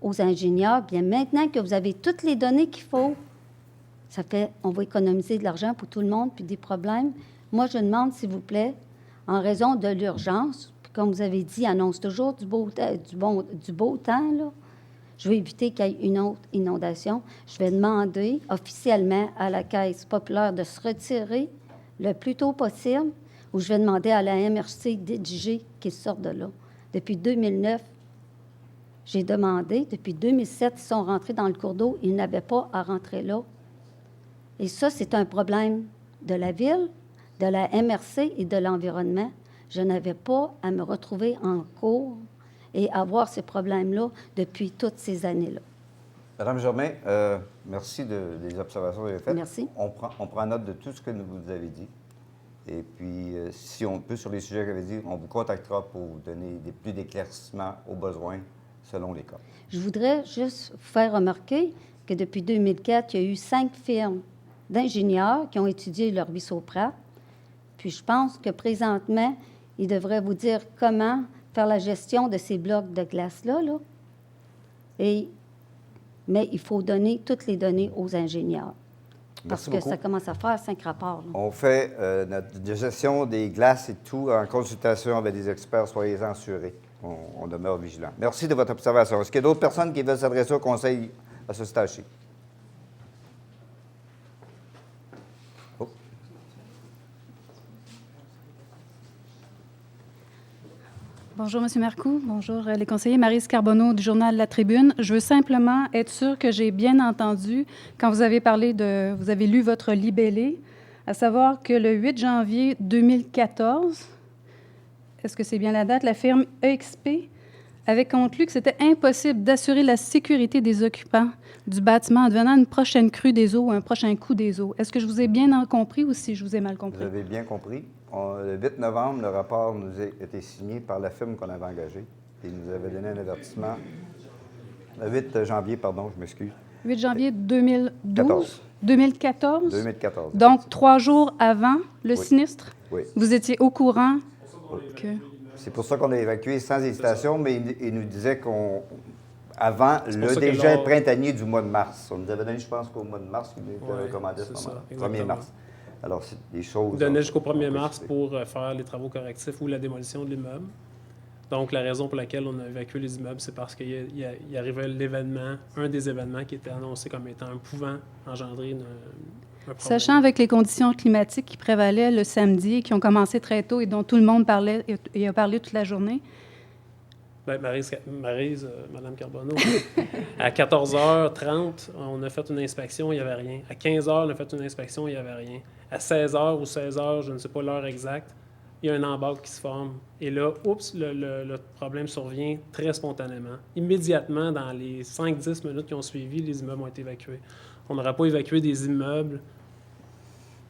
aux ingénieurs, bien maintenant que vous avez toutes les données qu'il faut, ça fait, on va économiser de l'argent pour tout le monde, puis des problèmes. Moi, je demande, s'il vous plaît, en raison de l'urgence, puis comme vous avez dit, annonce toujours du beau temps, là. Je vais éviter qu'il y ait une autre inondation. Je vais demander officiellement à la Caisse populaire de se retirer le plus tôt possible, ou je vais demander à la MRC d'exiger qu'ils sortent de là. Depuis 2009, j'ai demandé. Depuis 2007, ils sont rentrés dans le cours d'eau. Ils n'avaient pas à rentrer là. Et ça, c'est un problème de la ville, de la MRC et de l'environnement. Je n'avais pas à me retrouver en cours et avoir ces problèmes-là depuis toutes ces années-là. Madame Germain, merci des observations que vous avez faites. Merci. On prend note de tout ce que vous avez dit. Et puis, si on peut, sur les sujets que vous avez dit, on vous contactera pour vous donner plus d'éclaircissements aux besoins selon les cas. Je voudrais juste vous faire remarquer que depuis 2004, il y a eu 5 firmes d'ingénieurs qui ont étudié le ruisseau Prat. Puis je pense que présentement, ils devraient vous dire comment faire la gestion de ces blocs de glace-là. Là. Mais il faut donner toutes les données aux ingénieurs. Parce que ça commence à faire 5 rapports. Là. On fait notre gestion des glaces et tout en consultation avec des experts, soyez-en assurés. On demeure vigilant. Merci de votre observation. Est-ce qu'il y a d'autres personnes qui veulent s'adresser au conseil à ce stade-ci? Bonjour, M. Marcoux. Bonjour, les conseillers. Maryse Carbonneau du journal La Tribune. Je veux simplement être sûre que j'ai bien entendu quand vous avez parlé vous avez lu votre libellé, à savoir que le 8 janvier 2014, est-ce que c'est bien la date, la firme EXP avait conclu que c'était impossible d'assurer la sécurité des occupants du bâtiment en devenant une prochaine crue des eaux ou un prochain coup des eaux. Est-ce que je vous ai bien compris ou si je vous ai mal compris? Vous avez bien compris. Le 8 novembre, le rapport nous a été signé par la firme qu'on avait engagée. Et nous avait donné un avertissement. Le 8 janvier, pardon, je m'excuse. 8 janvier 2012? 2014? 2014. Donc, 3 jours avant le sinistre? Oui. Vous étiez au courant que... C'est pour ça qu'on a évacué sans hésitation, mais il nous disait avant le dégel printanier du mois de mars. On nous avait donné, je pense, qu'au mois de mars, il était recommandé ce moment, 1er mars. Alors, c'est des choses... On donnait jusqu'au 1er mars pour faire les travaux correctifs ou la démolition de l'immeuble. Donc, la raison pour laquelle on a évacué les immeubles, c'est parce qu'il arrivait l'événement, un des événements qui était annoncé comme étant pouvant engendrer un problème. Sachant avec les conditions climatiques qui prévalaient le samedi et qui ont commencé très tôt et dont tout le monde parlait et a parlé toute la journée. Bien, Maryse, Mme Carbonneau, à 14h30, on a fait une inspection, il n'y avait rien. À 15h, on a fait une inspection, il n'y avait rien. À 16h ou 16h, je ne sais pas l'heure exacte, il y a un embâcle qui se forme. Et là, oups, le problème survient très spontanément. Immédiatement, dans les 5-10 minutes qui ont suivi, les immeubles ont été évacués. On n'aurait pas évacué des immeubles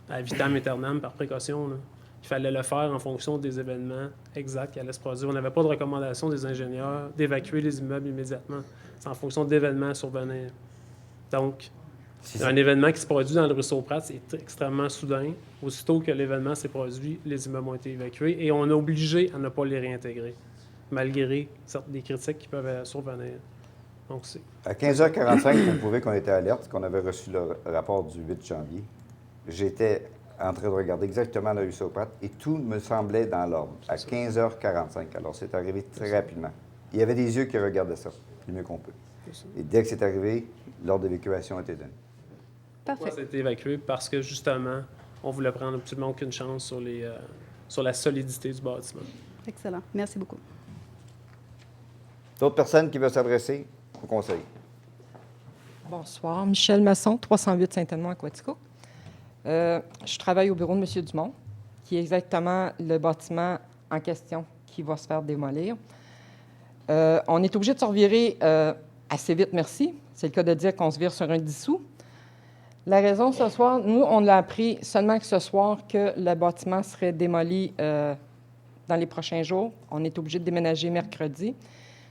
à vitam aeternam par précaution, là. Il fallait le faire en fonction des événements exacts qui allaient se produire. On n'avait pas de recommandation des ingénieurs d'évacuer les immeubles immédiatement. C'est en fonction d'événements survenir. Donc, un événement qui se produit dans le ruisseau Prat, c'est extrêmement soudain. Aussitôt que l'événement s'est produit, les immeubles ont été évacués et on est obligé à ne pas les réintégrer, malgré des critiques qui peuvent survenir. Donc, à 15h45, vous prouvez qu'on était alerte, qu'on avait reçu le rapport du 8 janvier. J'étais en train de regarder exactement le ruisseau Prat et tout me semblait dans l'ordre, à 15h45. Alors, c'est arrivé très rapidement. il y avait des yeux qui regardaient ça, du mieux qu'on peut. Et dès que c'est arrivé, l'ordre d'évacuation a été donné. Pourquoi ça a été évacué? Parce que, justement, on voulait prendre absolument aucune chance sur la solidité du bâtiment. Excellent. Merci beaucoup. D'autres personnes qui veulent s'adresser au conseil? Bonsoir. Michel Masson, 308 Saint-Edmond, à Quaticook. Je travaille au bureau de M. Dumont, qui est exactement le bâtiment en question qui va se faire démolir. On est obligé de se revirer assez vite, merci. C'est le cas de dire qu'on se vire sur un dissous. La raison, ce soir, nous, on l'a appris seulement que ce soir que le bâtiment serait démoli dans les prochains jours. On est obligé de déménager mercredi.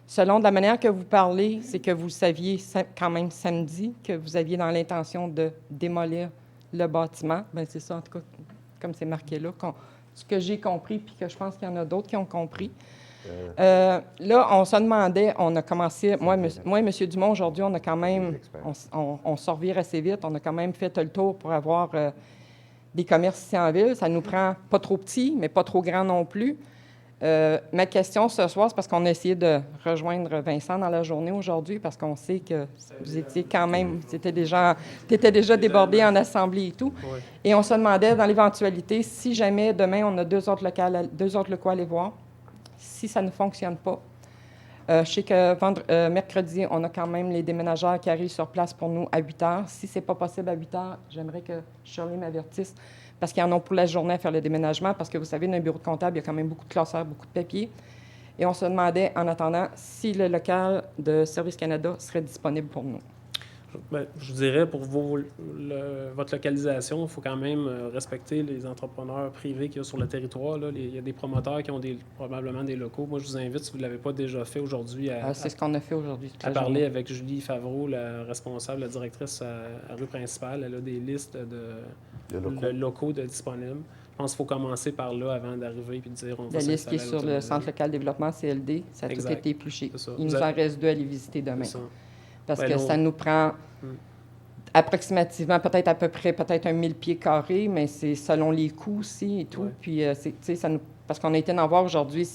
Selon de la manière que vous parlez, c'est que vous saviez quand même samedi que vous aviez dans l'intention de démolir le bâtiment. Bien, c'est ça, en tout cas, comme c'est marqué là, ce que j'ai compris, puis que je pense qu'il y en a d'autres qui ont compris. Là, on se demandait, on a commencé, moi et M. Dumont, aujourd'hui, on a quand même, on se revire assez vite, on a quand même fait le tour pour avoir des commerces ici en ville. Ça nous prend pas trop petit, mais pas trop grand non plus. Ma question ce soir, c'est parce qu'on a essayé de rejoindre Vincent dans la journée aujourd'hui, parce qu'on sait que vous étiez quand même, tu étais déjà débordé en assemblée et tout. Oui. Et on se demandait, dans l'éventualité, si jamais demain on a deux autres locaux à aller voir, si ça ne fonctionne pas. Je sais que mercredi, on a quand même les déménageurs qui arrivent sur place pour nous à 8 heures. Si ce n'est pas possible à 8 heures, j'aimerais que Shirley m'avertisse, parce qu'ils en ont pour la journée à faire le déménagement, parce que vous savez, dans un bureau de comptable, il y a quand même beaucoup de classeurs, beaucoup de papiers. Et on se demandait, en attendant, si le local de Service Canada serait disponible pour nous. Bien, je vous dirais, pour votre localisation, il faut quand même respecter les entrepreneurs privés qu'il y a sur le territoire. Là. Il y a des promoteurs qui ont probablement des locaux. Moi, je vous invite, si vous ne l'avez pas déjà fait aujourd'hui, c'est ce qu'on a fait aujourd'hui. À parler avec Julie Favreau, la responsable, la directrice à rue principale. Elle a des listes de locaux disponibles. Je pense qu'il faut commencer par là avant d'arriver et de dire... La liste qui est sur le Centre local de développement, CLD, ça a tout été épluché. Il nous en reste 2 à aller visiter demain. Parce que ça nous prend approximativement, peut-être à peu près, peut-être 1000 pieds carrés, mais c'est selon les coûts aussi et tout. Ouais. Puis, parce qu'on a été en voir aujourd'hui,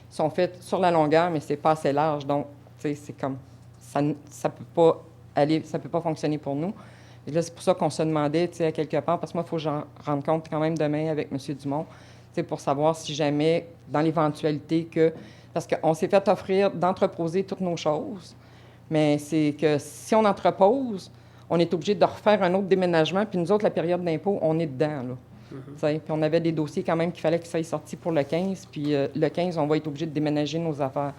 sont faits sur la longueur, mais c'est pas assez large. Donc, c'est comme, ça peut pas fonctionner pour nous. Et là, c'est pour ça qu'on se demandait, à quelque part, parce que moi, il faut que j'en rende compte quand même demain avec M. Dumont, pour savoir si jamais, dans l'éventualité que... Parce qu'on s'est fait offrir d'entreposer toutes nos choses, mais c'est que si on entrepose, on est obligé de refaire un autre déménagement, puis nous autres, la période d'impôt, on est dedans, là. Puis on avait des dossiers quand même qu'il fallait que ça ait sorti pour le 15, puis le 15, on va être obligé de déménager nos affaires.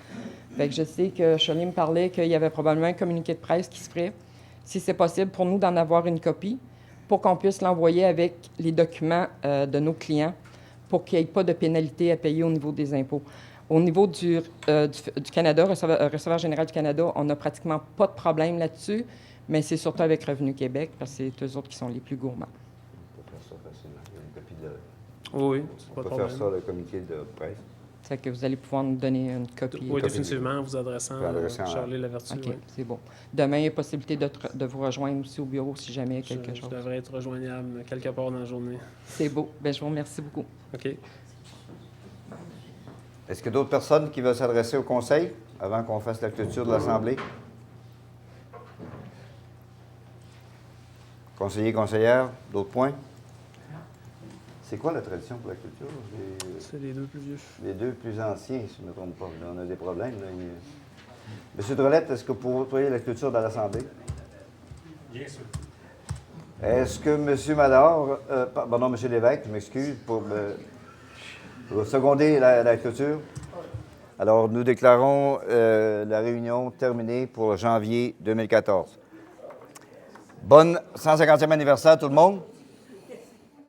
Fait que je sais que Shirley me parlait qu'il y avait probablement un communiqué de presse qui se ferait, si c'est possible pour nous d'en avoir une copie, pour qu'on puisse l'envoyer avec les documents de nos clients, pour qu'il n'y ait pas de pénalité à payer au niveau des impôts. Au niveau du Canada, receveur général du Canada, on n'a pratiquement pas de problème là-dessus, mais c'est surtout avec Revenu Québec, parce que c'est eux autres qui sont les plus gourmands. On peut faire ça facilement. Il y a une copie de... Oui, on peut faire ça, le communiqué de presse. C'est que vous allez pouvoir nous donner une copie. Oui, définitivement, en vous adressant à Charlie Lavertu. OK, c'est bon. Demain, il y a possibilité de vous rejoindre aussi au bureau si jamais il y a quelque chose. Je devrais être rejoignable quelque part dans la journée. C'est beau. Bien, je vous remercie beaucoup. OK. Est-ce qu'il y a d'autres personnes qui veulent s'adresser au conseil avant qu'on fasse la clôture de l'Assemblée? Conseiller, conseillère, d'autres points? C'est quoi la tradition pour la clôture? C'est les deux plus vieux. Les deux plus anciens, si je ne me trompe pas. Là, on a des problèmes. Là. Monsieur Drolette, est-ce que vous voyez la clôture de l'Assemblée? Bien sûr. Est-ce que M. Mador, pardon, M. Lévesque, je m'excuse pour seconder la clôture? Alors, nous déclarons la réunion terminée pour janvier 2014. Bonne 150e anniversaire à tout le monde.